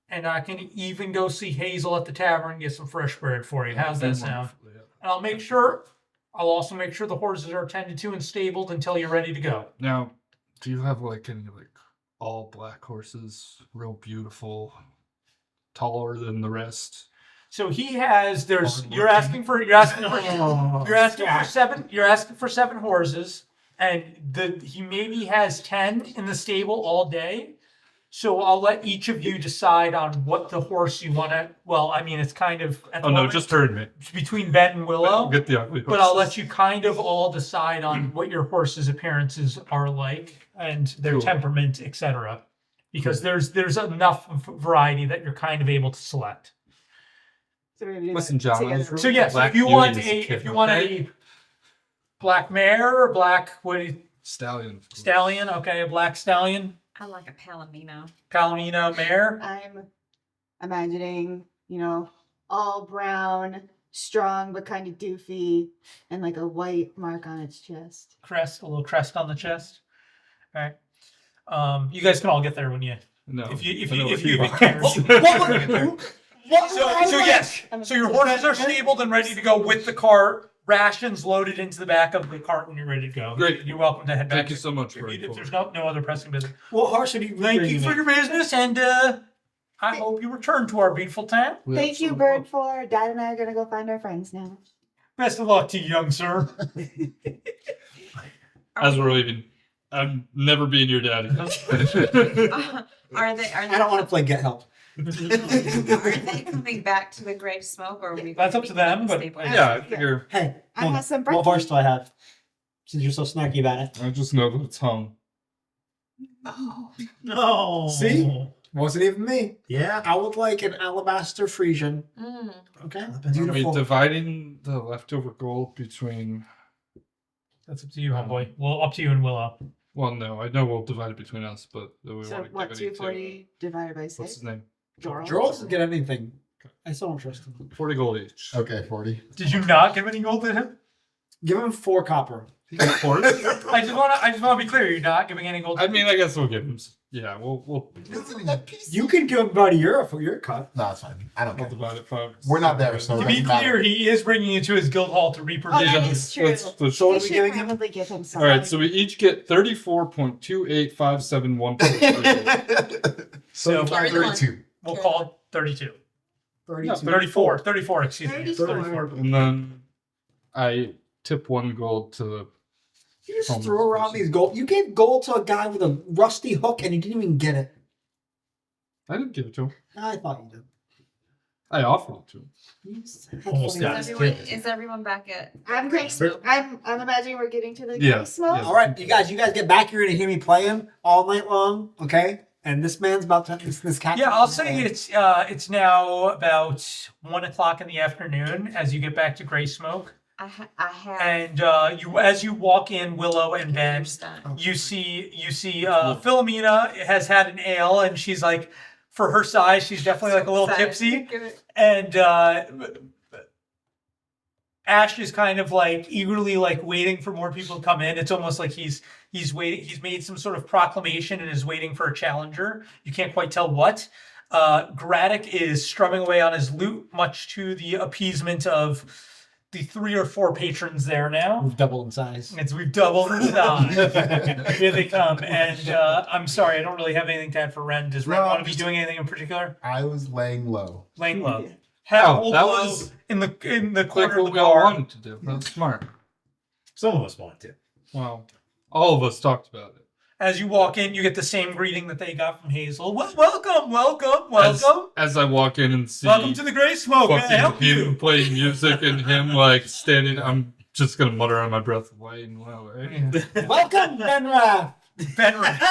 And I can even go see Hazel at the tavern and get some fresh bread for you. How's that sound? And I'll also make sure the horses are tended to and stabled until you're ready to go. Now, do you have like any like all black horses, real beautiful, taller than the rest? So he has. You're asking for 7 horses, and he maybe has 10 in the stable all day. So I'll let each of you decide on what the horse you want to. Well, I mean, it's kind of. At the Oh no, moment, just heard me. it's between Ben and Willow. Get the ugly horses. But I'll let you kind of all decide on what your horse's appearances are like and their Cool. temperament, etc. Because there's enough variety that you're kind of able to select. so we're gonna do Listen, that John, together. So yes, Black if you Beauty want is a kid, if you want okay? a black mare or black Stallion. Of course. stallion, okay, a black stallion, I like a palomino. palomino mare. I'm imagining, all brown, strong but kind of doofy, and like a white mark on its chest. Crest, a little crest on the chest. All right. You guys can all get there when you No. if you I know what even are. care. So yes. So your horses are stabled and ready to go with the cart. Rations loaded into the back of the cart when you're ready to go. Great. You're welcome to head back. Thank you so much for If there's informing. no other pressing business. What horse should you Thank you for your business, and I hope you return to our beautiful town. Thank you, Bird, for Dad and I are gonna go find our friends now. Best of luck to you, young sir. As we're leaving, I'm never being your daddy. Are they? I don't want to play Get Help. Are they coming back to the Great Smoke, or are we? That's up to them, but- Yeah, I figure. Hey, I come on, have some what bread. horse do I have? Since you're so snarky about it. I just know that it's hung. No. See? Wasn't even me. Yeah. I would like an alabaster Frisian. Mm. Okay. Are we Beautiful. dividing the leftover gold between? That's up to you, homeboy. Well, up to you and Willow. Well, no, I know we'll divide it between us, but do we So want to what? give it to 240 divided by what's 6. his name? Jorl. Jorl doesn't get anything. I still don't trust him. 40 gold each. Okay, 40. Did you not give any gold to him? Give him 4 copper. He got horse. I just want to be clear. You're not giving any gold. I mean, I guess we'll give him. Yeah, we'll You can give him about a euro for your cut. No, it's fine. I don't care. divide it 5. We're not there, so- to be clear, he is bringing you to his guild hall to Oh, reproduce. that is true. Let's So what We are we should giving him? probably give him all something. right, so we each get 34.28571. So 32. we'll call it 32. 32. No, 34. 34, excuse me. 34. And then I tip 1 gold to the. You just Homeless throw around person. these gold. You gave gold to a guy with a rusty hook and you didn't even get it. I didn't give it to him. I thought you did. I offered it to him. Almost got Is his everyone, kid. is everyone back at? I'm I'm imagining we're getting to the Yeah, gray smoke. yeah. All right, you guys get back. You're gonna hear me playing all night long, okay? And this man's about to this cat. Yeah, I'll say it's now about 1 o'clock in the afternoon as you get back to Gray Smoke. I have. And as you walk in, Willow and Ben, you see Philomena has had an ale, and she's like, for her size, she's definitely like a little tipsy. And Ash is kind of like eagerly like waiting for more people to come in. It's almost like he's waiting. He's made some sort of proclamation and is waiting for a challenger. You can't quite tell what. Graddock is strumming away on his lute, much to the appeasement of the 3 or 4 patrons there now. We've doubled in size. We've doubled in size. Here they come. And I'm sorry, I don't really have anything to add for Ren. Does Ren No, want to be just- doing anything in particular? I was laying low. Laying low. Oh, that low was in the Like corner of what the we all bar. wanted to do. That's smart. Some of us want to. Well, all of us talked about it. As you walk in, you get the same greeting that they got from Hazel. Welcome. As I walk in and see Welcome to the Gray Smoke. May I fucking help him you? playing music and him like standing, I'm just gonna mutter on my breath away and away. Welcome, Benra. Ben Rath.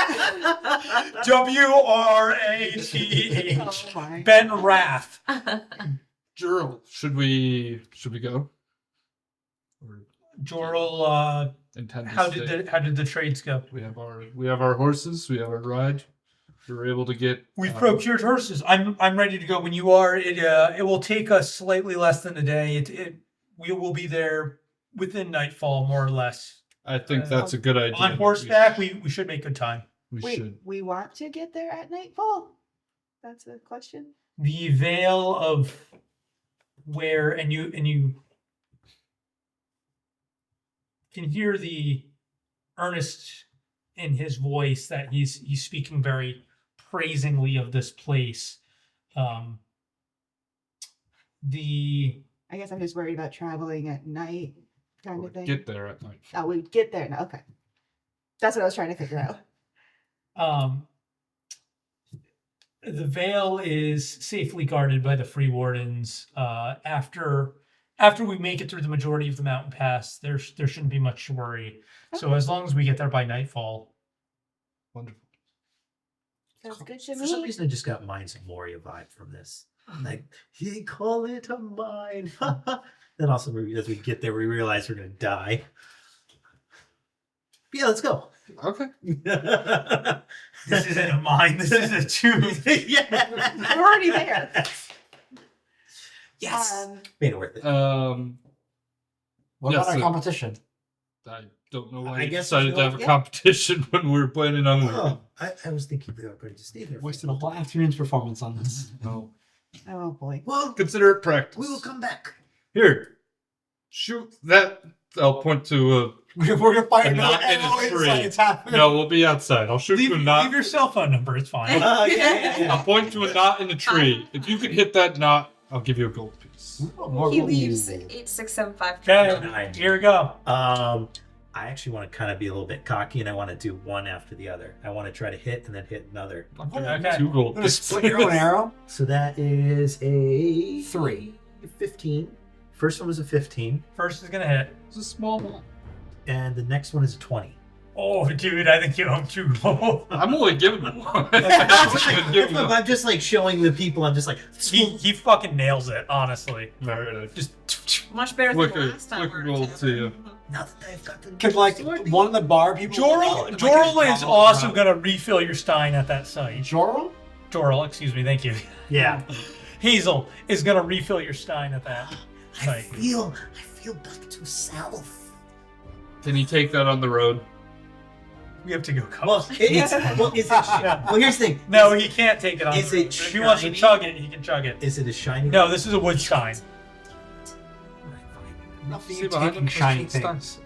W-R-A-T-H. Oh my. Ben Rath. Gerald, should we go? Or Jorl, intend to how stay? did the trades go? We have our horses. We have our ride. We were able to get. We've procured horses. I'm ready to go when you are. It will take us slightly less than a day. We will be there within nightfall, more or less. I think that's a good idea. On horseback, we should make good time. We Wait, should. we want to get there at nightfall? That's a question. The veil of where and you can hear the earnest in his voice that he's speaking very praisingly of this place. I guess I'm just worried about traveling at night kind of thing. Get there at night. Oh, we get there now. Okay. That's what I was trying to figure out. The veil is safely guarded by the free wardens. After we make it through the majority of the mountain pass, there shouldn't be much to worry. So as long as we get there by nightfall. Wonderful. Sounds good to For some me. reason, I just got Mines of Moria vibe from this. Like, he call it a mine. Then also, as we get there, we realize we're going to die. Yeah, let's go. Okay. This isn't a mine. This is a tomb. Yeah. We're already there. Yes. Made it worth it. What Yes, about our sir. competition? I don't know why I you guess decided if to you have a want- competition when we were planning on leaving. Oh, I was thinking we were going to stay there. Wasted a whole afternoon's performance on this. No. Oh boy. Well, Consider it practice. we will come back. Here. Shoot that. I'll point to We're gonna fight And not in a arrow tree. inside its half- no, we'll be outside. I'll shoot Leave, to a knot. leave your cell phone number. It's fine. I'll point to a knot in the tree. If you can hit that knot, I'll give you a gold piece. More He gold leaves needed. 8675. Okay, here we go. I actually want to kind of be a little bit cocky, and I want to do one after the other. I want to try to hit and then hit another. Okay. 2 gold I'm gonna pieces. split your own arrow. So that is a 3. 15. First one was a 15, First is gonna hit. It's a small knot. and the next one is a 20. Oh, dude, I think you owe 2 gold. I'm only giving him one. I'm giving him one. I'm just like showing the people. I'm just like, He fucking nails it, honestly. Alright, Just Much better Flick than a- the last time. flick a we were gold to you. now that I've got the Could like one of the bar people. Jorl is also gonna refill your stein at that site. Jorl? Jorl, excuse me, thank you. Yeah. Hazel is gonna refill your stein at that I site. feel back to self. Can you take that on the road? We have to go cover. Well, is it? Well, here's the thing. No, he can't take it on. Is the road. it If he wants to shiny? chug it, he can chug it. Is it a shiny? No, this is a wood stein. Nothing See you behind taking him, shiny Christian things.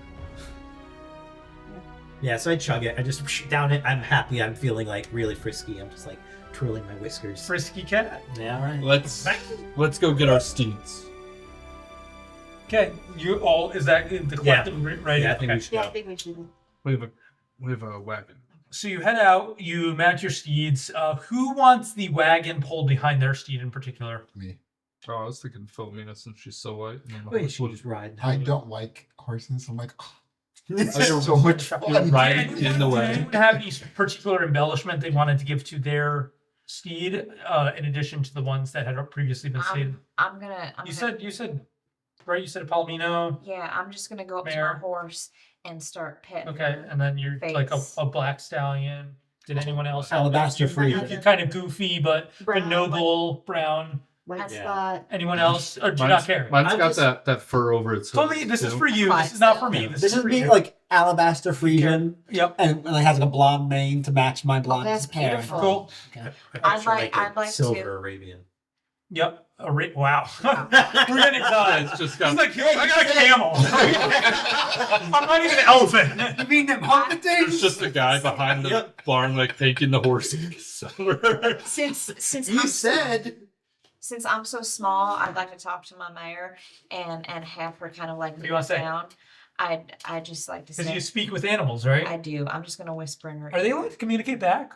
Yeah, so I chug it. I just down it. I'm happy. I'm feeling like really frisky. I'm just like, twirling my whiskers. Frisky cat. Yeah, all right. Let's go get our steeds. Okay, you all is that the collective right? Yeah, I think Okay. we should Yeah, I go. think we should. We have a wagon. So you head out, you mount your steeds. Who wants the wagon pulled behind their steed in particular? Me. Oh, I was thinking Philomena since she's so light. And then the Wait, horse she would- just ride. I don't like horses. I'm like, oh, you're- it's so much you're fun. riding in the Did way. anyone have any particular embellishment they wanted to give to their steed, in addition to the ones that had previously been stated? I'm gonna. You said, right? You said a palomino. Yeah, I'm just gonna go up to Mare. my horse and start petting. Okay, her. and then you're like Face. a black stallion. Did anyone else? have Alabaster those? free. You're kind of goofy, but Brown, noble, brown. White Yeah. spot. Anyone else? Or do you not care? Mine's I'm got just- that fur over its Tell me, hooves, this is too. for you. This is not for me. This is for me you. like alabaster Frisian, Yep. and like has like a blonde mane to match my blonde that's hair. beautiful. Cool. Okay. I'd like to- silver Arabian. Yep. Wow. We're getting done. It's just He's got like, I got a camel. I'm not even an elephant. You mean them Hunger there's just a guy behind the barn like taking the horses. Since You I'm said since I'm so small, I'd like to talk to my mare and have her kind of like What do you wanna say? down. I'd just like to Because say you speak with animals, right? I do. I'm just gonna whisper in her. Are they allowed to communicate back?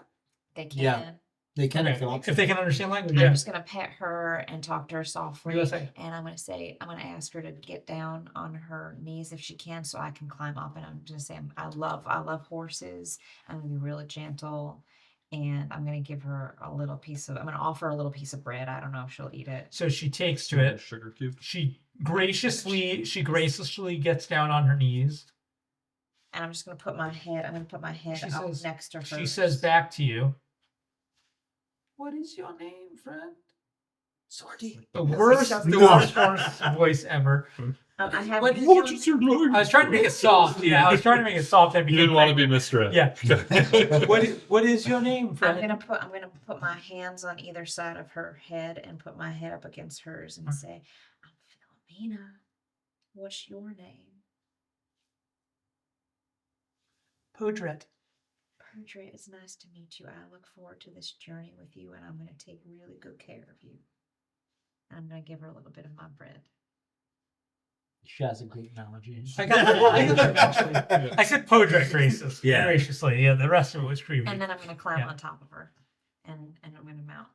They can. Yeah. They can Okay. if they want If to. they can understand language, I'm yeah. just gonna pet her and talk to her What softly. do you say? And I'm gonna ask her to get down on her knees if she can, so I can climb up. And I'm gonna say, I love horses. I'm gonna be really gentle, and I'm gonna give her I'm gonna offer her a little piece of bread. I don't know if she'll eat it. So she takes to it. Sugar cube. She graciously gets down on her knees. And I'm just gonna put my head. I'm gonna put my head She up says- next to her. She says back to you, "What is your name, friend?" Sorty. The worst horse voice ever. I have. What is your name? I was trying to make it soft. Yeah, I was trying to make it soft. You didn't want to be misread. Yeah. What is your name, friend? I'm gonna put my hands on either side of her head and put my head up against hers and say, "I'm Philomena. What's your name?" Podret. Perdre, it's nice to meet you. I look forward to this journey with you, and I'm gonna take really good care of you. And I'm gonna give her a little bit of my bread. She has a great analogy. I said Podret graciously. Yeah. Graciously. Yeah, the rest of it was creepy. And then I'm gonna climb Yeah. on top of her, and I'm gonna mount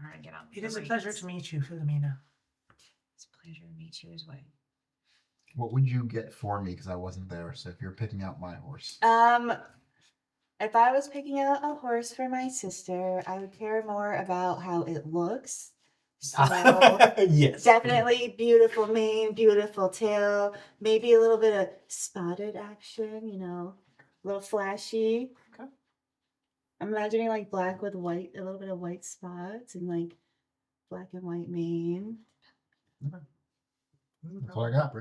her and get on. It the is a pleasure reins. to meet you, Philomena. It's a pleasure to meet you as well. what would you get for me? Because I wasn't there. So if you're picking out my horse, If I was picking out a horse for my sister, I would care more about how it looks. So Yes. definitely beautiful mane, beautiful tail, maybe a little bit of spotted action, a little flashy. Okay. I'm imagining like black with white, a little bit of white spots and like black and white mane. that's what I got.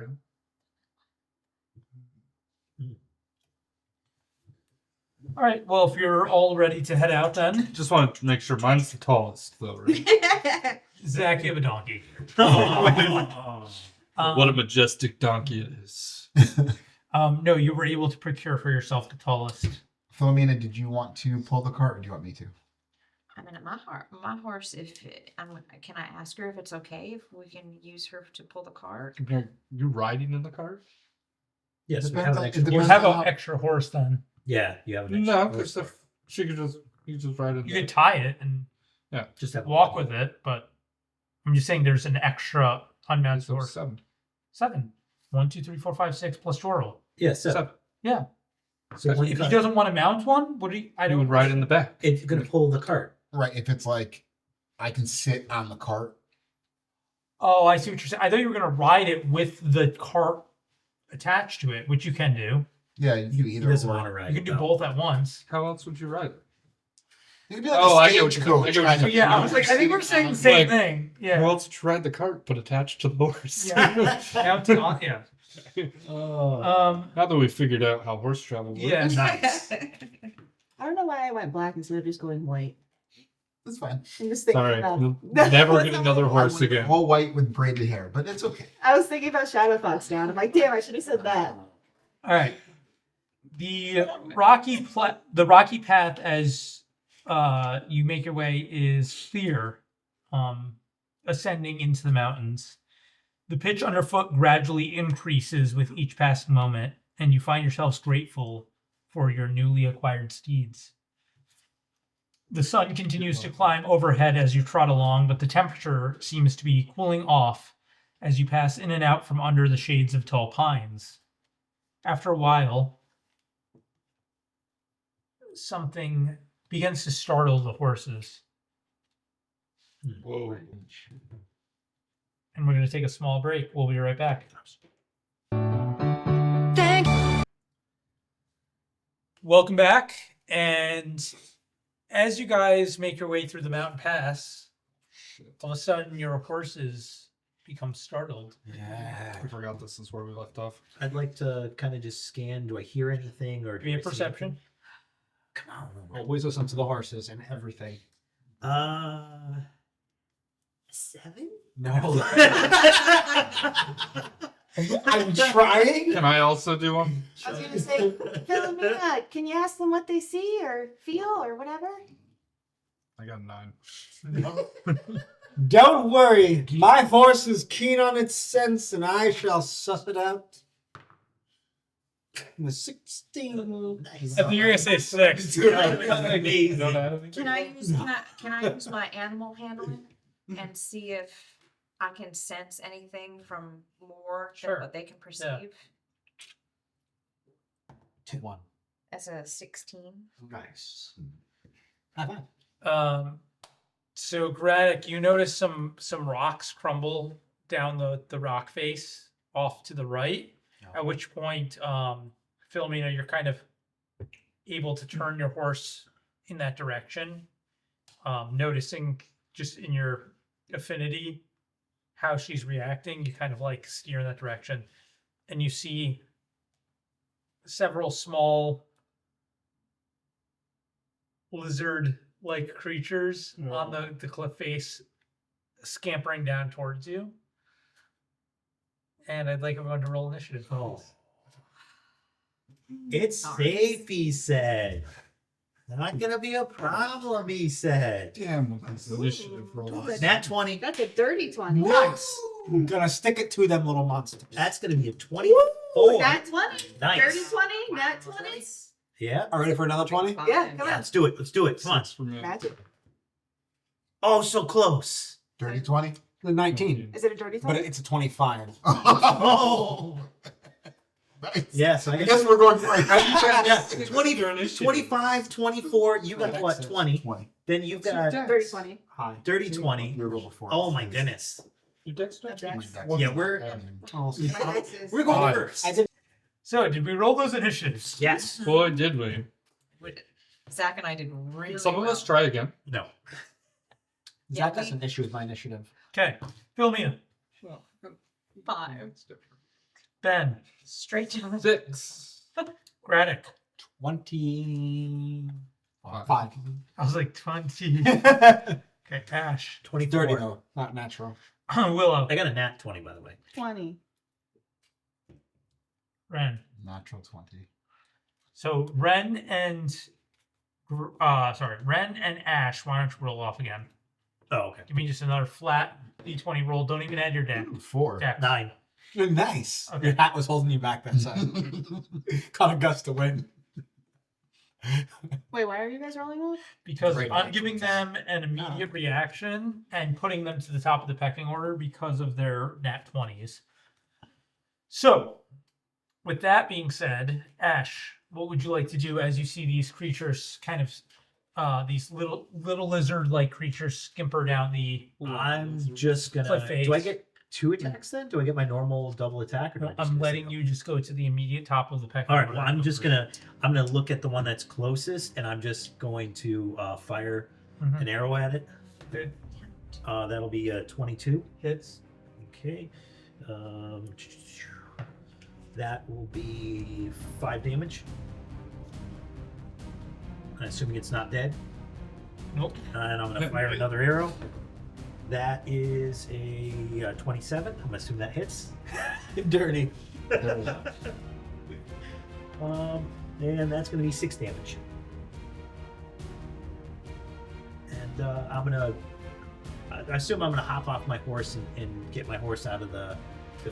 All right. Well, if you're all ready to head out, then Just want to make sure mine's the tallest, though, right? Zach, you have a donkey. What a majestic donkey it is. No, you were able to procure for yourself the tallest. Philomena, did you want to pull the cart or do you want me to? I mean, my horse. Can I ask her if it's okay if we can use her to pull the cart? You riding in the cart? Yes, we Depends have an on- it extra. You depends have on an how- extra horse then. Yeah, you have an extra. No, horse because there. she could just ride in You there. could tie it and Just have walk with it, but I'm just saying there's an extra unmounted So horse. 7. 7. 1, 2, 3, 4, 5, 6 plus Jorl. Yeah, so, 7. Yeah. so when If he doesn't want to mount one, what do you? I I don't would ride in the back. it's gonna pull the cart. Right. If it's like I can sit on the cart. Oh, I see what you're saying. I thought you were gonna ride it with the cart attached to it, which you can do. Yeah, you do He either. doesn't or. want to ride. You can do no. both at once. How else would you ride it? It could be like Oh, a I get what you're saying. I stagecoach. get what kind you're of Yeah, I thing. was like, I think we're saying the same Like, thing. How Yeah. else would you ride the cart but attached to the horse? Yeah. Mounted on. Yeah. Oh, Now that we figured out how horse travel works. Yeah. nice. I don't know why I went black instead of just going white. That's fine. I'm just thinking Sorry, about. you'll never get another I horse went again. All white with braided hair, but it's okay. I was thinking about Shadow Fox down. I'm like, damn, I should have said that. All right. The rocky path as you make your way is clear, ascending into the mountains. The pitch underfoot gradually increases with each passing moment, and you find yourselves grateful for your newly acquired steeds. The sun continues to climb overhead as you trot along, but the temperature seems to be cooling off as you pass in and out from under the shades of tall pines. After a while, something begins to startle the horses. Whoa. And we're going to take a small break. We'll be right back. Welcome back. And as you guys make your way through the mountain pass, all of a sudden your horses become startled. Yeah. I forgot this is where we left off. I'd like to kind of just scan. Do I hear anything or Give me do a I see perception. anything? Come on. Always listen to the horses and everything. 7? No. I'm trying. Can I also do one? I was gonna say, Philomena, can you ask them what they see or feel or whatever? I got a 9. Don't worry. My horse is keen on its scents, and I shall suss it out. The 16. Nice. I think you're going to say 6. Amazing. Can I use my animal handling and see if I can sense anything from more Sure. than what they can perceive? 2-1. That's a 16. Nice. High five. So Graddock, you notice some rocks crumble down the rock face off to the right. At which point, Philomena, you're kind of able to turn your horse in that direction, noticing just in your affinity how she's reacting. You kind of like steer in that direction, and you see several small lizard-like creatures on the cliff face scampering down towards you. And I'd like everyone to roll initiative. Oh. It's safe, he said. Not gonna be a problem, he said. Damn, that's initiative roll. Nat 20. That's a dirty 20. Nice. I'm gonna stick it to them little monsters. That's gonna be a 24. Nat 20? Nice. Dirty 20? Nat 20? Yeah. All ready for another 20? Yeah, come on. Let's do it. Let's do it. Come on. 6 for me. Magic. Oh, so close. Dirty 20? The 19. Is it a dirty But 20? it's a 25. Oh. Nice. Yeah, so I I guess guess we're going for Yeah. 25, 24. You got what? 20. 20. Then you've got Dirty 20. High. dirty 20. We were before. Oh my goodness. Your dex My check? dex. Yeah, we're Oh, My dex is- we're going Five. first. I did. So, did we roll those initiatives? Yes. Boy, did we. Zach and I did really Some of well. us try again. No. Zach has an issue with my initiative. Okay. Philomena, 5. Ben, Straight down the 6. Graddock. 25. I was like 20. Okay, Ash. 24. 30 though, not natural. Willow. I got a nat 20, by the way. 20. Ren. Natural 20. So Ren and Ash, why don't you roll off again? Oh, okay. Give me just another flat d20 roll. Don't even add your deck. 4. Dex. 9. Nice. Okay. Your hat was holding you back that time. Caught a gust of wind. Wait, why are you guys rolling off? Because Great I'm idea. giving them an immediate reaction and putting them to the top of the pecking order because of their nat 20s. So, with that being said, Ash, what would you like to do as you see these creatures kind of these little lizard-like creatures skimper down the I'm just gonna. Cliff face. Do I get 2 attacks then? Do I get my normal double attack? Or do I just I'm get a letting single? you just go to the immediate top of the pecking All right. order. Well, I'm just gonna. I'm gonna look at the one that's closest, and I'm just going to fire Mhm. an arrow at it. Okay. That'll be 22. Hits. Okay. That will be 5 damage. I'm assuming it's not dead. Nope. And I'm gonna fire another arrow. That is a 27. I'm assuming that hits. Dirty. And that's gonna be 6 damage. I'm gonna. I assume I'm gonna hop off my horse and get my horse out of the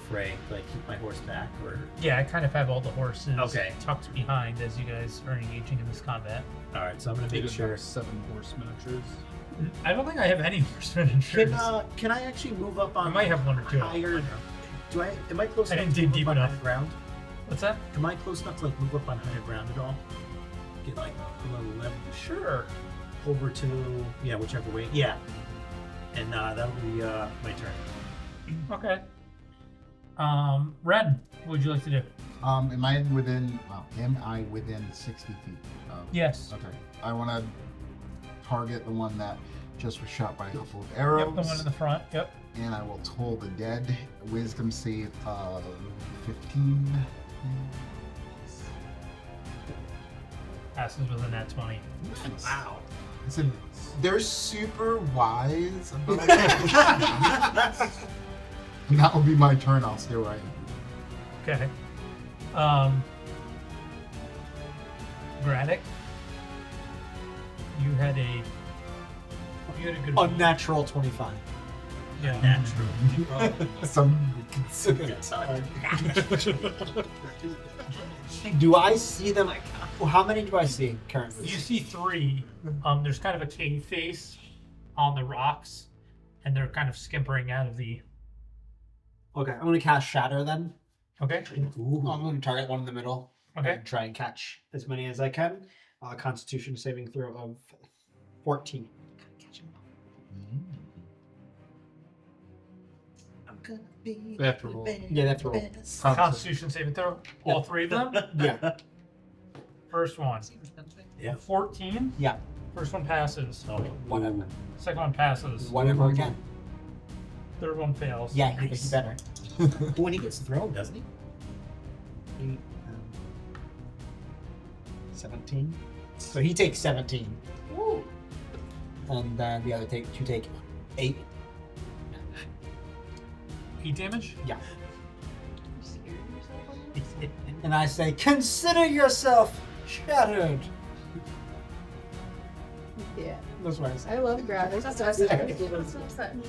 fray. Like keep my horse back, or Yeah, I kind of have all the horses Okay. tucked behind as you guys are engaging in this combat. all right. So I'm gonna make sure. 7 horse miniatures. I don't think I have any horsemen insurance. Can I actually move up on? I might have one or two. higher. Do I? Am I close I enough didn't to dig move deep up on enough. higher ground? What's that? Am I close enough to like move up on higher ground at all? Get like a little level Sure. over to whichever way. Yeah. And that'll be my turn. Okay. Ren, what would you like to do? Am I within 60 feet? Yes. Okay. I want to target the one that just was shot by a couple of arrows. Yep, the one in the front. Yep. And I will toll the dead. Wisdom save of 15. Passes with a nat 20. Wow. Listen, they're super wise about it. And that will be my turn. I'll stay where I am. Okay. Braddock, you had a good Unnatural 25. yeah. Natural. Some Do I see them? Well, how many do I see currently? You see 3. There's kind of a cave face on the rocks, and they're kind of skimpering out of the. Okay, I'm gonna cast Shatter then. Okay. I'm gonna target one in the middle. Okay. And try and catch as many as I can. Constitution saving throw of 14. I'm gonna be They have to roll. the Yeah, they have to roll. best. Constitution saving throw. All 3 of them. Yeah. First one. Yeah. 14. Yeah. First one passes. Oh, Whatever. Second one passes. Whatever again. Third one fails. Yeah, he better. when he gets thrown, doesn't he? 17. So he takes 17. And then the other two take 8. 8 damage. Yeah. And I say, consider yourself shattered. Yeah. That's what I say. I love graphics. That's what I said.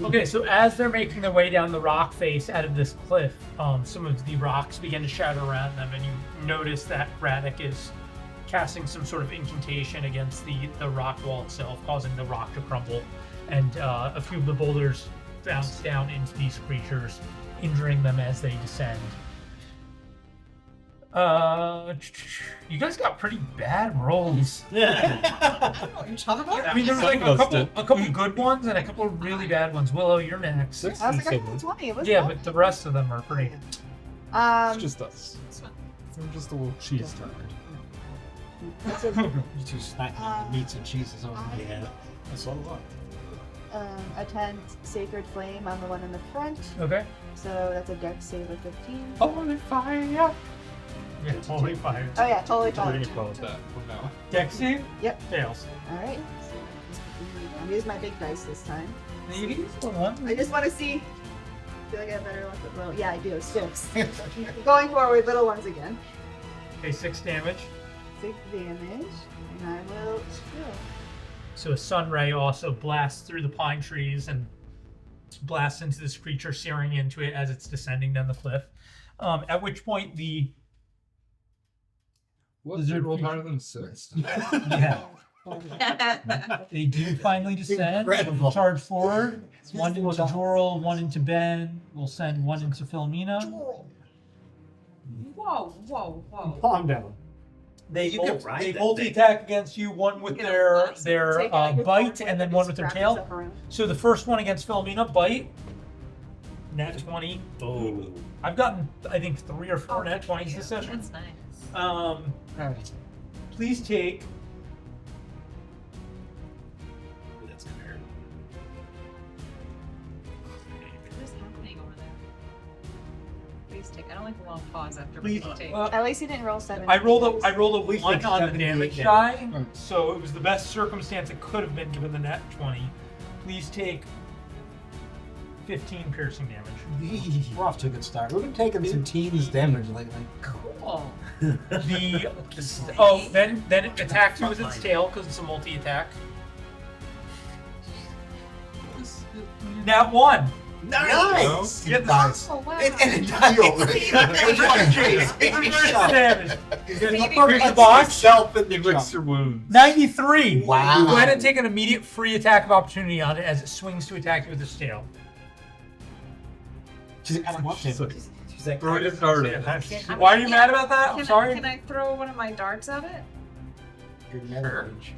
Okay, so as they're making their way down the rock face out of this cliff, some of the rocks begin to shatter around them, and you notice that Braddock is casting some sort of incantation against the rock wall itself, causing the rock to crumble, and a few of the boulders bounce down into these creatures, injuring them as they descend. You guys got pretty bad rolls. I mean, there was like a couple good ones and a couple of really bad ones. Willow, you're next. I was like, I got 20. It was Yeah, fun. but the rest of them are pretty. It's just us. We're just a little cheese tired. You two snack meats and cheeses over there. Yeah. That's a lot. A 10 Sacred Flame on the one in the front. Okay. So that's a dex save of 15. Holy fire! Yeah, holy fire. Oh yeah, totally We're fine. gonna go with that for now. Dex save? Yep. Fails. Alright. I'm using my big dice this time. You can use the one. I just want to see. Feel like I have better luck with little. Yeah, I do. 6. Going forward, little ones again. Okay, 6 damage. 6 damage. And I will chill. So a sun ray also blasts through the pine trees and blasts into this creature, searing into it as it's descending down the cliff. At which point the What? Is You there- rolled higher than 6. they do finally descend. Incredible. Charge forward. One into Jorl, one into Ben. We'll send one into Philomena. Whoa. Calm down. They You can both, ride they that both thing. attack against you, one with their bite and then one with their tail. So the first one against Philomena, bite. Nat 20. Oh. I've gotten, I think, 3 or 4 nat 20s this session. That's nice. Please take That's gonna hurt. What is happening over there? Please take. I don't like the long pause after Please, please take. At least you didn't roll 7. I rolled a 1 take on the 78 damage damage. die, so it was the best circumstance it could have been given the nat 20. Please take 15 piercing damage. We're off to a good start. We've been taking some teens damage lately. Cool. Then it attacks you with its tail because it's a multi-attack. Nat 1. Nice. You get the Nice. Oh wow. And it damage. Maybe Here's the box. itself in the It licks jump. your wounds. 93. Wow. Go ahead and take an immediate free attack of opportunity on it as it swings to attack you with its tail. She's like, I don't want to. She's like, Throw it started. Why are you mad about that? I'm Can sorry. Can I throw one of my darts at it? Good marriage.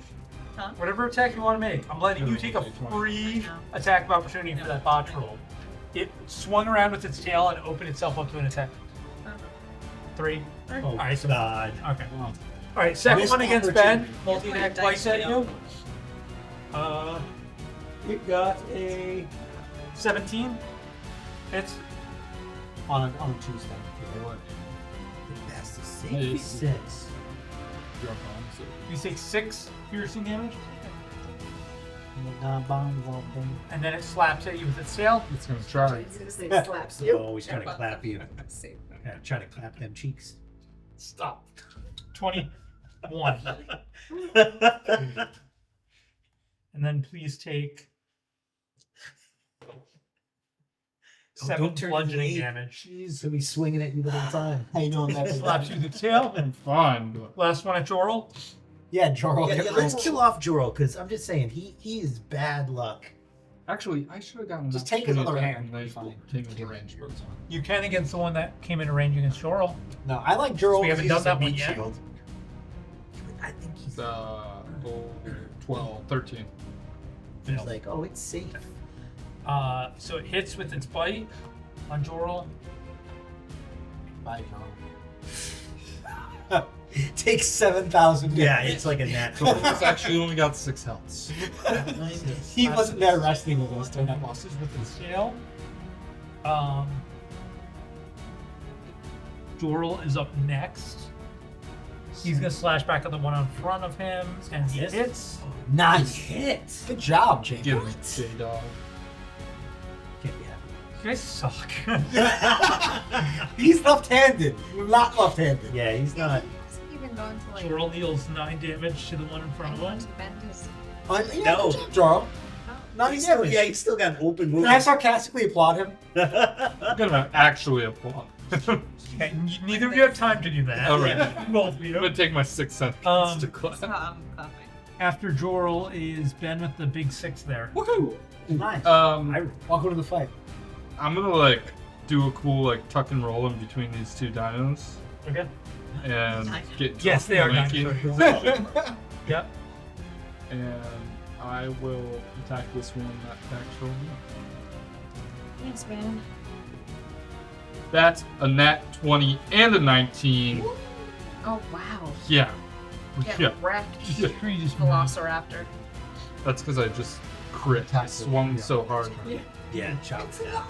Whatever attack you want to make, I'm letting you take a free attack of opportunity for that botch roll. It swung around with its tail and opened itself up to an attack. 3. oh, Alright, so God. okay. Alright, second Missed one against Ben. opportunity. Multi-attack twice at you. It got a 17. Hits. On a Tuesday. That's the Nice. same. 6. Drop on, so- You take 6 piercing damage, and then it slaps at you with its tail. It's gonna try. slaps Oh, he's trying to clap you. Yeah, trying to clap them cheeks. Stop. 21. And then please take 7 don't turn bludgeoning into 8. damage. Jeez, he'll be swinging at you the whole time. How you doing that? Slaps you with the tail. I'm fine, but Last one at Joral. Yeah, Jorl. Yeah, let's kill off Joro, because I'm just saying, he is bad luck. actually, I should have gotten. Just that take his other attack hand, and they fine. Take his range, but it's fine. You can against the one that came into range against Joral. No, I like Jorl. We haven't because done he's that a one meat yet. shield. I think he's 12, 13. he's like, oh, it's safe. So it hits with its bite on Joral. Bye, Jorl. Takes 7,000. Yeah, it's like a natural. It's actually only got 6 healths. He wasn't there wrestling with us during that loss. Losses with its tail. Joral is up next. He's gonna slash back at the one in front of him, and he Yes. hits. Nice. Hit. Good job, Jake. Get him, J-Dog. Can't be You guys suck. He's left-handed. We're not left-handed. Yeah, he's not. Hasn't even gone to like. Joral deals 9 damage to the one in front of him. Bend his. Yeah, No. good job, Jorl. No, He's he's still, yeah, he's still got an open wound. Can I sarcastically applaud him? I'm gonna actually applaud. Okay, neither of you have time to do that. All right. Both of I'm you. gonna take my 6 seconds Um, to clap. Clapping. After Joral is Ben with the big 6 there. Woohoo! Nice. Welcome to the fight. I'm gonna like do a cool like tuck and roll in between these 2 dinos Okay. and get to Yes, a they are flanking dinosaurs. position. Yep. And I will attack this one that attacks from me. Thanks, man. That's a nat 20 and a 19. Oh wow. Yeah. Get Yeah. wrecked. Yeah. Velociraptor. That's because I just crit. I swung so hard. Yeah, chops down.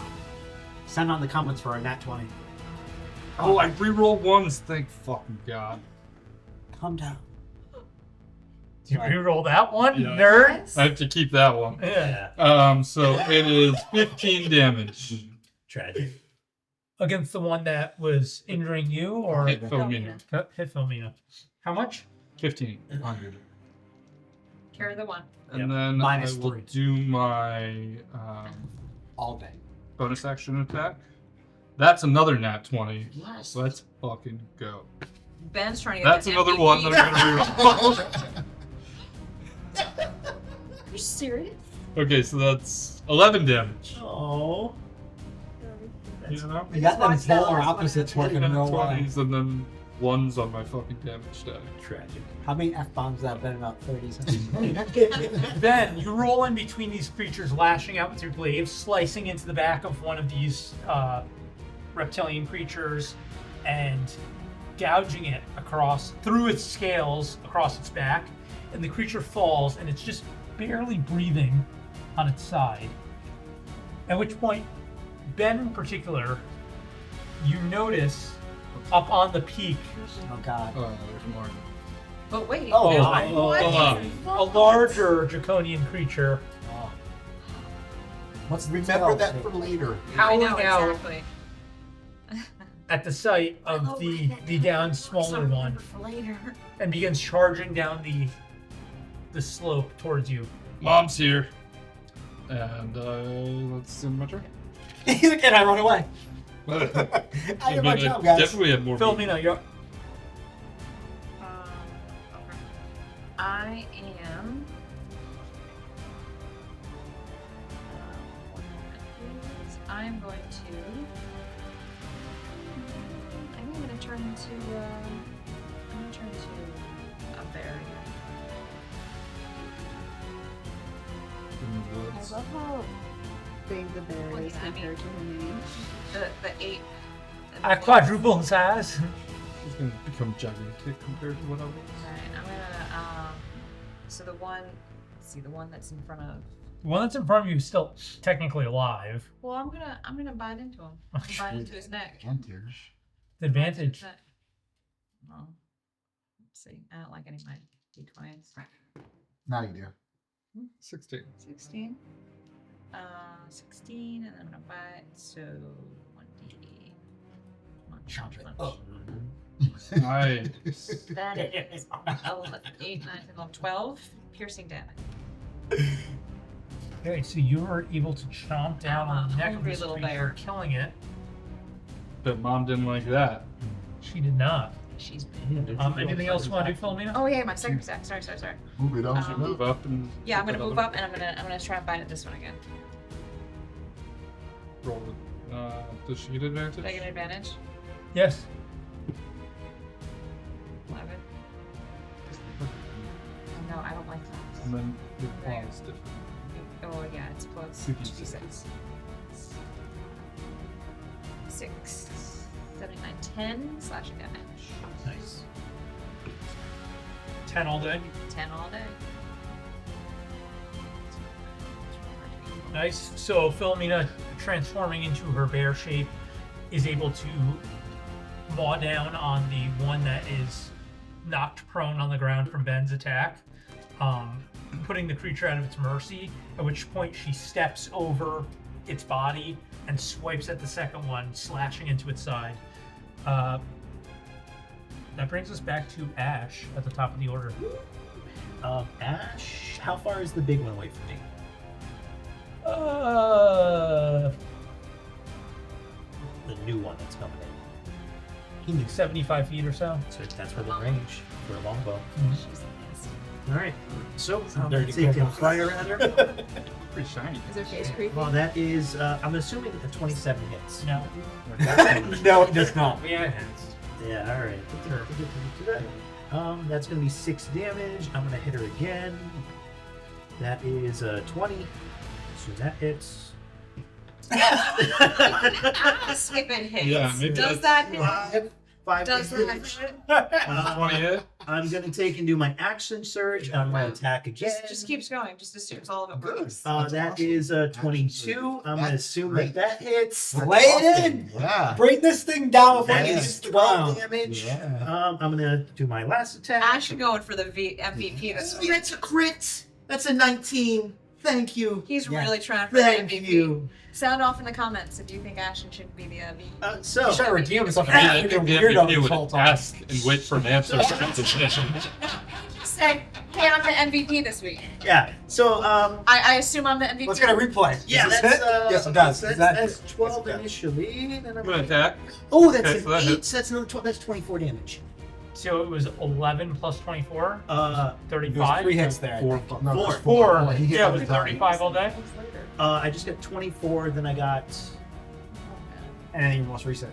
Send on the comments for our nat 20. Oh, I reroll ones. Thank fucking god. Calm down. You reroll that one, Yeah. nerd? I have to keep that one. Yeah. So it is 15 damage. Tragic. Against the one that was injuring you, or Hit Philomena. hit Philomena. How much? 1500. Carry the one. And then Minus I will 3. do my All day. bonus action attack. That's another nat 20. Yes. Let's fucking go. Ben's trying to get That's the another MVP. one that I'm gonna reroll. Are you serious? Okay, so that's 11 damage. Oh. You know? You got them watch that polar last one. opposites working And real well. 20s and then 1s on my fucking damage stack. Tragic. How many F-bombs have been about 30 seconds? Ben, you roll in between these creatures, lashing out with your glaive, slicing into the back of one of these reptilian creatures, and gouging it across through its scales across its back, and the creature falls, and it's just barely breathing on its side. At which point, Ben in particular, you notice up on the peak Oh god. Oh, there's more. But wait. Oh, what? hold on. a larger draconian creature What's the Remember tail that say? for later. I know howling out exactly. at the sight of the down smaller one For later. and begins charging down the slope towards you. Mom's here. And let's see my turn. He's like, and I run away. I did my job, guys. Definitely have more. Philomena, you're I am. I'm going to. I think I'm going to turn into. I'm going to turn into a bear in the I woods. love how big the bear What is does that compared to the mini. The 8. at quadruple in size. She's gonna become gigantic compared to what I was. Alright, I'm gonna. So the one. Let's see, the one that's in front of. The one that's in front of you is still technically alive. Well, I'm gonna bite into him. I'm gonna bite into his neck. Advantage. The advantage. Well, let's see. I don't like any of my d20s. Now you do. 16. 16. 16, and then I'm gonna bite. So 1d. Chomp it. Oh. Nice. That is 8, 9, 10, 11, 12 piercing damage. Okay, so you are able to chomp down on the neck of Hungry this little creature, bear. killing it. But mom didn't like that. She did not. She's Anything else you want to do, Philomena? Oh yeah, my second attack. Sorry. Move it on. Um, Move up and. Yeah, I'm hit gonna that move other up and I'm gonna try and bite at this one again. Roll it. Does she get advantage? Did I get an advantage? Yes. 11. Oh no, I don't like that. And then your claw is different. Oh yeah, it's plus 2d6. 6, 7, 9, 10 slashing damage. Nice. 10 all day. 10 all day. Nice. So Philomena, transforming into her bear shape, is able to maw down on the one that is knocked prone on the ground from Ben's attack, putting the creature out of its mercy, at which point she steps over its body and swipes at the second one, slashing into its side. That brings us back to Ash at the top of the order. Ash, how far is the big one away from me? The new one that's coming in. He knew 75 feet or so. So that's within range for a longbow. She's the best. All right. So I'm Dirty taking cool. fire at her. Pretty shiny. Is her face creepy? Well, that is. I'm assuming a 27 hits. No. No, it does not. Yeah, it hits. Yeah. All right. That's gonna be 6 damage. I'm gonna hit her again. That is 20. So that hits. Skip and hits. Yeah, maybe Does that's- that hit? 5 Does damage. that hit? 20 hit? I'm gonna take and do my action surge. I'm gonna attack again. Just keeps going. Just assumes all of it works. That is 22. I'm gonna That's assume great. that hits. Lay it in. Yeah. Bring this thing down before That you is hit the 12 ground. damage. Yeah. I'm gonna do my last attack. Ash going for the MVP this week. That's a crit. That's a 19. Thank you. He's Yeah. really trying for the Thank MVP. you. Sound off in the comments if you think Ashton should be the MVP. So He's trying to redeem himself. Yeah, He's I think been the weirdo MVP this would whole time. ask and wait for an answer. Say, hey, I'm the MVP this week. yeah. So I assume I'm the MVP. Let's get a replay. yeah, Does that's this hit? Yes, it does. That's 12 Yes, it does. initially. Then I'm gonna attack. Oh, that's Okay, an so that 8. hits. So that's another 12. That's 24 damage. So it was 11 plus 24, There's 35. 3 hits there. Four. No, Four. there's Four. He hit Yeah, it every was time. 35 all day. I just got 24. Then I got And then you must reset.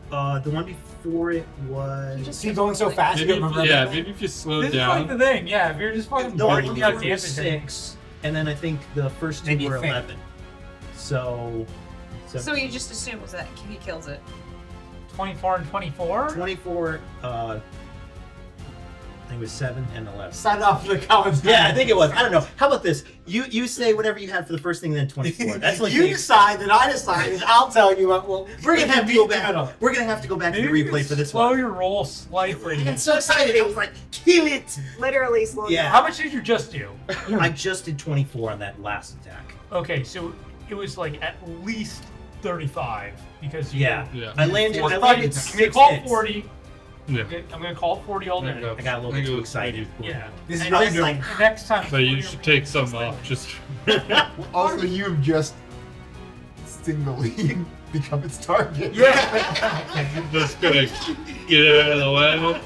the one before it was. Is he going so fast? Maybe you don't if, remember yeah, everything? maybe if you slow This is like down. the thing, yeah. If you're just fucking The one barking out before was damage, 6, and then I think the first 2 Maybe you were think. 11. So So you just assumes that he kills it. 24 and 24. 24. I think it was 7 and 11. Sign off in the comments. Yeah, I think it was. I don't know. How about this? You say whatever you had for the first thing, and then 24. That's like you the- decide, then I decide, and I'll tell you what. Well, We're gonna have to go beat the middle. back. We're gonna have to go back to the Maybe you replay can for this slow one. your roll slightly. I'm so excited. It was like, kill it. Literally slow Yeah. How much did you just do? I just did 24 on that last attack. Okay, so it was like at least 35 because you. Yeah. Yeah. I landed I'm gonna 6 call hits. 40. Yeah. I'm gonna call it 40 all day. I got a little bit too excited. Yeah. This is And really then like next time. But you should take some off. Just Also, you've just singly become its target. just gonna get it out of the way.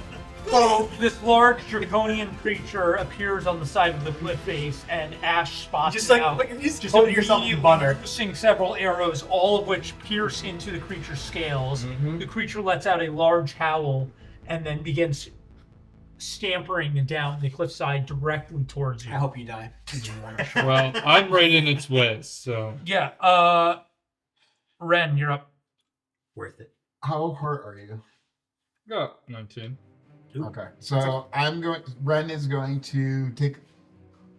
So this large draconian creature appears on the side of the cliff face, and Ash spots just it like out. you just coating yourself in Immediately butter. loosing several arrows, all of which pierce into the creature's scales. Mm-hmm. The creature lets out a large howl and then begins stampering down the cliffside directly towards you. I hope you die. Well, I'm right in its way, so Yeah, Ren, you're up. Worth it. How hurt are you? got 19. Okay, so Ren is going to take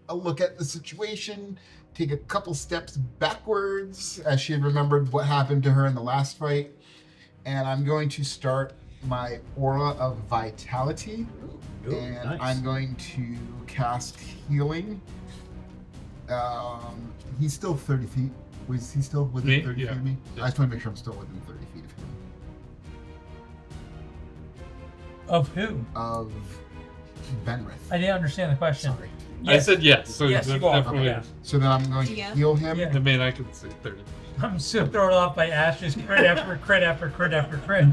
a look at the situation, take a couple steps backwards as she had remembered what happened to her in the last fight, and I'm going to start my aura of vitality, Ooh, and nice. I'm going to cast healing. He's still 30 feet. Was he still within Me? 30 feet Yeah. of me? Yeah. I just want to make sure I'm still within 30 feet of him. Of who? Of Benrith. I didn't understand the question. Sorry. I said yes, so Yes, that you are. definitely. Yeah. So then I'm going to Yeah. heal him. Yeah. I mean, I could say 30. I'm so thrown off by Ash's crit after crit after crit after crit.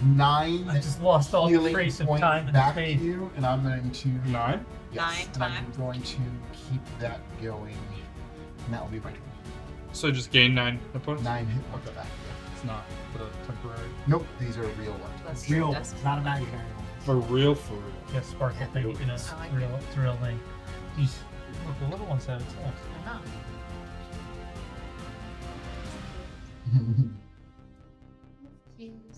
9 I just lost all healing trace of point time and back to space. you, and I'm going to 9? yes, 9 and I'm going to keep that going, and that will be my turn. So just gain 9 hit points? 9 hit points back. It's not the temporary. Nope, these are real ones. That's Real. that's- It's not imaginary. For real, for real. Yes, Sparkle thing, you know, it's I like real, it's a real thing. These, look, the little ones have its own. I know.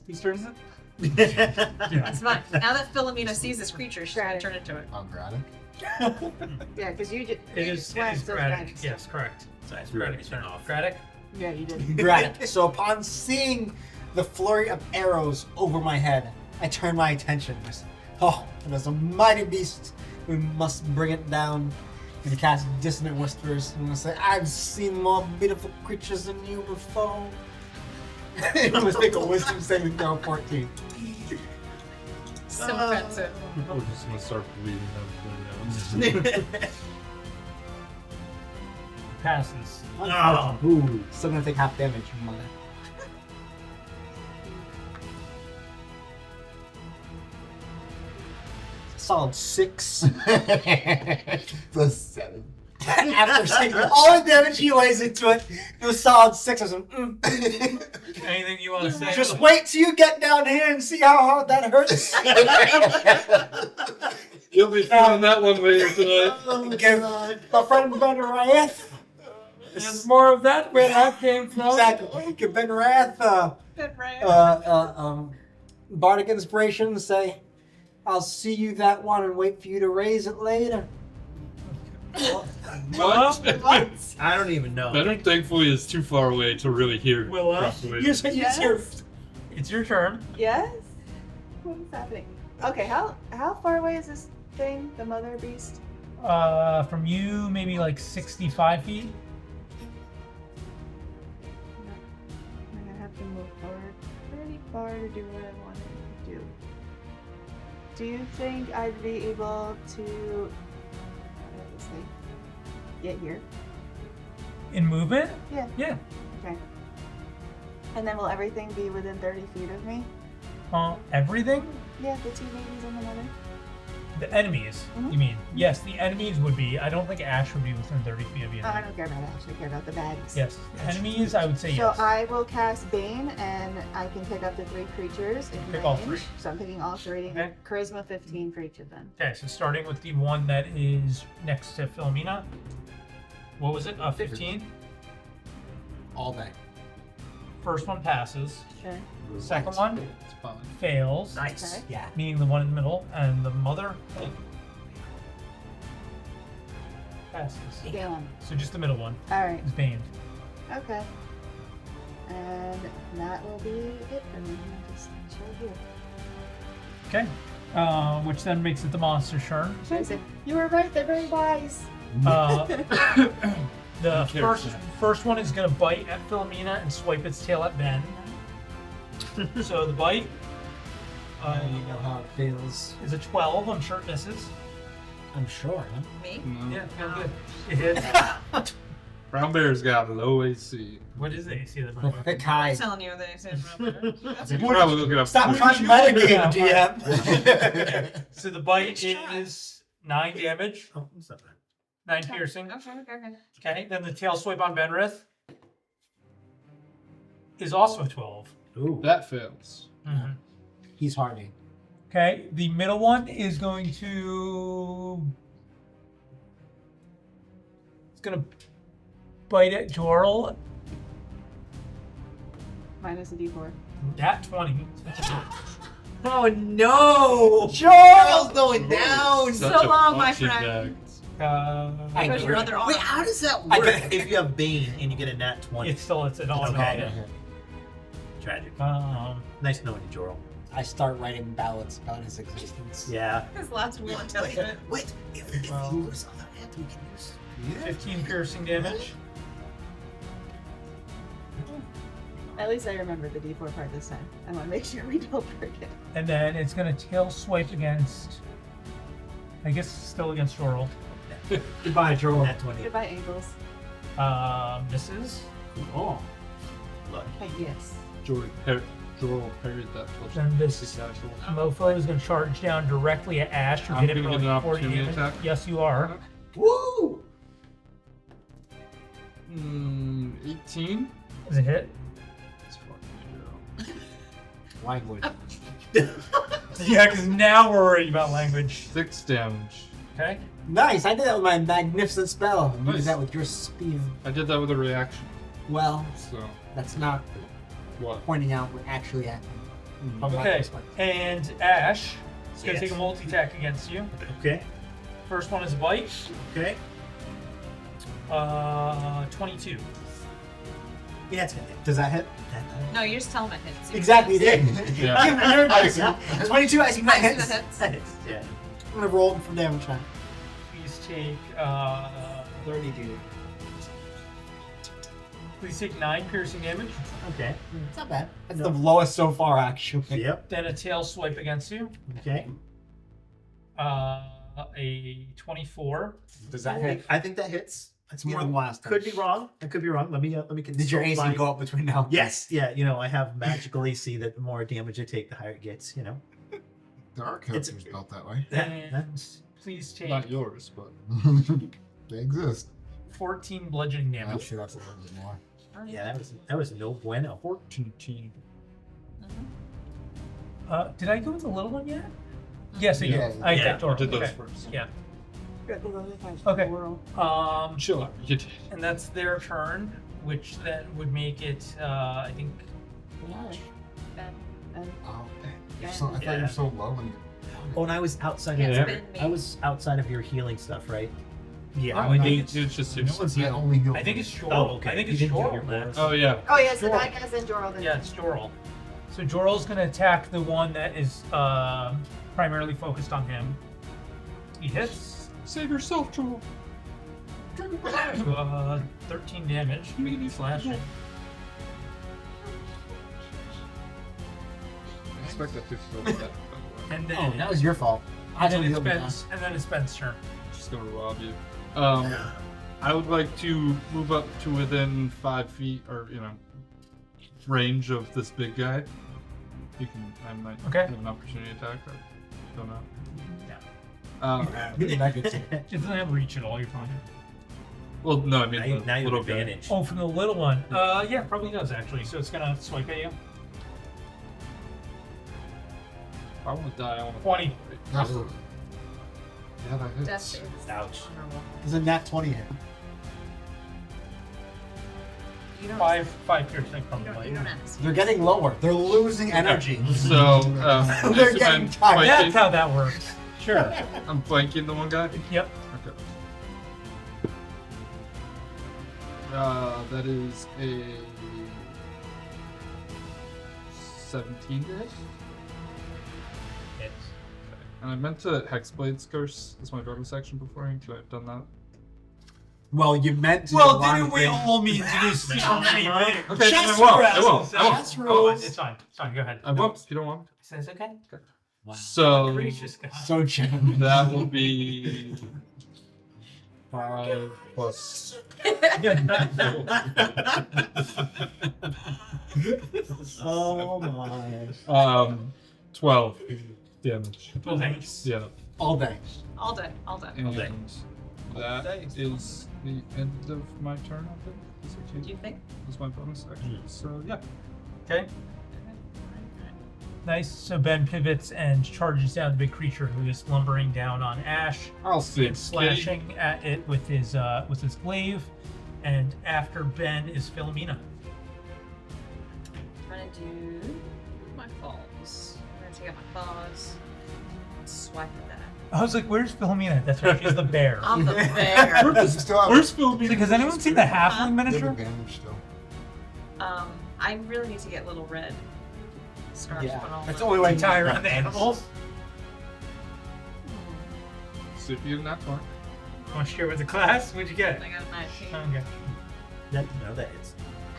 Whose turn is it? It's fine. Now that Philomena sees this creature, she's gonna turn into it. Gradic. Yeah, because you just It is slashed those Gradic. guys. Yes, correct. So I threw Gradic everything turn. off. Gradic? Yeah, you did. Gradic. So upon seeing the flurry of arrows over my head, I turn my attention. Oh, it is a mighty beast. We must bring it down. And cast dissonant whispers. I'm gonna say, I've seen more beautiful creatures than you before. Let's make a wisdom saving throw 14. So offensive. We're just gonna start bleeding everything else. Passes. Oh, ooh. Still gonna take half damage, mother. Solid 6. The 7. After seeing all the damage he lays into it, it was solid 6. I was like, Anything you want to say? Just wait till you get down here and see how hard that hurts. You'll be feeling that one later tonight. Okay, my friend Ben Wrath. There's more of that where that came from. Exactly. Give Ben Wrath Good, right? bardic inspiration. Say, I'll see you that one and wait for you to raise it later. What? I don't even know. Venom thankfully is too far away to really hear Willa? properly. Use your It's your turn. Yes? What is happening? Okay, how far away is this thing, the mother beast? From you, maybe like 65 feet. I'm gonna have to move forward pretty far to do what I wanted to do. Do you think I'd be able to get here? In movement? Yeah. Yeah. Okay. And then will everything be within 30 feet of me? Everything? Yeah, the two babies and the mother. The enemies, Mhm. you mean? Yes, the enemies would be. I don't think Ash would be within 30 feet of you. Oh, I don't care about Ash. I care about the baddies. Yes, enemies, I would say So yes. I will cast Bane, and I can pick up to 3 creatures in Pick range. all 3. So I'm picking all 3. Okay. Charisma 15 for each of them. Okay, so starting with the one that is next to Philomena. What was it? 15? all day. First one passes. Okay. Second one It's fine. fails. Nice. Okay. Yeah. Meaning the one in the middle. And the mother passes. Damn. So just the middle one All right. is Bane. Okay. And that will be it for me. I'll just chill here. Okay. Which then makes it the monster's turn. I said, you were right. They're very wise. Uh, The Who cares? first one is gonna bite at Philomena and swipe its tail at Ben. So the bite You know how it feels. is a 12. I'm sure it misses. I'm sure, huh? Me? No. Yeah, feel good. It hits. Brown Bear's got low AC. What is the AC of the The Brown Bear? Kai. I'm telling you, they said remember. You can probably look it up. Stop trying to metagame, DM. So the bite is 9 damage, Oh, it's not bad. 9 piercing. Okay. Okay, then the tail swipe on Benrith is also 12. Ooh. That fails. He's hardy. Okay, the middle one is going to. It's gonna bite at Jorl. Minus a d4. That 20. Oh no! Joel! going down! Such So a long, my punching friend. bag. Because your other arm. Wait, how does that I work bet- if you have Bane and you get a nat 20? It's an all Okay. Tragic. Nice knowing you, Jorl. I start writing ballads about his existence. Yeah. His last will intelligent. Wait, if you lose other hand, we can use. 15 piercing damage. At least I remember the d4 part this time. I want to make sure we don't forget. And then it's gonna tail swipe against. I guess still against Jorl. Goodbye, Jorl. Nat 20. Goodbye, ankles. Misses. Oh. Look. Yes. Jorl parried that plus Then this 6 actual. mofo is gonna charge down directly at Ash. You're I'm hitting gonna for get an like 40 opportunity damage. attack. Yes, you are. Woo! 18. Is it hit? That's fucking Language. Yeah, because now we're worried about language. 6 damage. Okay. Nice, I did that with my magnificent spell. You Nice. did that with your spear. I did that with a reaction. Well, So that's not what? pointing out what actually happened. From my Okay. perspective. And Ash is gonna Yes. take a multi attack against you. Okay. First one is a bite. Okay. 22. Yeah, it's gonna hit. Does that hit? No, you're just telling him it hits. Exactly, it did. Yeah. I'm very nice. 22, I see that I see hits. the hits. That hits. Yeah. I'm gonna roll for damage now. Please take 32. please take 9 piercing damage. Okay. It's not bad. That's No. the lowest so far, actually. Yep. Then a tail swipe against you. Okay. A 24. Does that hit? I think that hits. It's You more know, than last time. Could be wrong. I could be wrong. Let me Did your AC consult my- go up between now? Yes. Yeah. You know, I have magical AC that the more damage I take, the higher it gets. You know. There are characters built that way. And please take Not yours, but They exist. 14 bludgeoning I'm damage. sure that's a little bit more. Yeah. That was no bueno. 14. Did I go with the little one yet? Yes, I Yeah. did. I Yeah. did. Dora. I did those Okay. first. Yeah. Okay. Okay. Chill out. You did. And that's their turn, which then would make it, I think, Oh, you're so, I thought you Yeah. were so low. And Oh, and I was outside. Yeah, of it's your, been me. I was outside of your healing stuff, right? Yeah. I think it's just no one's yet only healed. I think it's Jorl. Oh, okay. I think You it's didn't do Jorl. your math. Oh yeah. Oh, yeah, so Jorl. I guess then Jorl then. Yeah, it's Jorl. So Jorl's gonna attack the one that is primarily focused on him. He hits. Save yourself, Joel. 13 damage. Slashing. I expect that to feel like that. And then, Oh, that was your fault. I and then didn't it's heal me. Ben's turn. Just gonna rob you. I would like to move up to within 5 feet, or range of this big guy. You can. I might Okay. have an opportunity attack. I don't know. It doesn't have reach at all. You're fine. Well, no, I mean the Now you have little guy. advantage. Oh, from the little one. Yeah, probably does actually. So it's gonna swipe at you. If I want to die. I want to 20. Oh. Yeah, that hits. Death is Ouch. honorable. There's a nat 20 hit. You don't. Five piercing You probably. don't ask. They're getting lower. They're losing energy. So They're getting tired. That's how that works. Sure. I'm flanking the one guy. Yep. Okay. That is a 17 to hit. Hits. And I meant to Hexblade's Curse as my bonus action before. Could I have done that? Well, you meant to. Well, do a lot didn't of we things. all mean to do so many things? Okay, Chess I won't. rules. I won't. I won't. Chess Oh, rules. it's fine. It's fine. Go ahead. I won't. If you don't want. Says okay. Wow. So Gracious God. So generous. that will be 5 plus. Oh my. 12 damage. Well, thanks. Yeah. All day. All day. All day. And day. that is the end of my turn. I think. Is it Do you think? was my bonus action. So yeah. Okay. Nice. So Ben pivots and charges down the big creature who is lumbering down on Ash, I'll see. and slashing at it with his glaive. And after Ben is Philomena. I'm gonna do my claws. I'm gonna take out my claws and swipe at that. I was like, "Where's Philomena?" That's right. She's the bear. I'm the bear. Where's Philomena? Has anyone seen the halfling miniature? Advantage still. I really need to get little red scarves Yeah, put on. that's the only way to Tie around the animals. See if you get that far. Want to share with the class? What'd you get? I got a 19. Okay. That is.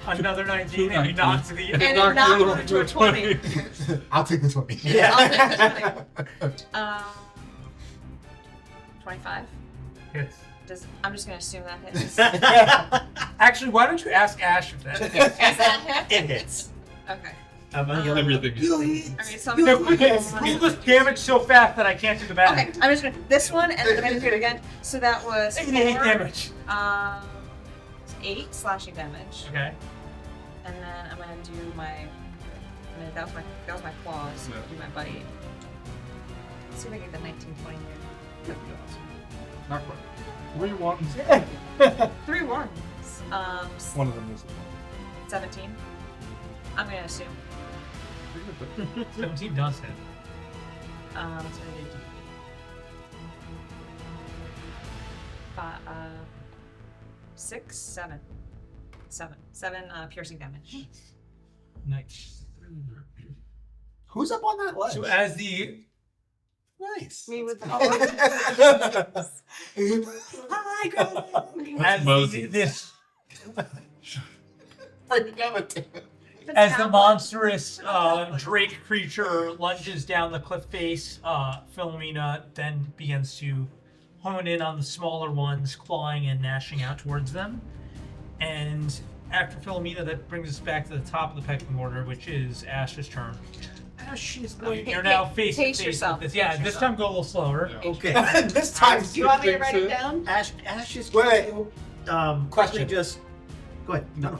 Another 19 and we 19. knocked to the And it knocked knocked you me to a 20. I'll take this one. Yeah. 25. hits. I'm just gonna assume that hits. Actually, why don't you ask Ash if that hits? Is that hit? It hits. Okay. Everything. Alright, so I'm No, gonna you just damage so fast that I can't do the math. Okay, I'm just gonna this one and then I'm gonna do it again. So that was 8 4, damage. 8 slashing damage. Okay. And then I'm gonna do my that was my claws. Yeah. Do my bite. Let's see if I get the 19, 20 here. Not quite. 3 ones. 3 ones. One of them is 17. I'm gonna assume. 17 does hit. So I did 6, 7. 7 piercing damage. Nice. Who's up on that ledge? So as the Nice. Me with the Hi, Greg. as Moses. this Forget it. as the monstrous drake creature lunges down the cliff face, Philomena then begins to hone in on the smaller ones, clawing and gnashing out towards them. And after Philomena, that brings us back to the top of the pecking order, which is Ash's turn. Ash is going. You're now face to Pace face yourself. with this. Yeah, Pace this yourself. time go a little slower. Yeah. Okay. This time. Do you want me to write it down? Ash is Wait, going to, Question. quickly just go ahead. No.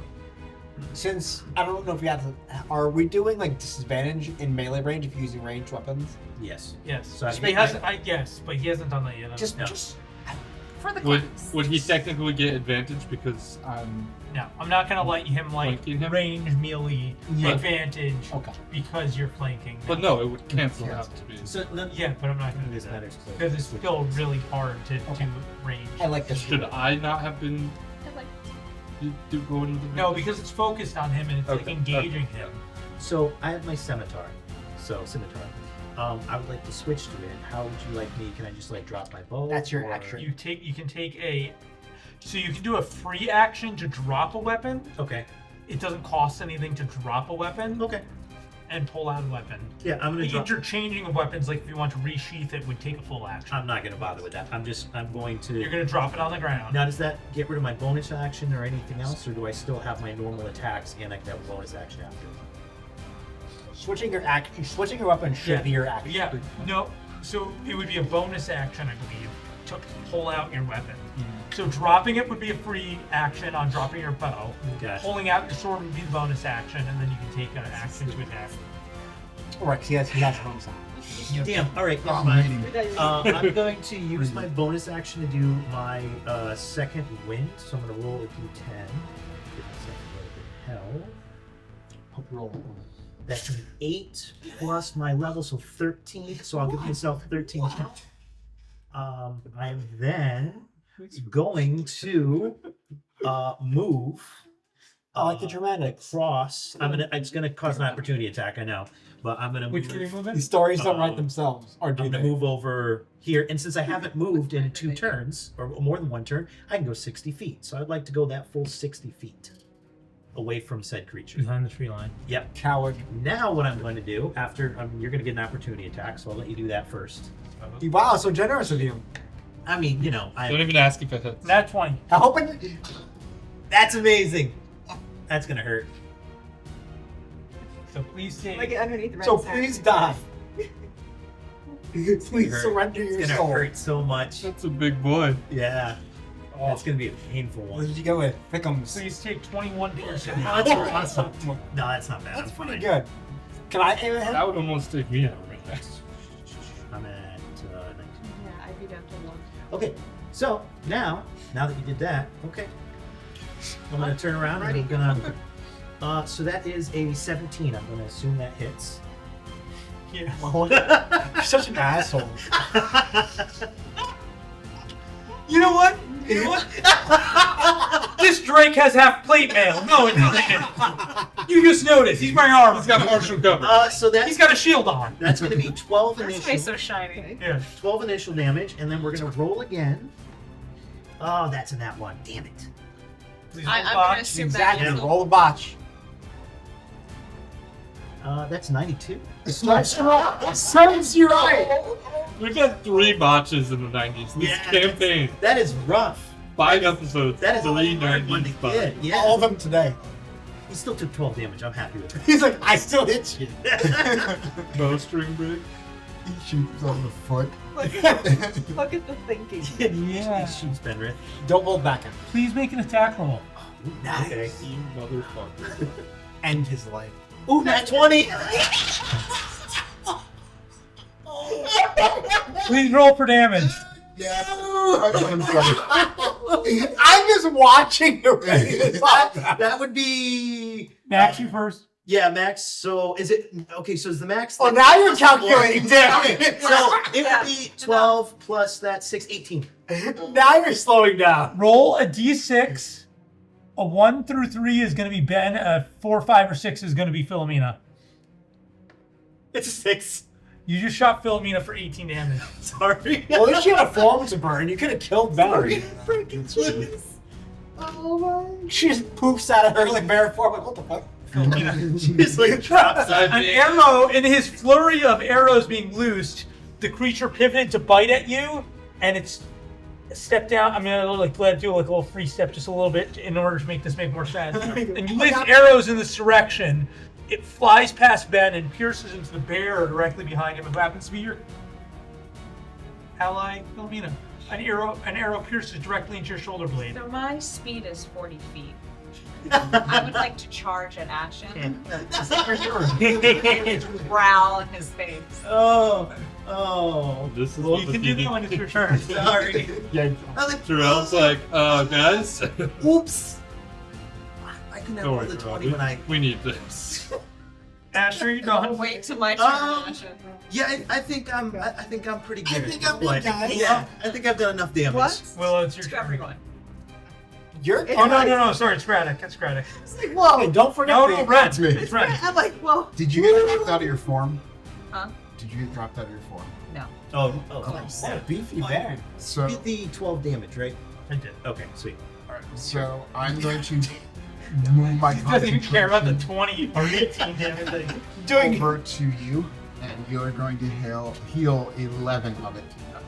Since I don't know if we have to, are we doing like disadvantage in melee range if you're using ranged weapons? Yes. Yes. So But he hasn't. I guess, but he hasn't done that yet. Just, No. just For the Would class. would he technically get advantage because I'm no. I'm not gonna let him like Flanking him? range melee Yeah. advantage okay. because you're flanking. But no, it would cancel Yeah. out to be. So let, Yeah, but I'm not gonna do this that matters because it's still really hard to Okay. range. I like this. Should I not have been going with the No, because it's focused on him and it's like Okay. engaging him. So I have my scimitar. I would like to switch to it. How would you like me? Can I just like drop my bow? That's your or- action. You can take a. So you can do a free action to drop a weapon. Okay. It doesn't cost anything to drop a weapon Okay. and pull out a weapon. Yeah, I'm gonna The drop. interchanging of weapons, like if you want to resheath it, would take a full action. I'm not gonna bother with that. I'm going to. You're gonna drop it on the ground. Now, does that get rid of my bonus action or anything else, or do I still have my normal attacks and I can have a bonus action after? Switching your weapon should be your action. Yeah. No. So it would be a bonus action, I believe, to pull out your weapon. So dropping it would be a free action on dropping your bow. Gotcha. Pulling out your sword would be the bonus action, and then you can take an action to attack. Right, 'cause he has bonus action. Damn. All right. Never mind. I'm going to use my bonus action to do my second wind. So I'm going to roll a d10. Give myself a little bit of hell. Hope you roll. That's an 8 plus my level, so 13. So I'll give myself 13. I'm then going to move I like the dramatics. Cross. It's gonna cause an opportunity attack. I know, but I'm gonna Which move. way are you moving? These stories don't write themselves, or do I'm gonna they? move over here, and since I haven't moved in 2 turns or more than 1 turn, I can go 60 feet. So I'd like to go that full 60 feet away from said creature. Behind the tree line. Yep. Coward. Now what I'm going to do after you're going to get an opportunity attack, so I'll let you do that first. Wow, so generous of you. I mean, Don't even ask if it hits. Nat 20. I hope it. that's amazing. That's gonna hurt. So please take. Like underneath the red So sack. please die. Please hurt. surrender your It's gonna soul. hurt so much. That's a big boy. Yeah. Oh. That's gonna be a painful What one. did you go with? Pick'ems. Please take 21 piercing. That's awesome. No, that's not bad. That's I'm pretty fine. good. Can I aim at him? That would almost take me out right now. I'm at 19. Yeah, I'd be down to 1. Okay, so now that you did that, okay, I'm gonna turn around and I'm gonna. So that is a 17. I'm gonna assume that hits. Yeah. You're such an asshole. You know what? You know what? This Drake has half plate mail. No, it doesn't. You just noticed. He's wearing armor. He's got partial cover. So He's got a shield on. that's gonna be 12 That's why initial. he's so shiny. Yeah. 12 initial damage, and then we're gonna roll again. Oh, that's in that one. Damn it. Please I'm hold gonna on. assume Exactly. that. Roll a botch. That's 92. Serves you right. We've had 3 botches in the 90s. This Yeah, campaign. That is rough. 5 episodes. That is a 3 hard one to 90s get. Yeah. All of them today. He still took 12 damage. I'm happy with He's like, I still hit you. Bowstring break. He shoots on the foot. Look at the thinking. it. Yeah. He shoots Benrith. Don't hold back him. Please make an attack roll. Okay. You motherfucker. End his life. Ooh, nat 20. Please roll for damage. I'm just watching you ready to talk. That would be. Max, you first. Yeah, max. So is it okay? So is the max? Oh, now you're calculating damage. So it would be 12 plus that 6, 18. Now you're slowing down. Roll a d6. A 1 through 3 is going to be Ben. A 4, 5, or 6 is going to be Philomena. It's a 6. You just shot Philomena for 18 damage. Sorry. Well, at least you had a form to burn. You could have killed Valerie. Oh my. She just poofs out of her like bear form. Like, what the fuck? She just like drops out. An arrow, in his flurry of arrows being loosed, the creature pivoted to bite at you, and it's stepped down. I'm gonna like let it do like a little free step, just a little bit, in order to make this make more sense. And you lace arrows in this direction. It flies past Ben and pierces into the bear directly behind him. It happens to be your ally, Philomena. An arrow pierces directly into your shoulder blade. So my speed is 40 feet. I would like to charge at Ashen. Growl in his face. Oh. This is Well, you can do that when it's your turn. Sorry. Yeah. Terrell's like, guys. Oops. I can have Don't all worry, the Terrell. 20 when I. We need this. Asher, you're I'll done. wait till my turn, Ashen. Yeah, I think I'm pretty good. I think I'm good, Like, guys. Yeah, I think I've done enough damage. What? Well, it's your To turn. everyone. You're. Oh no! Sorry, it's Braddock. It's Braddock. It's like, whoa. Hey, don't forget No, the Red. me. It's Red. I'm like, whoa. Did you get dropped out of your form? Huh? Did you get dropped out of your form? No. Oh, What a beefy bear. So, Did the 12 damage, right? I did. Okay, sweet. so I'm going to move my He doesn't even care about the concentration 20 or 18 damage thing. Doing. over to you, and you're going to heal 11 of it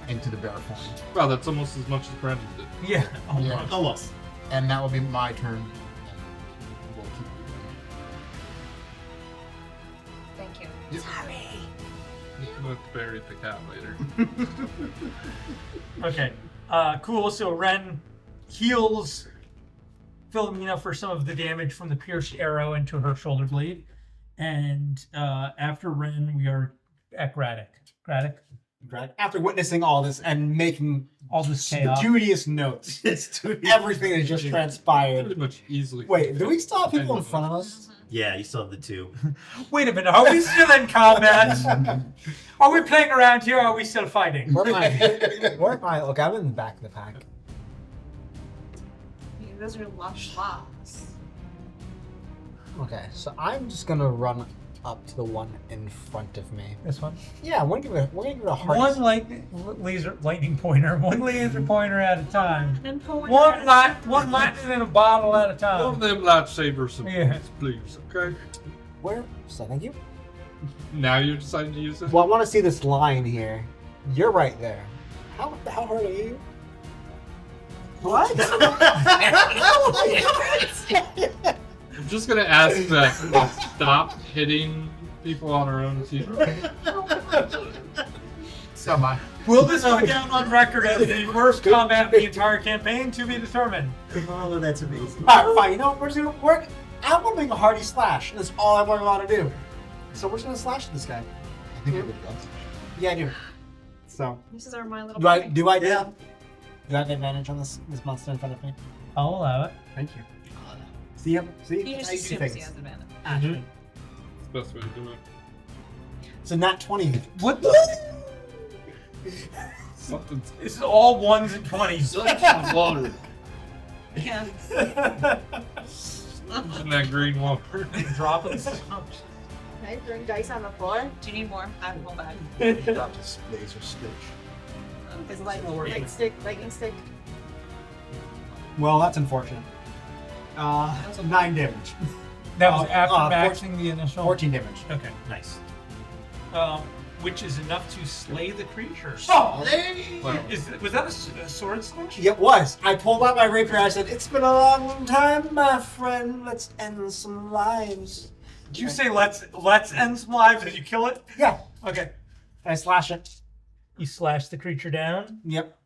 into the bear form. Wow, that's almost as much as Brandon did. Yeah. Oh, Yeah. my. Almost. And that will be my turn. And we'll keep Thank you. Let's bury the cat later. Okay. Cool. So Ren heals Philomena for some of the damage from the pierced arrow into her shoulder blade. And after Ren, we are at Braddock. Braddock, After witnessing all this and making all this chaos. studious notes, It's too everything that just transpired. Pretty much easily. Wait, do we still have people in front of us? Yeah, you still have the 2. Wait a minute. Are we still in combat? Are we playing around here? Or are we still fighting? Where am I? Where am I? Look, I'm in the back of the pack. Those are lush locks. Okay, so I'm just gonna run up to the one in front of me. This one. Yeah, we're gonna give it a hard. One lightning pointer, one laser pointer at a time. And One lightning in a bottle at a One time. of them lightsabers, Yeah. please. Okay. Where? So thank you. Now you're deciding to use it. Well, I want to see this line here. You're right there. How hard are you? What? I'm just gonna ask that we stop hitting people on our own team. So much. Will this go down on record as the worst combat of the entire campaign? To be determined. Oh, that's amazing. All right, fine. You know what? We're just gonna work. I'm gonna make a hearty slash. That's all I'm allowed to do. So we're just gonna slash this guy. I think everybody does. Yeah, I do. So This is our My Little do I? Pony. Do I? Yeah. Do I have advantage on this monster in front of me? I'll allow it. Thank you. See him? See? He That's just how you do assumes he things. has advantage. Mhm. It's the best way to do it. So not 20. What the? Something's This is all 1s and 20s. water Yeah. in that green water. Dropping stuff. Okay, throwing dice on the floor. Do you need more? I have a whole bag. Drop this laser stitch. It's like lightning stick. Well, that's unfortunate. 9 damage. That was after 14 maxing the initial. 14 damage. Okay, nice. Which is enough to slay the creature. Oh! Was that a sword slash? It was. I pulled out my rapier. I said, "It's been a long time, my friend. Let's end some lives." Did you say let's end some lives? Did you kill it? Yeah. Okay. I slash it. You slash the creature down. Yep.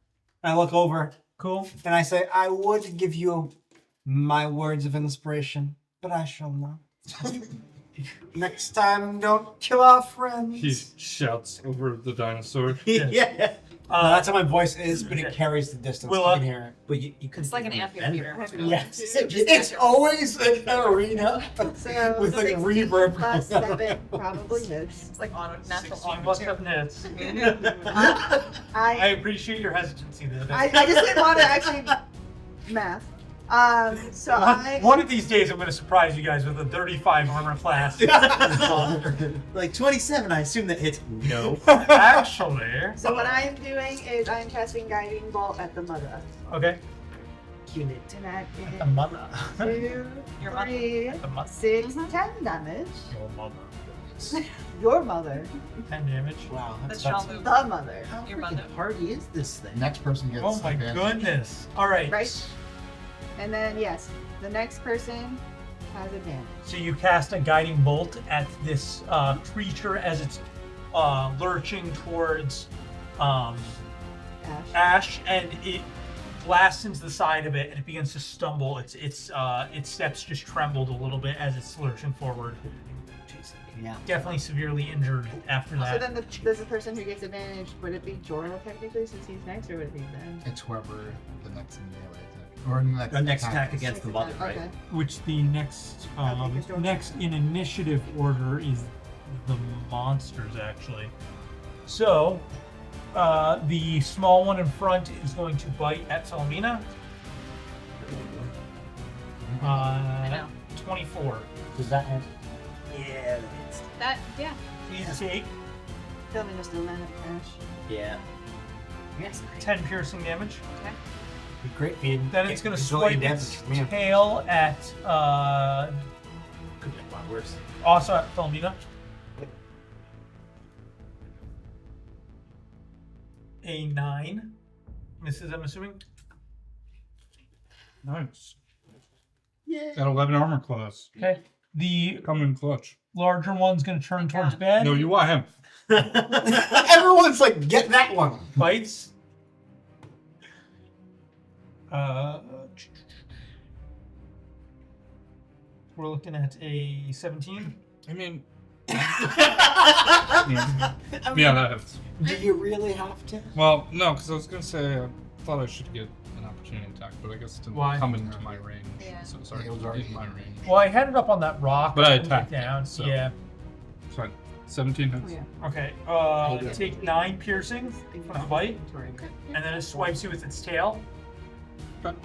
I look over Cool. and I say, "I would give you my words of inspiration, but I shall not. Next time, don't kill our friends." He shouts over the dinosaur. Yeah. That's how my voice is, but it carries the distance. Will, You can hear it. But you could. It's like an amphitheater. Yes. It's always an arena So with like 16 reverb. plus 7 probably miss. It's like natural 16 must have nits. I I appreciate your hesitancy there. I just didn't want to actually math. So I One of these days, I'm going to surprise you guys with a 35 armor class. Like 27, I assume that hits. No. Actually. so what I'm doing is I'm casting guiding bolt at the mother. Okay. Unit. And that The is mother. 2, Your mother. 3, The mother. 6, 10 damage. Your mother. Your mother, 10 damage. Wow. The shall move. the mother, How Your freaking mother. hardy is this thing? Next person gets. Oh my advantage. goodness. All right. right? And then yes, the next person has advantage. So you cast a guiding bolt at this creature as it's lurching towards Ash. Ash, and it blasts into the side of it, and it begins to stumble. Its steps just trembled a little bit as it's lurching forward. Yeah. Definitely severely injured after So that. then there's the person who gets advantage. Would it be Jorno technically since he's next, or would it be Ben? It's whoever the next melee attack. Or the next attack against the mother, right? Okay. Which the next Okay, good job. next in initiative order is the monsters actually. So the small one in front is going to bite at Philomena. I know. 24. Does that hit? Yeah, it's. That, yeah. You take Tell me just a minute, Ash. Yeah. Yes. 10 piercing damage. Be great if you Then it's going to control your swipe damage its from you. tail at Could be a lot worse. also at Philomena. A 9 misses, I'm assuming. Nice. Yeah. Got 11 armor class. Okay. The Coming in clutch. larger one's going to turn towards Ben. No, you want him. Everyone's like, get that one. Bites. We're looking at a 17. I mean. yeah, that hits. Do you really have to? Well, no, because I was going to say I thought I should get an opportunity attack, but I guess it didn't Why? come into my range. Yeah. So sorry, Yeah, it was already in my range. Well, I had it up on that rock. But I moved it attacked down. it, so- Yeah. It's fine. 17 hits. Okay. Take 9 piercing from the bite, and then it swipes you with its tail. Okay.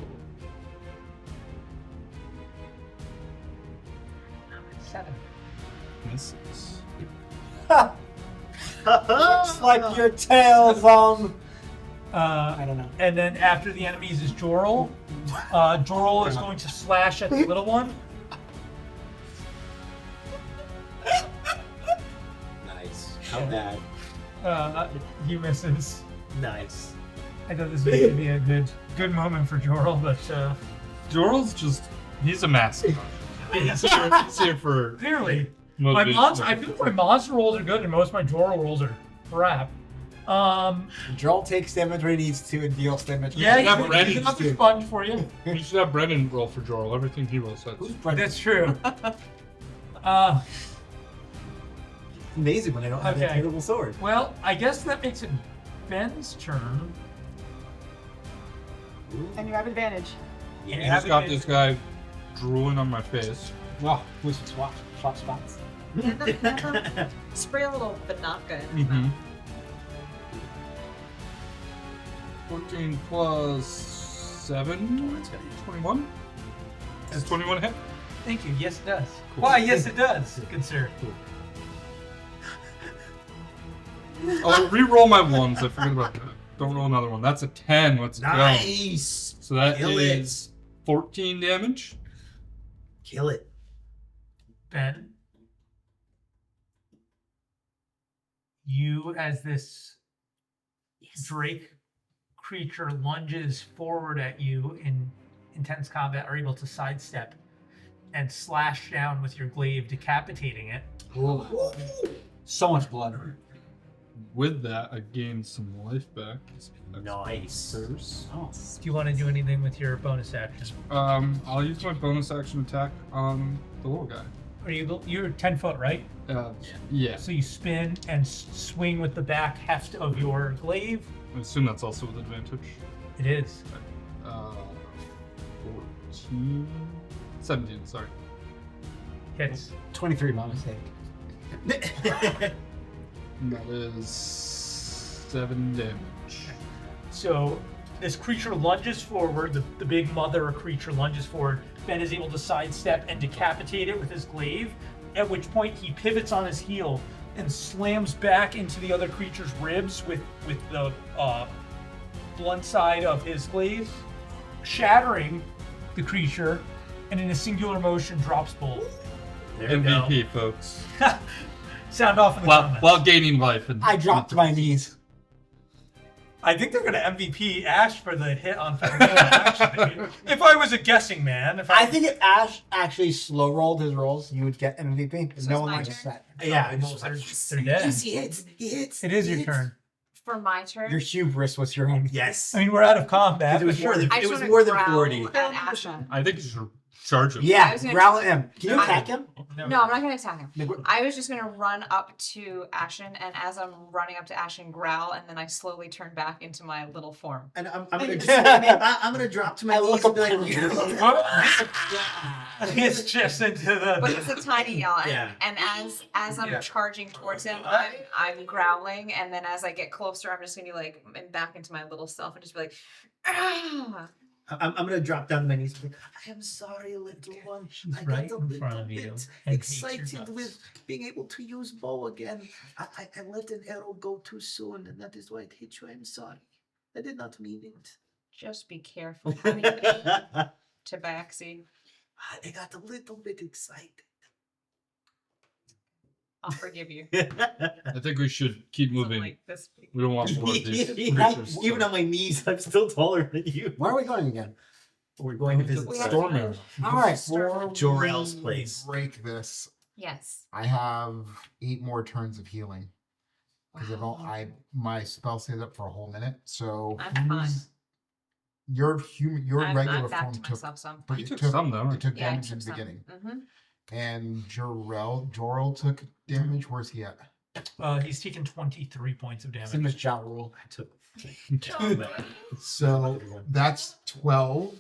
7. Misses. Looks like your tail's I don't know. And then after the enemies is Jorl. Jorl is going to slash at the little one. Nice. How bad? He misses. Nice. I thought this was going to be a good moment for Jorl, but Jorl's he's a mascot. He's here for clearly. I feel like my monster rolls are good and most of my Jorl rolls are crap. Joel takes damage when he needs to and deals damage. Yeah, have he's Brandon another too. sponge for you. You should have Brennan roll for Jorl. Everything he rolls. That's true. Amazing when I don't have Okay. that terrible sword. Well, I guess that makes it Ben's turn. And you have advantage. You I have just got advantage. this guy drooling on my face. Oh, we should swap spots. Spray a little Banaka in his Mm-hmm. mouth. 14 plus 7. 21. Does 21 hit? Thank you. Yes, it does. Cool. Why, yes, it does. Good sir. Oh, re-roll my ones. I forgot about that. Don't roll another one. That's a 10. Let's go. Nice. So that Kill it. is 14 damage. Kill it. Ben, you, as this Drake creature lunges forward at you in intense combat, are able to sidestep and slash down with your glaive, decapitating it. So much blood. With that, I gained some life back. Nice. First. Oh. Do you want to do anything with your bonus action? I'll use my bonus action attack on the little guy. You're 10 foot, right? Yeah. So you spin and swing with the back heft of your glaive. I assume that's also with advantage. It is. 14... 17, sorry. Hits. 23, my mistake. And that is 7 damage. So this creature lunges forward, the big mother creature lunges forward. Ben is able to sidestep and decapitate it with his glaive, at which point he pivots on his heel and slams back into the other creature's ribs with the blunt side of his glaive, shattering the creature, and in a singular motion drops both. There we go. MVP, folks. Sound off in the While comments. gaining life. And I dropped to my knees. I think they're going to MVP Ash for the hit on Fernando, actually. If I was a guessing man. I think if Ash actually slow rolled his rolls, you would get MVP. So no it's one my likes turn? that. Yeah, They're dead. Yes, he hits. He hits. It is he your hits. turn. For my turn, your hubris was your own. Yes. I mean, we're out of combat. It was but more than, I it just was wanna more than growl 40. at Ashen. I think you should charge him. I Yeah, was gonna- growl at him. Can you No, attack him? No, I'm not gonna attack him. I was just gonna run up to Ashen, and as I'm running up to Ashen, growl, and then I slowly turn back into my little form. And I'm gonna drop to my I knees look and be like, It's just into But the. it's a tiny yell, and, Yeah. and as I'm Yeah. charging towards him, I'm growling, and then as I get closer, I'm just gonna be like back into my little self and just be like, ah. I'm gonna drop down to my knees and be like, I am sorry, little one. She's I right got a in little front of you bit and hates your excited guts. with being able to use bow again. I let an arrow go too soon, and that is why it hit you. I'm sorry. I did not mean it. Just be careful, Tabaxi. I got a little bit excited. I'll forgive you. I think we should keep moving. Like this big. We don't want more of these Even creatures. on my knees, I'm still taller than you. Where are we going again? We're going to visit We have Storm to- arrow. All right. Jor-El's place. Break this. Yes. I have 8 more turns of healing because my spell stays up for a whole minute. So I'm fine. your regular I'm back form to took, myself some. but You it took took some, though. it took Yeah, I damage took in the some. beginning. Mm-hmm. And Jorel took damage. Where's he at? He's taken 23 points of Same damage. as Ja Rule. I took So that's 12.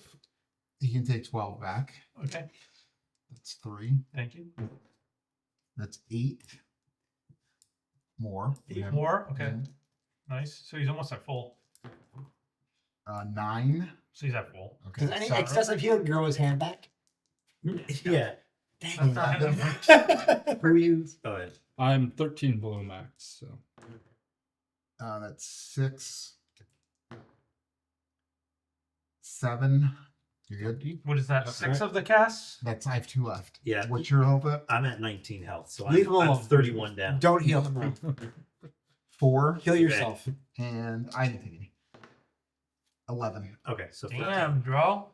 He can take 12 back. Okay, That's 3. thank you. That's 8 more. for 8 him. more. Okay, Mhm. nice. So he's almost at full. 9. So he's at full. Okay. Does any so- excessive healing grow his hand back? Yeah. Dang. Who are you? Oh, yeah. I'm 13 below max, so. That's 6, 7. You're good. What is that? Okay. 6 of the casts? That's I have 2 left. Yeah. What's your health at? I'm at 19 health, so Leave him I'm alone. 31 down. Don't heal him. 4, Heal yourself. and I didn't take any. 11. Okay, so Damn, bro.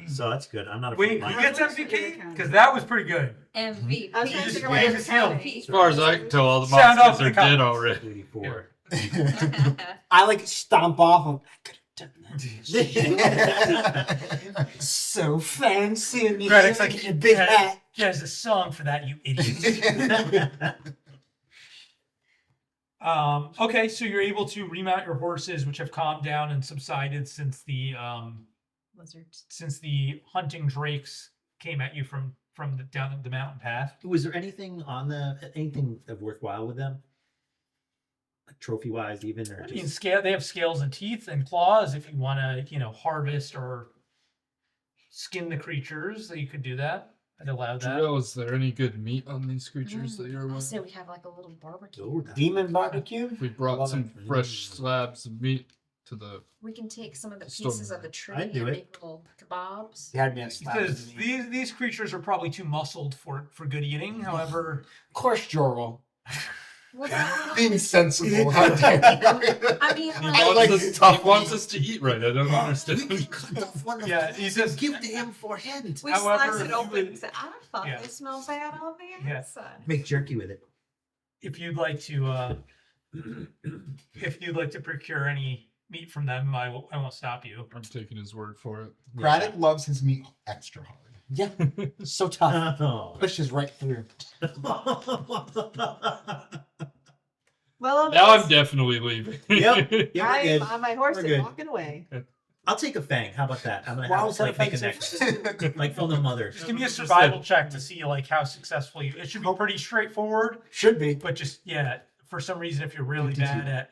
So that's good. I'm not a Wait, who front gets line. MVP? Because that was pretty good. MVP. I was trying to just figure gave out us how heal. to As far as I can tell, all the Sound off monsters the are dead comments. already. 84. I like stomp off. I could have done that. So fancy. And you Graddock's like like, a big yeah. hat. There's a song for that, you idiot. Okay, so you're able to remount your horses, which have calmed down and subsided since the Lizards. hunting drakes came at you from down the mountain path. Was there anything anything of worthwhile with them? Like trophy wise, even or I mean, just they have scales and teeth and claws. If you want to, harvest or skin the creatures, you could do that. I'd allow that. Drill, is there any good meat on these creatures that you're I'll aware say of? we have like a little barbecue. Oh, that- Demon barbecue? We brought Love some it. fresh slabs of meat to the. We can take some of the Storm. pieces of the tree I'd do and it. make little kebabs. You had me at slap. Because these creatures are probably too muscled for good eating. However, Of course, Jorl. What's that? Insensible. How dare you? I mean, He like, wants, us, he wants us to eat right. I don't understand. We cut off one of yeah, them he's just give to him for hand. we however, slice it you open would- and say, I thought yeah. they smell bad on the Yeah. outside. Make jerky with it. if you'd like to procure any meat from them, I won't stop you. I'm taking his word for it. Braddock loves his meat extra hard. Yeah. So tough. Oh. Pushes right through. Well, Now I'm definitely leaving. Yep. Yeah, we're I'm good. on my horse We're and good. walking away. I'll take a fang. How about that? I'm gonna Wow, have is that like make a offensive? necklace, like from the mother. Just give me a survival check to see how successful you. It should be pretty straightforward, Should be. but just for some reason, if you're really 52. bad at,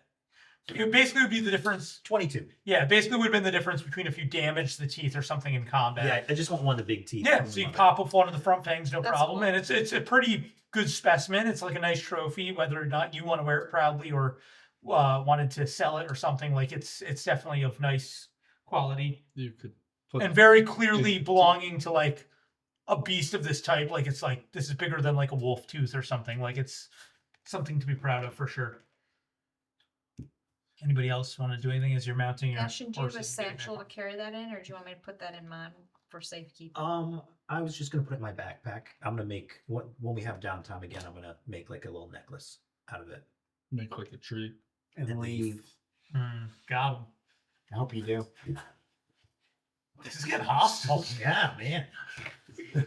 it basically would be the difference. 22. Yeah, basically would have been the difference between if you damage the teeth or something in combat. Yeah, I just want one of the big teeth. Yeah, from so the you mother. pop up one of the front fangs, no That's problem, cool. and it's a pretty good specimen. It's like a nice trophy, whether or not you want to wear it proudly or wanted to sell it or something. Like it's definitely of nice quality You could put and very clearly belonging to like a beast of this type. Like it's like this is bigger than like a wolf tooth or something. Like it's something to be proud of for sure. Anybody else want to do anything as you're mounting your Ashton, do you have a horses and getting satchel there? to carry that in, or do you want me to put that in mine for safekeeping? I was just gonna put it in my backpack. I'm gonna make when we have downtime again. I'm gonna make like a little necklace out of it. make like a tree. And leave. Got him. I hope you do. This is getting hostile. Yeah, man.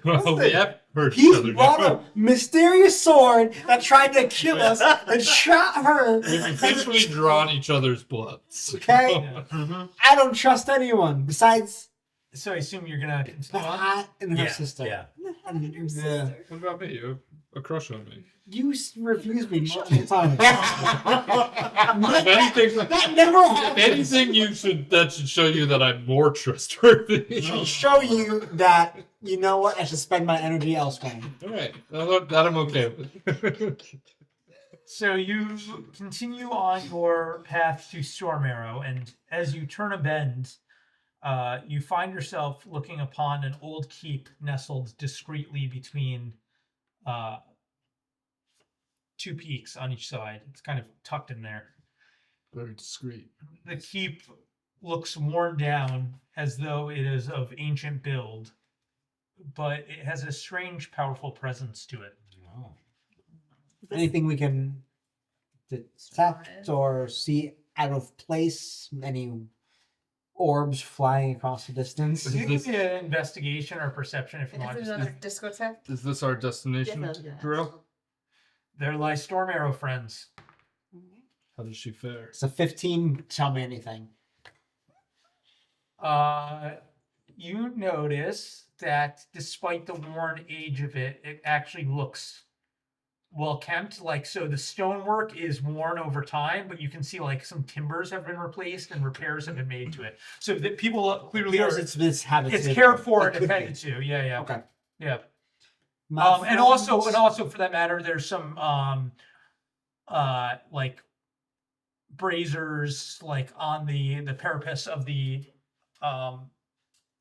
Well, we have hurt each He other brought now. a mysterious sword that tried to kill us and shot her. We've eventually drawn each other's bloods. Okay. Mm-hmm. I don't trust anyone besides So I assume you're gonna the continue on. hat and her Yeah, sister. yeah. Yeah. What about me? You have a crush on me. You refused me multiple times. If anything, That never if happens. anything, that should show you that I'm more trustworthy. It should show you that, you know what, I should spend my energy elsewhere. All right, that I'm okay with. So you continue on your path to Storm Arrow, and as you turn a bend, you find yourself looking upon an old keep nestled discreetly between two peaks on each side. It's kind of tucked in there. Very discreet. The keep looks worn down as though it is of ancient build, but it has a strange, powerful presence to it. Anything we can detect or see out of place? Any orbs flying across the distance? You can give me an investigation or perception if you Is want. it Just- another discotheque? Is this our destination, Yeah. Drill? There lies Storm Arrow, friends. How does she fare? It's a 15. Tell me anything. You notice that despite the worn age of it, it actually looks well kept. Like, so the stonework is worn over time, but you can see like some timbers have been replaced and repairs have been made to it. So that people clearly Here's are, it's this habit. it's cared for and attended to. Yeah. Okay. Yeah. And also for that matter, there's some like braziers like on the parapets of the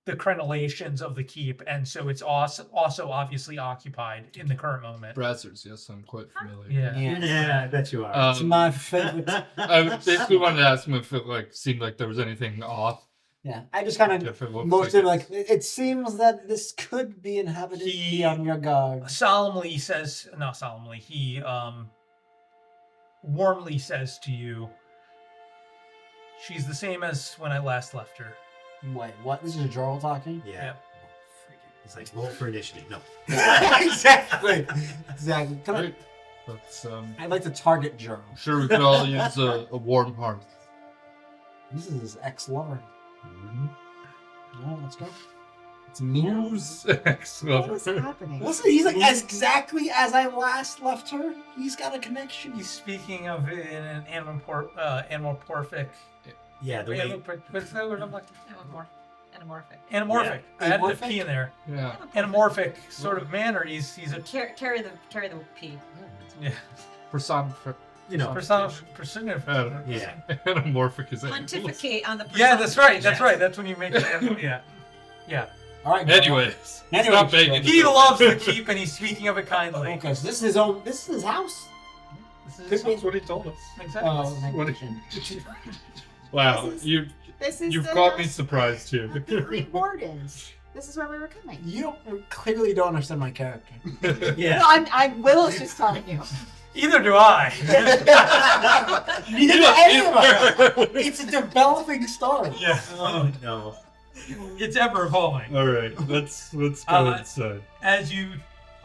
crenellations of the keep, and so it's also obviously occupied in the current moment. Brazzers, yes, I'm quite familiar. Yeah, I bet you are. It's my favorite. I basically wanted to ask him if it seemed like there was anything off. Yeah, I just kind If it of looks motioned like like it seems that this could be inhabited. Be on your guard. Solemnly says, not solemnly, he warmly says to you, she's the same as when I last left her. Wait, what? This is Jorl talking? Yeah. Freaking. It's like roll for initiative. No. Exactly. Exactly. Come on. Right. But I'd like to target Jorl. I'm sure we could all use a warm hearth. This is his ex-lover. Mhm. No, let's go. It's Mina. Who's What ex-lover? is happening? Listen, he's like exactly as I last left her. He's got a connection. He's speaking of it in an anamorphic. Yeah, the way. What's the word I'm looking Anamorphic. Anamorphic. I added a Anamorphic? P in there. Yeah. Anamorphic sort of manner. He's a Carry the P. yeah. Persona. You know. Persona. Yeah. Anamorphic is Pontificate on the. Yeah, that's right. That's personification. right. That's when you make it. Yeah. All right. Anyways, Anyway, stop begging. He loves the keep, and he's speaking of it kindly. Okay, so this is his own. This is his house. This Could is be. what he told us. exactly. What Connection. Wow, This is- you've This is caught me surprised too. the Green Wardens. This is where we were coming. You clearly don't understand my character. Yeah. No, I'm Will's just telling you. Either do I. Neither do any of us. It's a developing story. Yeah. Oh no. It's ever evolving. All right, let's go Uh, inside. As you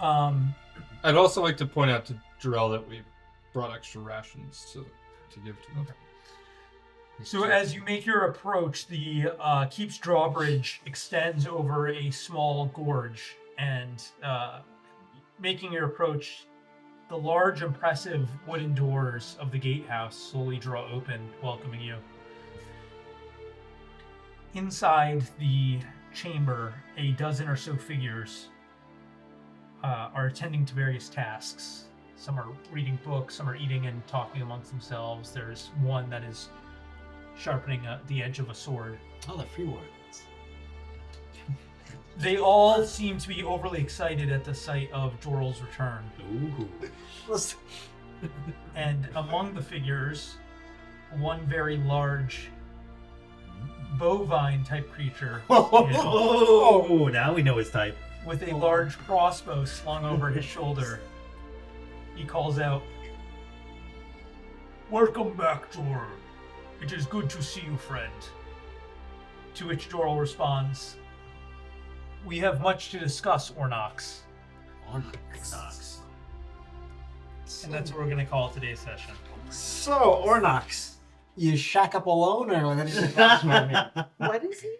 I'd also like to point out to Jarrell that we brought extra rations to give to them. So as you make your approach, the keep's drawbridge extends over a small gorge, and making your approach, the large, impressive wooden doors of the gatehouse slowly draw open, welcoming you. Inside the chamber, a dozen or so figures are attending to various tasks. Some are reading books, some are eating and talking amongst themselves. There's one that is sharpening the edge of a sword. Oh, the free wardens. They all seem to be overly excited at the sight of Jorl's return. Ooh. Listen. And among the figures, one very large bovine type creature Oh, now we know his type. with a large crossbow slung over his shoulder. He calls out, "Welcome back, Jorl. It is good to see you, friend." To which Jorl responds, "We have much to discuss, Ornox." Ornox. And that's what we're going to call today's session. So, Ornox, you shack up alone or what? Is it? What is he?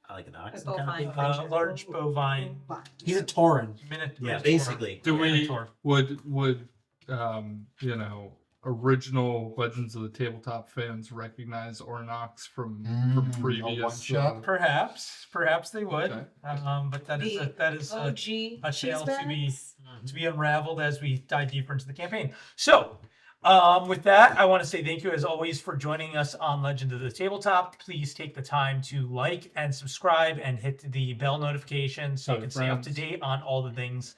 I like an ox. A bovine. Large bovine. He's a Tauren. Yeah, basically. Do we Minotaur. would original Legends of the Tabletop fans recognize Ornox from previous one-shot? Perhaps they would. Okay. But that is a OG tale to be cheesebags. unraveled as we dive deeper into the campaign. So, with that, I want to say thank you as always for joining us on Legend of the Tabletop. Please take the time to like and subscribe and hit the bell notification so you Tell can your stay up friends. to date on all the things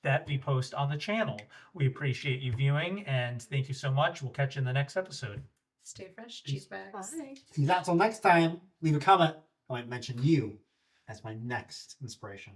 that we post on the channel. We appreciate you viewing and thank you so much. We'll catch you in the next episode. Stay fresh, cheesebags. Bye. See, that's till next time. Leave a comment. I might mention you as my next inspiration.